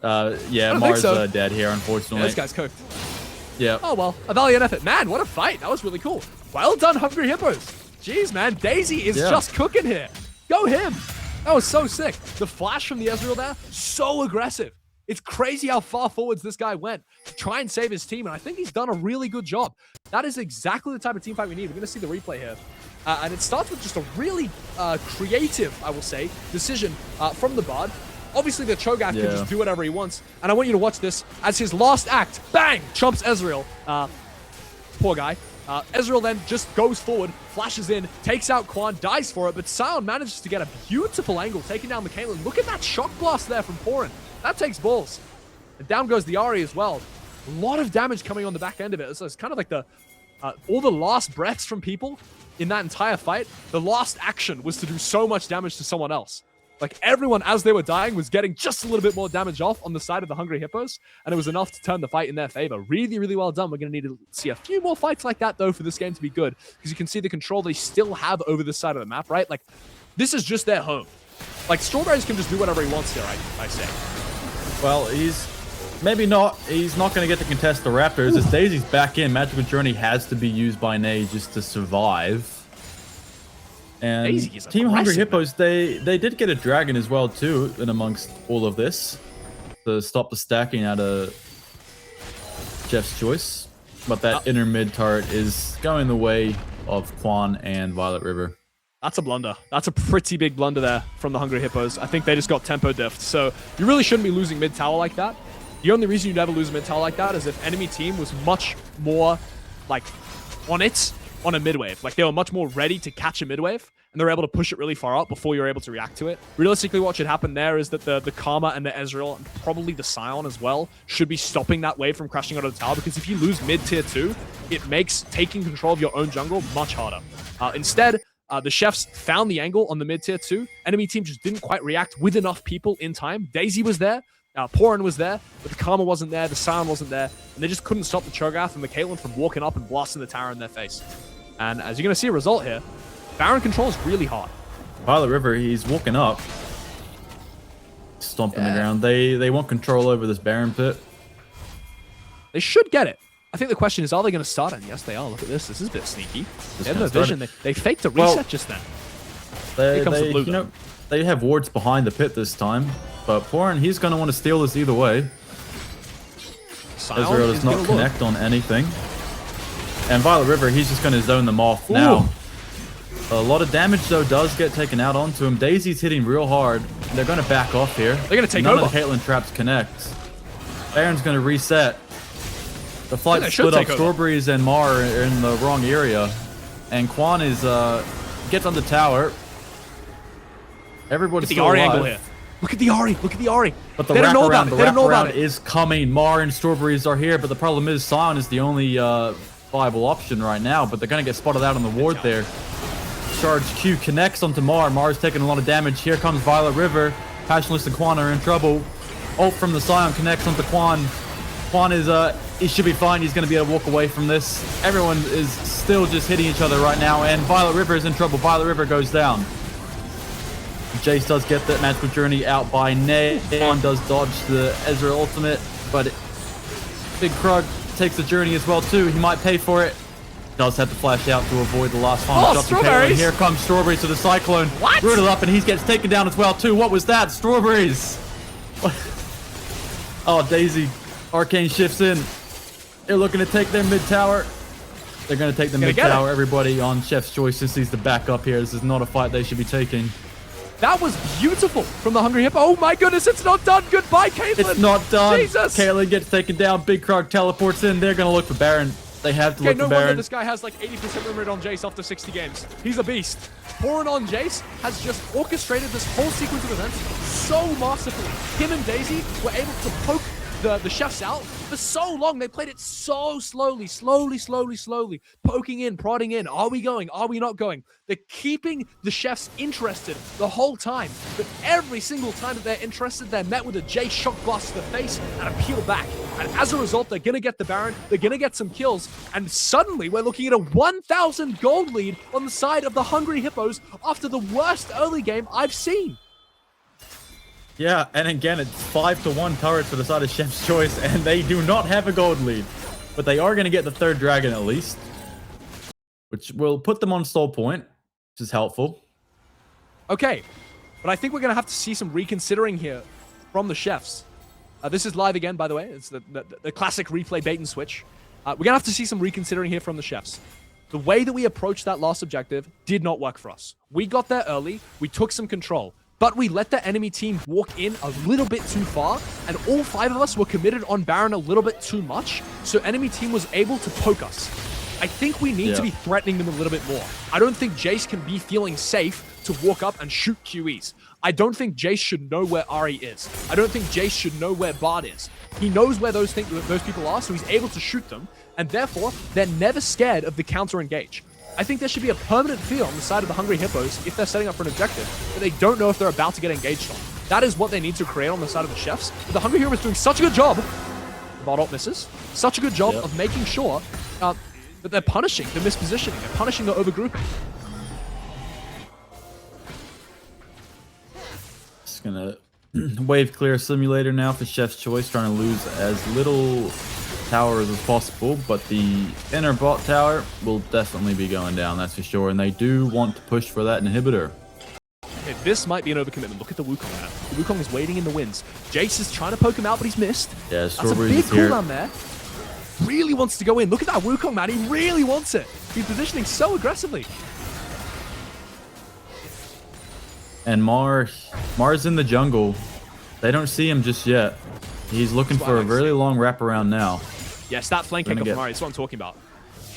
Yeah, Mars dead here, unfortunately. Yeah, this guy's cooked. Yeah. Oh, well, a valiant effort. Man, what a fight. That was really cool. Well done, Hungry Hippos. Jeez, man. Daisy is just cooking here. Go him. That was so sick. The flash from the Ezreal there, so aggressive. It's crazy how far forwards this guy went to try and save his team, and I think he's done a really good job. That is exactly the type of team fight we need. We're going to see the replay here. And it starts with just a really creative, I will say, decision from the Bard. Obviously, the Cho'Gath can just do whatever he wants, and I want you to watch this as his last act, bang, chumps Ezreal. Poor guy. Ezreal then just goes forward, flashes in, takes out Quan, dies for it, but Sion manages to get a beautiful angle, taking down the Caitlyn. Look at that shock blast there from Porin. That takes balls. And down goes the Ahri as well. A lot of damage coming on the back end of it. So it's kind of like the all the last breaths from people in that entire fight. The last action was to do so much damage to someone else. Like, everyone, as they were dying, was getting just a little bit more damage off on the side of the Hungry Hippos, and it was enough to turn the fight in their favor. Really, really well done. We're going to need to see a few more fights like that, though, for this game to be good, because you can see the control they still have over this side of the map, right? Like, this is just their home. Like, Strawberries can just do whatever he wants here, I say. Well, he's maybe not. He's not going to get to contest the Raptors. As Daisy's back in, Magical Journey has to be used by Ney just to survive. And Team Hungry Hippos, they did get a dragon as well, too, in amongst all of this to stop the stacking out of Jeff's choice. But that inner mid turret is going the way of Quan and Violet River. That's a blunder. That's a pretty big blunder there from the Hungry Hippos. I think they just got tempo diffed. So you really shouldn't be losing mid tower like that. The only reason you'd ever lose a mid tower like that is if enemy team was much more like on a mid wave. Like, they were much more ready to catch a mid wave, and they're able to push it really far up before you're able to react to it. Realistically, what should happen there is that the Karma and the Ezreal, and probably the Sion as well, should be stopping that wave from crashing out of the tower, because if you lose mid tier 2, it makes taking control of your own jungle much harder. Instead, the Chefs found the angle on the mid tier 2. Enemy team just didn't quite react with enough people in time. Daisy was there. Porin was there, but the Karma wasn't there, the Sion wasn't there, and they just couldn't stop the Cho'Gath and the Caitlyn from walking up and blasting the tower in their face. And as you're going to see a result here, Baron control is really hard. Violet River, he's walking up, stomping the ground. They want control over this Baron pit. They should get it. I think the question is, are they going to start it? And yes, they are. Look at this. This is a bit sneaky. They have no vision. They faked a reset just then. Here comes the blue, you know, they have wards behind the pit this time, but Porin, he's going to want to steal this either way. Ezreal does not connect on anything. And Violet River, he's just going to zone them off now. A lot of damage, though, does get taken out onto him. Daisy's hitting real hard. They're going to back off here. They're going to take over. None of the Caitlyn traps connect. Baron's going to reset. The flight split up. Strawberries and Mar are in the wrong area. And Quan is gets on the tower. Everybody's still alive. Angle here. Look at the Ahri. Look at the Ahri. But the wraparound is coming. Mar and Strawberries are here, but the problem is Sion is the only viable option right now. But they're going to get spotted out on the ward there. Charge Q connects onto Mar. Mar's taking a lot of damage. Here comes Violet River. Passionless and Quan are in trouble. Ult from the Sion connects onto Quan. Quan is he should be fine. He's going to be able to walk away from this. Everyone is still just hitting each other right now, and Violet River is in trouble. Violet River goes down. Jace does get that Magical Journey out by Ney. Quan does dodge the Ezreal ultimate, but Big Krug takes the journey as well too. He might pay for it. Does have to flash out to avoid the last final shot. Strawberries! Here comes Strawberries to the Cyclone. What? Rooted up, and he gets taken down as well, too. What was that? Strawberries! Oh, Daisy. Arcane shifts in. They're looking to take their mid tower. They're going to take the mid tower. Everybody on Chef's Choice just needs to back up here. This is not a fight they should be taking. That was beautiful from the Hungry Hippo. Oh my goodness, it's not done. Goodbye, Caitlyn. It's not done. Jesus. Caitlyn gets taken down. Big Krog teleports in. They're going to look for Baron. They have to look no for Baron. wonder this guy has like 80% win rate on Jace after 60 games. He's a beast. Pouring on Jace has just orchestrated this whole sequence of events so masterfully. Him and Daisy were able to poke the chefs out for so long. They played it so slowly, poking in, prodding in. Are we going? Are we not going? They're keeping the chefs interested the whole time. But every single time that they're interested, they're met with a J shock blast to the face and a peel back. And as a result, they're going to get the Baron. They're going to get some kills. And suddenly, we're looking at a 1,000 gold lead on the side of the Hungry Hippos after the worst early game I've seen. Yeah, and again, it's 5-1 turrets for the side of Chef's Choice, and they do not have a gold lead. But they are going to get the third dragon at least, which will put them on stall point, which is helpful. Okay, but I think we're going to have to see some reconsidering here from the chefs. This is live again, by the way. It's the classic replay bait and switch. We're going to have to see some reconsidering here from the chefs. The way that we approached that last objective did not work for us. We got there early, we took some control, but we let the enemy team walk in a little bit too far, and all 5 of us were committed on Baron a little bit too much, so enemy team was able to poke us. I think we need to be threatening them a little bit more. I don't think Jace can be feeling safe to walk up and shoot QEs. I don't think Jace should know where Ari is. I don't think Jace should know where Bard is. He knows where those people are, so he's able to shoot them, and therefore, they're never scared of the counter-engage. I think there should be a permanent fear on the side of the Hungry Hippos if they're setting up for an objective that they don't know if they're about to get engaged on. That is what they need to create on the side of the chefs. But the Hungry Hippos doing such a good job. Bard ult misses. Such a good job of making sure that they're punishing the mispositioning. They're punishing the overgrouping. Just gonna wave clear simulator now for Chef's Choice, trying to lose as little towers as possible, but the inner bot tower will definitely be going down, that's for sure, and they do want to push for that inhibitor. Okay, this might be an overcommitment. Look at the Wukong now. The Wukong is waiting in the winds. Jace is trying to poke him out, but he's missed. Yeah, that's a big cooldown there. Really wants to go in. Look at that Wukong, man. He really wants it. He's positioning so aggressively. And Mar's in the jungle. They don't see him just yet. He's looking for a really long wraparound now. Yes, that flank kick from Ari. That's what I'm talking about.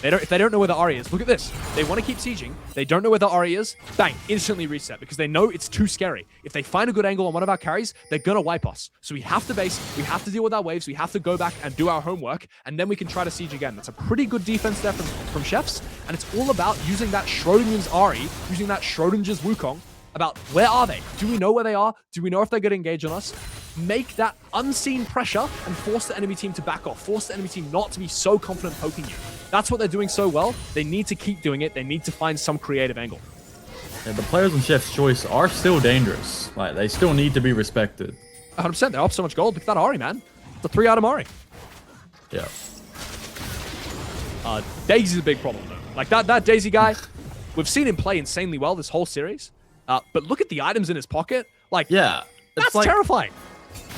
If they don't know where the Ari is, look at this. They want to keep sieging. They don't know where the Ari is. Bang, instantly reset because they know it's too scary. If they find a good angle on one of our carries, they're going to wipe us. So we have to base, we have to deal with our waves, we have to go back and do our homework, and then we can try to siege again. That's a pretty good defense there from Chefs, and it's all about using that Schrodinger's Ari, using that Schrodinger's Wukong, about where are they? Do we know where they are? Do we know if they're going to engage on us? Make that unseen pressure and force the enemy team to back off. Force the enemy team not to be so confident poking you. That's what they're doing so well. They need to keep doing it. They need to find some creative angle. Yeah, the players on Chef's Choice are still dangerous. Like, they still need to be respected. 100%. They're up so much gold. Look at that Ari, man. It's a 3-item Ari. Yeah. Daisy's a big problem, though. Like, that Daisy guy, we've seen him play insanely well this whole series. But look at the items in his pocket. Like, yeah, that's like, terrifying.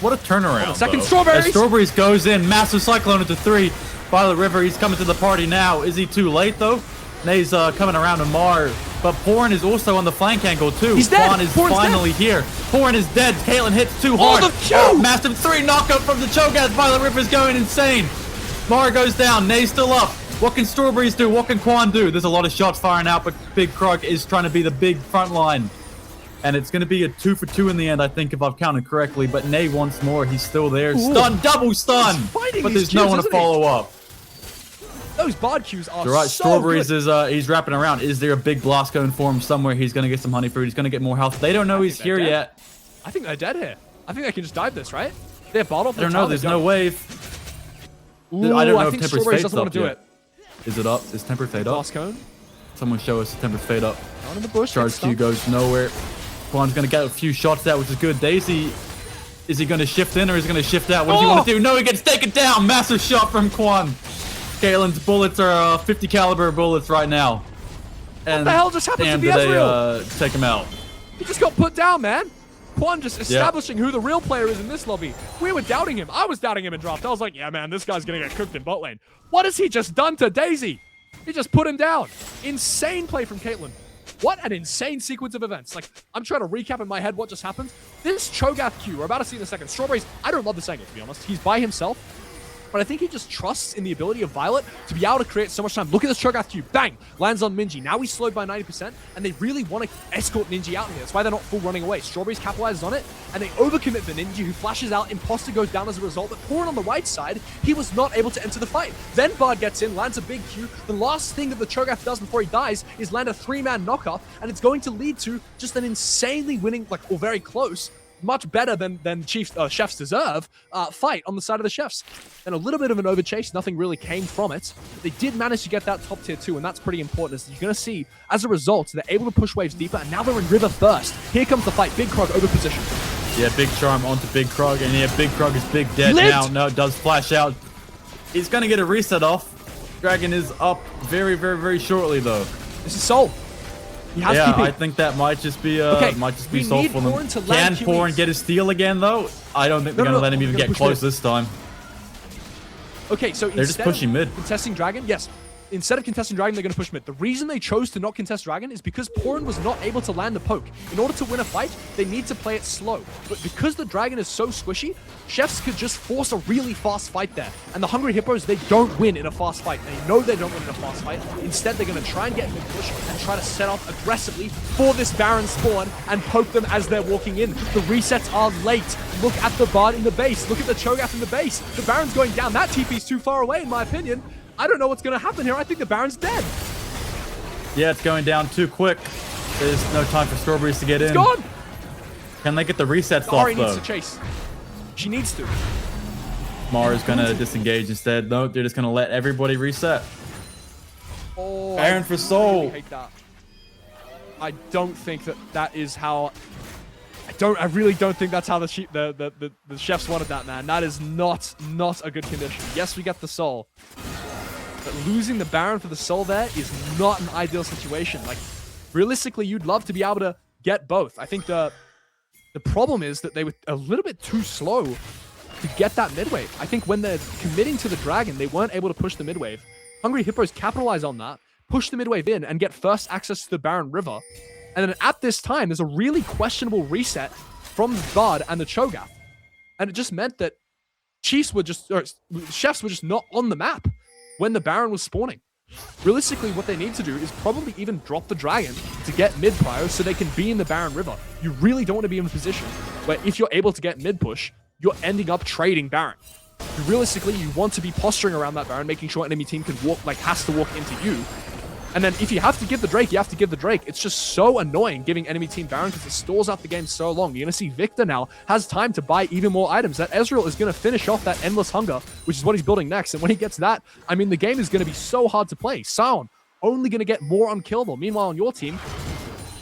What a turnaround. Second Strawberries. As Strawberries goes in, massive cyclone into 3. Violet River, he's coming to the party now. Is he too late though? Nay's coming around to Mar, but Porin is also on the flank angle too. He's dead. Quan is finally here. Porin is dead. Caitlyn hits too hard. Massive 3 knockup from the Cho'Gath. Violet River's going insane. Mar goes down. Nay's still up. What can Strawberries do? What can Quan do? There's a lot of shots firing out, but Big Krog is trying to be the big front line. And it's going to be a 2 for 2 in the end, I think, if I've counted correctly. But Nay once more, he's still there. Ooh. Stun, double stun! But there's no one to follow up. Those Bard Qs are right, so Strawberries good. is he's wrapping around. Is there a big blast cone for him somewhere? He's going to get some honey fruit. He's going to get more health. They don't know he's here yet. I think they're dead here. I think they can just dive this, right? They're bottled. I don't know. There's no wave. Ooh, I don't know if Temper's Strawberries Fate's doesn't want up to do yet. it. Is it up? Is Temper Fade up? Blast cone. Someone show us Temper's Fade up. Down in the bush. Charge Q goes nowhere. Quan's going to get a few shots out, which is good. Daisy, is he going to shift in or is he going to shift out? What does he want to do? No, he gets taken down. Massive shot from Quan. Caitlyn's bullets are 50 caliber bullets right now. And What the hell just happened damn, to the did Ezreal? they take him out? He just got put down, man. Quan just establishing who the real player is in this lobby. We were doubting him. I was doubting him in draft. I was like, yeah, man, this guy's going to get cooked in bot lane. What has he just done to Daisy? He just put him down. Insane play from Caitlyn. What an insane sequence of events. Like, I'm trying to recap in my head what just happened. This Cho'Gath Q, we're about to see in a second. Strawberries, I don't love this angle, to be honest. He's by himself. But I think he just trusts in the ability of Violet to be able to create so much time. Look at this Cho'Gath Q. Bang! Lands on Minji. Now he's slowed by 90%, and they really want to escort Ninja out here. That's why they're not full running away. Strawberries capitalizes on it, and they overcommit the Ninja, who flashes out. Imposter goes down as a result, but Porin on the right side, he was not able to enter the fight. Then Bard gets in, lands a big Q. The last thing that the Cho'Gath does before he dies is land a 3-man knockoff, and it's going to lead to just an insanely winning, like, or very close, much better than Chefs deserve, fight on the side of the Chefs. And a little bit of an overchase, nothing really came from it. But they did manage to get that top tier 2, and that's pretty important. As you're going to see, as a result, they're able to push waves deeper, and now they're in river first. Here comes the fight. Big Krog over position. Yeah, Big Charm onto Big Krog, and yeah, Big Krog is big dead now. No, it does flash out. He's going to get a reset off. Dragon is up very, very, very shortly, though. This is Soul. He has yeah, TP. I think that might just be Soul for them. Can Porin get his steal again, though? I don't think they're going to let him even get close this time. Okay, so they're just pushing mid. Contesting Dragon, yes. Instead of contesting Dragon, they're going to push mid. The reason they chose to not contest Dragon is because Porin was not able to land the poke. In order to win a fight, they need to play it slow. But because the Dragon is so squishy, Chefs could just force a really fast fight there. And the Hungry Hippos, they don't win in a fast fight. They know they don't win in a fast fight. Instead, they're going to try and get mid-push and try to set off aggressively for this Baron spawn and poke them as they're walking in. The resets are late. Look at the Bard in the base. Look at the Cho'Gath in the base. The Baron's going down. That TP's too far away, in my opinion. I don't know what's going to happen here. I think the Baron's dead. Yeah, it's going down too quick. There's no time for Strawberries to get in. It's gone. Can they get the resets off, Ari though? needs to chase. She needs to. Mara's going to disengage instead. No, they're just going to let everybody reset. Oh, Baron for Soul. Really hate that. I don't think that is how... I really don't think that's how the Chefs wanted that, man. That is not a good condition. Yes, we get the Soul. But losing the Baron for the Soul there is not an ideal situation. Like, realistically, you'd love to be able to get both. I think the problem is that they were a little bit too slow to get that mid-wave. I think when they're committing to the Dragon, they weren't able to push the mid-wave. Hungry Hippos capitalize on that, push the mid-wave in, and get first access to the Baron River. And then at this time, there's a really questionable reset from the Bard and the Cho'Gath. And it just meant that Chefs were just not on the map when the Baron was spawning. Realistically, what they need to do is probably even drop the Dragon to get mid prio so they can be in the Baron River. You really don't want to be in a position where if you're able to get mid push, you're ending up trading Baron. Realistically, you want to be posturing around that Baron, making sure enemy team can walk, like has to walk into you. And then if you have to give the Drake, you have to give the Drake. It's just so annoying giving enemy team Baron because it stalls out the game so long. You're going to see Victor now has time to buy even more items. That Ezreal is going to finish off that Endless Hunger, which is what he's building next. And when he gets that, I mean, the game is going to be so hard to play. Sion only going to get more unkillable. Meanwhile, on your team,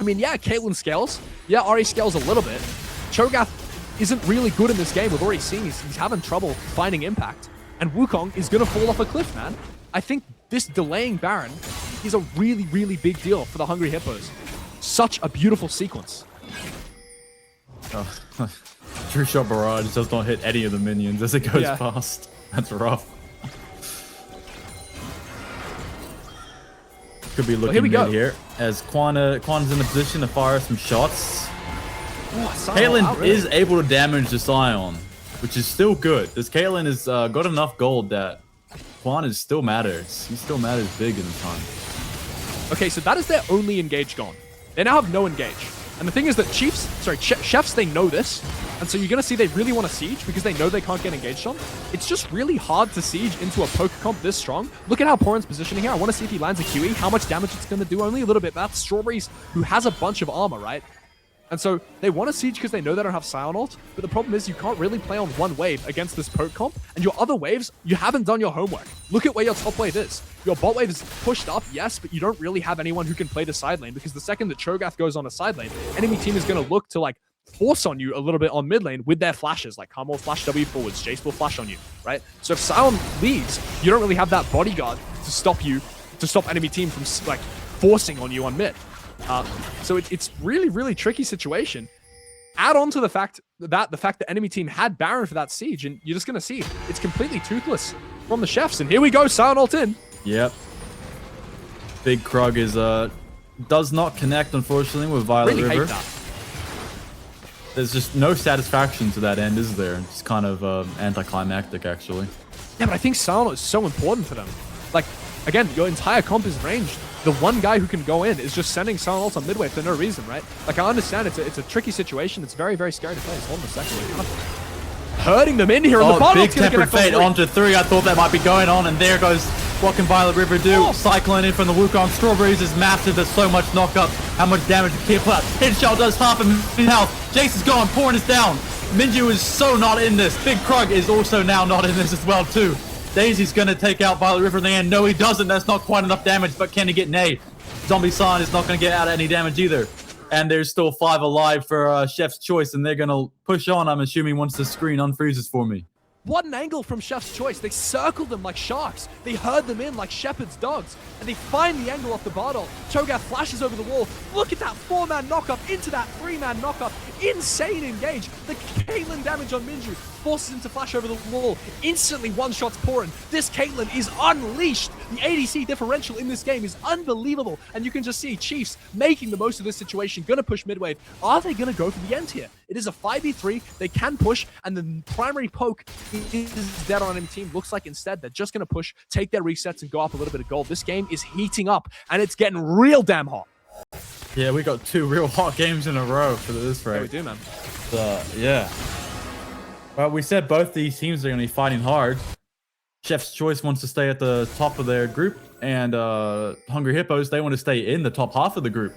I mean, yeah, Caitlyn scales. Yeah, Ari scales a little bit. Cho'Gath isn't really good in this game. We've already seen he's having trouble finding impact. And Wukong is going to fall off a cliff, man. I think this delaying Baron is a really, really big deal for the Hungry Hippos. Such a beautiful sequence. Oh, True Shot Barrage just don't hit any of the minions as it goes past. That's rough. Could be looking good here as Quan's in a position to fire some shots. Caitlyn is able to damage the Sion, which is still good. This Caitlyn has got enough gold that Quan is still matters. He still matters big in the time. Okay, so that is their only engage gone. They now have no engage. And the thing is that Chefs, they know this. And so you're going to see they really want to siege because they know they can't get engaged on. It's just really hard to siege into a poke comp this strong. Look at how Porin's positioning here. I want to see if he lands a QE, how much damage it's going to do. Only a little bit. That's Strawberries, who has a bunch of armor, right? And so they want to siege because they know they don't have Sion ult, but the problem is you can't really play on one wave against this poke comp, and your other waves, you haven't done your homework. Look at where your top wave is. Your bot wave is pushed up, yes, but you don't really have anyone who can play the side lane, because the second that Cho'Gath goes on a side lane, enemy team is going to look to like force on you a little bit on mid lane with their flashes. Like Karma will flash W forwards, Jace will flash on you, right? So if Sion leaves, you don't really have that bodyguard to stop you, to stop enemy team from like forcing on you on mid. So it's really, really tricky situation. Add on to the fact that enemy team had Baron for that siege, and you're just gonna see it's completely toothless from the chefs. And here we go, Sion ult in. Yep. Big Krug is does not connect, unfortunately, with Violet Really River. hate that. There's just no satisfaction to that end, is there? It's kind of anticlimactic, actually. Yeah, but I think Sion is so important for them. Like, again, your entire comp is ranged. The one guy who can go in is just sending Sion ult on midway for no reason, right? Like, I understand it's a tricky situation. It's very, very scary to play. Hold on a second. Kind of hurting them in here on the bottom. Big Tempered Fate onto 3. I thought that might be going on, and there goes. What can Violet River do? Oh. Cyclone in from the Wukong. Strawberries is massive. There's so much knockup. How much damage can keep out? Headshot does half a million health. Jace is gone. Porn is down. Minju is so not in this. Big Krug is also now not in this as well, too. Daisy's going to take out Violet River in the end. No, he doesn't. That's not quite enough damage, but can he get Nay? Zombie Sign is not going to get out any damage either. And there's still 5 alive for Chef's Choice, and they're going to push on, I'm assuming, once the screen unfreezes for me. What an angle from Chef's Choice. They circled them like sharks. They herd them in like shepherd's dogs. And they find the angle off the Bardock. Cho'Gath flashes over the wall. Look at that 4-man knockup into that 3-man knockup. Insane engage. The Caitlyn damage on Minju forces him to flash over the wall. Instantly one-shots Porin. This Caitlyn is unleashed. The ADC differential in this game is unbelievable. And you can just see Chiefs making the most of this situation. Gonna push mid wave. Are they gonna go for the end here? It is a 5v3. They can push. And the primary poke is dead on enemy team. Looks like instead they're just gonna push, take their resets, and go up a little bit of gold. This game is heating up. And it's getting real damn hot. Yeah, we got 2 real hot games in a row for this race. Yeah, we do, man. Yeah. Well, we said both these teams are going to be fighting hard. Chef's Choice wants to stay at the top of their group, and Hungry Hippos, they want to stay in the top half of the group.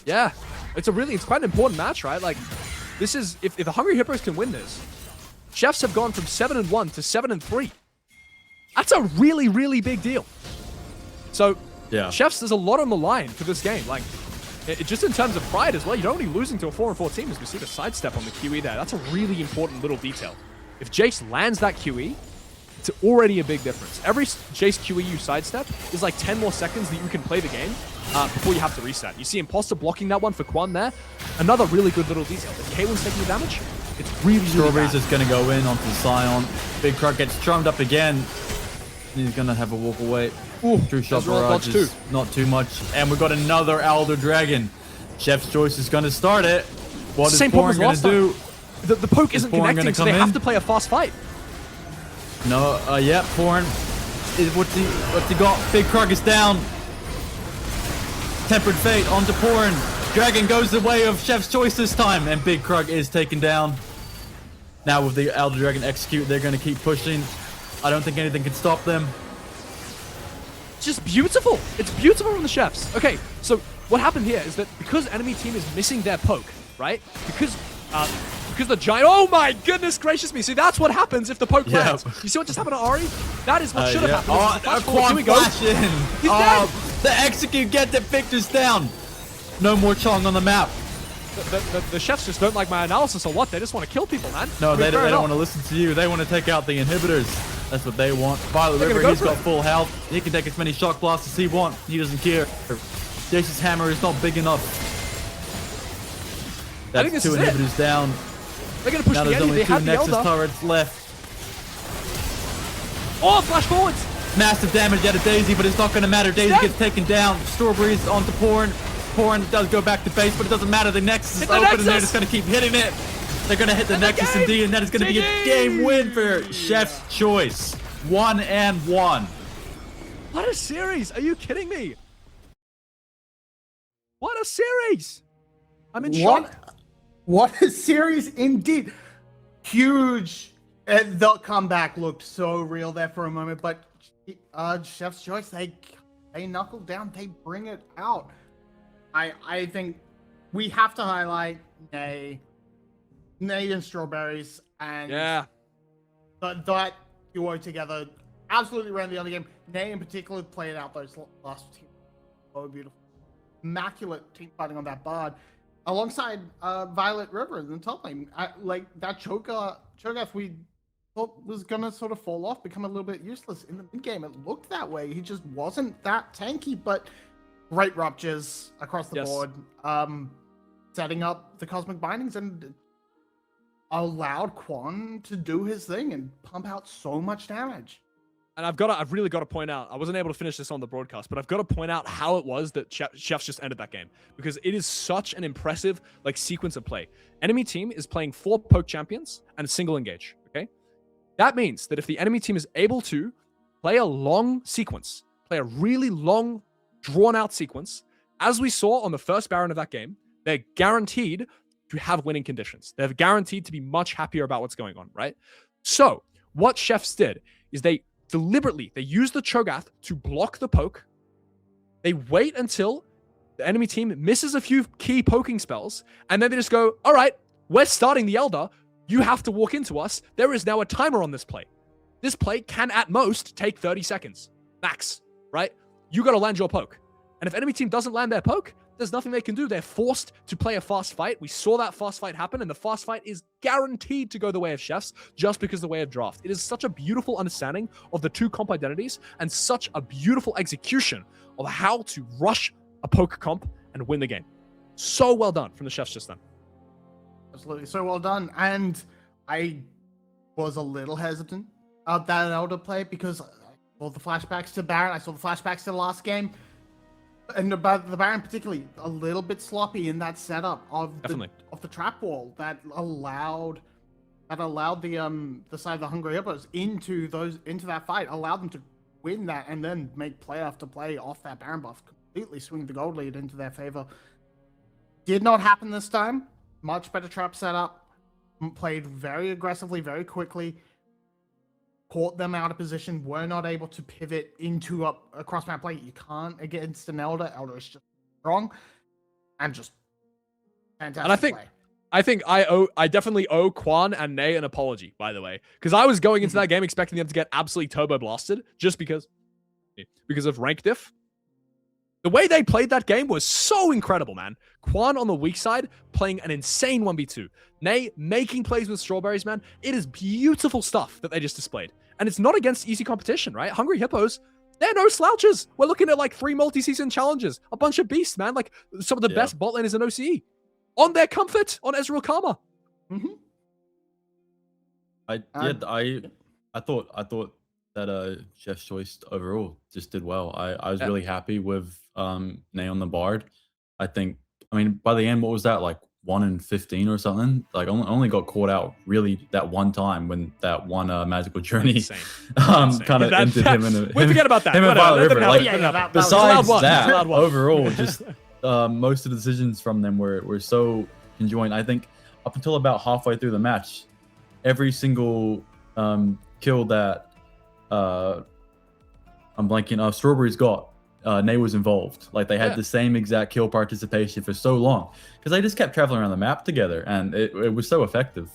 Yeah, it's quite an important match, right? Like, this is, if the Hungry Hippos can win this, Chefs have gone from 7-1 to 7-3. That's a really, really big deal. So, Yeah. Chefs, there's a lot on the line for this game. Like, just in terms of pride as well, you're only losing to a 4-4 team as we see the sidestep on the QE there. That's a really important little detail. If Jace lands that QE, it's already a big difference. Every Jace QE you sidestep is like 10 more seconds that you can play the game before you have to reset. You see Imposter blocking that one for Quan there. Another really good little detail. If Caitlyn's taking the damage, it's really, really Strawberries bad. is going to go in onto the Scion. Big Krug gets chummed up again. He's going to have a walk away. Ooh, True shot roll barrage dodge is too. not too much. And we've got another Elder Dragon. Chef's Choice is going to start it. What is Same problem Porn as going to last do? The poke isn't Porn connecting, gonna so they come have in? to play a fast fight. No, yeah, Porn. What's he got? Big Krug is down. Tempered Fate onto Porn. Dragon goes the way of Chef's Choice this time, and Big Krug is taken down. Now with the Elder Dragon execute, they're going to keep pushing. I don't think anything can stop them. Just beautiful. It's beautiful from the Chefs. Okay, so what happened here is that because enemy team is missing their poke, right? Because the giant. Oh my goodness gracious me! See, that's what happens if the poke lands. You see what just happened to Ari? That is what should have happened. Oh, Flash forward, here we go. flash in. He's dead. The execute get the Victor's down. No more Chong on the map. The Chefs just don't like my analysis or what? They just want to kill people, man. No, I mean, they fair don't enough. want to listen to you. They want to take out the inhibitors. That's what they want. Violet They're River, gonna go he's for got it. full health. He can take as many shock blasts as he wants. He doesn't care. Jason's hammer is not big enough. I think That's this 2 is it. inhibitors down. They're going to push Now the there's Eddie. only They 2 had the Nexus Elder. turrets left. Oh, flash forwards. Massive damage out of Daisy, but it's not going to matter. Daisy Dead. gets taken down. Strawberries onto Porn. Porn does go back to base, but it doesn't matter. The Nexus is Hit the open, and they're Nexus. just going to keep hitting it. They're going to hit the And the Nexus game. indeed, and that is going to be a game win for Chef's Choice. 1-1. What a series. Are you kidding me? What a series. I'm in shock. What a series indeed. Huge. The comeback looked so real there for a moment, but Chef's Choice, they knuckle down, they bring it out. I think we have to highlight Nay and Strawberries, and Yeah. that duo together absolutely ran the other game. Nay in particular played out those last two. So beautiful. Immaculate team fighting on that Bard. alongside Violet River in the top lane. Like that Cho'Gath we thought was gonna sort of fall off, become a little bit useless in the mid game. It looked that way. He just wasn't that tanky, but great ruptures across the board. Setting up the Cosmic Bindings and allowed Quan to do his thing and pump out so much damage. And I've really got to point out, I wasn't able to finish this on the broadcast, but I've got to point out how it was that Chefs just ended that game, because it is such an impressive like sequence of play. Enemy team is playing 4 poke champions and a single engage. Okay, that means that if the enemy team is able to play a long sequence, play a really long, drawn out sequence, as we saw on the first Baron of that game, they're guaranteed to have winning conditions. They're guaranteed to be much happier about what's going on, right? So what Chefs did is they use the Cho'Gath to block the poke. They wait until the enemy team misses a few key poking spells, and then they just go, all right, we're starting the Elder. You have to walk into us. There is now a timer on this play. This play can at most take 30 seconds, max, right? You got to land your poke. And if enemy team doesn't land their poke, there's nothing they can do. They're forced to play a fast fight. We saw that fast fight happen, and the fast fight is guaranteed to go the way of Chefs just because the way of draft. It is such a beautiful understanding of the two comp identities and such a beautiful execution of how to rush a poke comp and win the game. So well done from the Chefs just then. Absolutely, so well done. And I was a little hesitant of that Elder play because I saw the flashbacks to Baron. I saw the flashbacks to the last game. And about the Baron particularly, a little bit sloppy in that setup of the trap wall that allowed the side of the Hungry Hippos into that fight, allowed them to win that and then make play after play off that Baron buff, completely swing the gold lead into their favor. Did not happen this time. Much better trap setup, played very aggressively, very quickly. Caught them out of position, were not able to pivot into a cross-map play. You can't against an Elder. Elder is just strong and just fantastic. And I think I definitely owe Quan and Ney an apology, by the way, because I was going into that game expecting them to get absolutely turbo blasted just because of rank diff. The way they played that game was so incredible, man. Quan on the weak side playing an insane 1v2. Ney making plays with strawberries, man. It is beautiful stuff that they just displayed. And it's not against easy competition, right? Hungry Hippos, they're no slouches. We're looking at like 3 multi-season challenges. A bunch of beasts, man. Like some of the best bot laners in OCE. On their comfort, on Ezreal Karma. Mm-hmm. I thought that Chef's Choice overall just did well. I was really happy with Ney on the Bard. I mean, by the end, what was that, like 1 in 15 or something? Like only got caught out really that one time when that one magical journey kind of ended him in a... We forget about that. Him and Violet River. Like, besides that, overall, just most of the decisions from them were so conjoined. I think up until about halfway through the match, every single kill that I'm blanking, Strawberries got, Ney was involved. Like they had the same exact kill participation for so long because they just kept traveling around the map together, and it was so effective.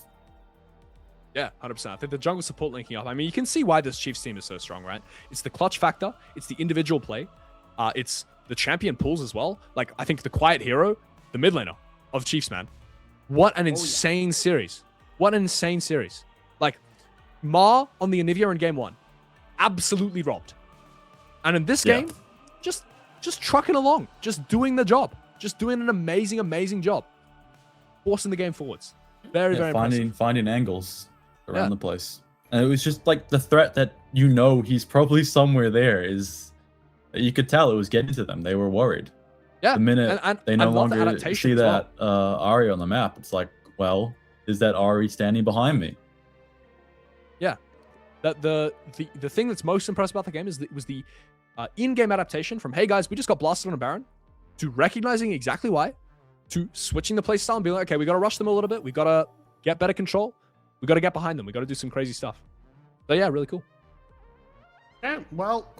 Yeah, 100%. I think the jungle support linking up. I mean, you can see why this Chiefs team is so strong, right? It's the clutch factor. It's the individual play. It's the champion pools as well. Like I think the quiet hero, the mid laner of Chiefs, man. What an insane series. What an insane series. Like Ma on the Anivia in game 1, absolutely robbed. And in this game, just trucking along, just doing the job, just doing an amazing job, forcing the game forwards. Very impressive. Finding angles around the place, and it was just like the threat that he's probably somewhere there is. You could tell it was getting to them. They were worried. Yeah, the minute they no longer see that Ahri on the map, it's like, well, is that Ahri standing behind me? Yeah, that the thing that's most impressive about the game was the in-game adaptation from, hey guys, we just got blasted on a Baron, to recognizing exactly why, to switching the play style and being like, okay, we got to rush them a little bit. We got to get better control. We got to get behind them. We got to do some crazy stuff. So yeah, really cool. Yeah, well,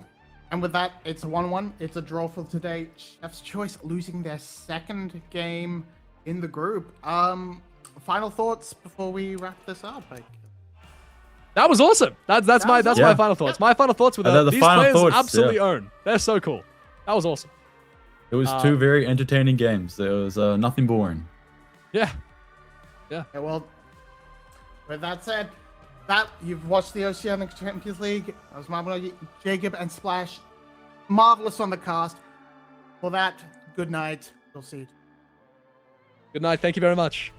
and with that, it's a 1-1. It's a draw for today. Chef's Choice losing their second game in the group. Final thoughts before we wrap this up? That was awesome. That's my final thoughts. My final thoughts were that these players absolutely own. They're so cool. That was awesome. It was 2 very entertaining games. There was nothing boring. Yeah. Yeah, well, with that said, you've watched the Oceanic Champions League. That was Marvel, Jacob, and Splash. Marvelous on the cast. For that, good night. We'll see you. Good night. Thank you very much.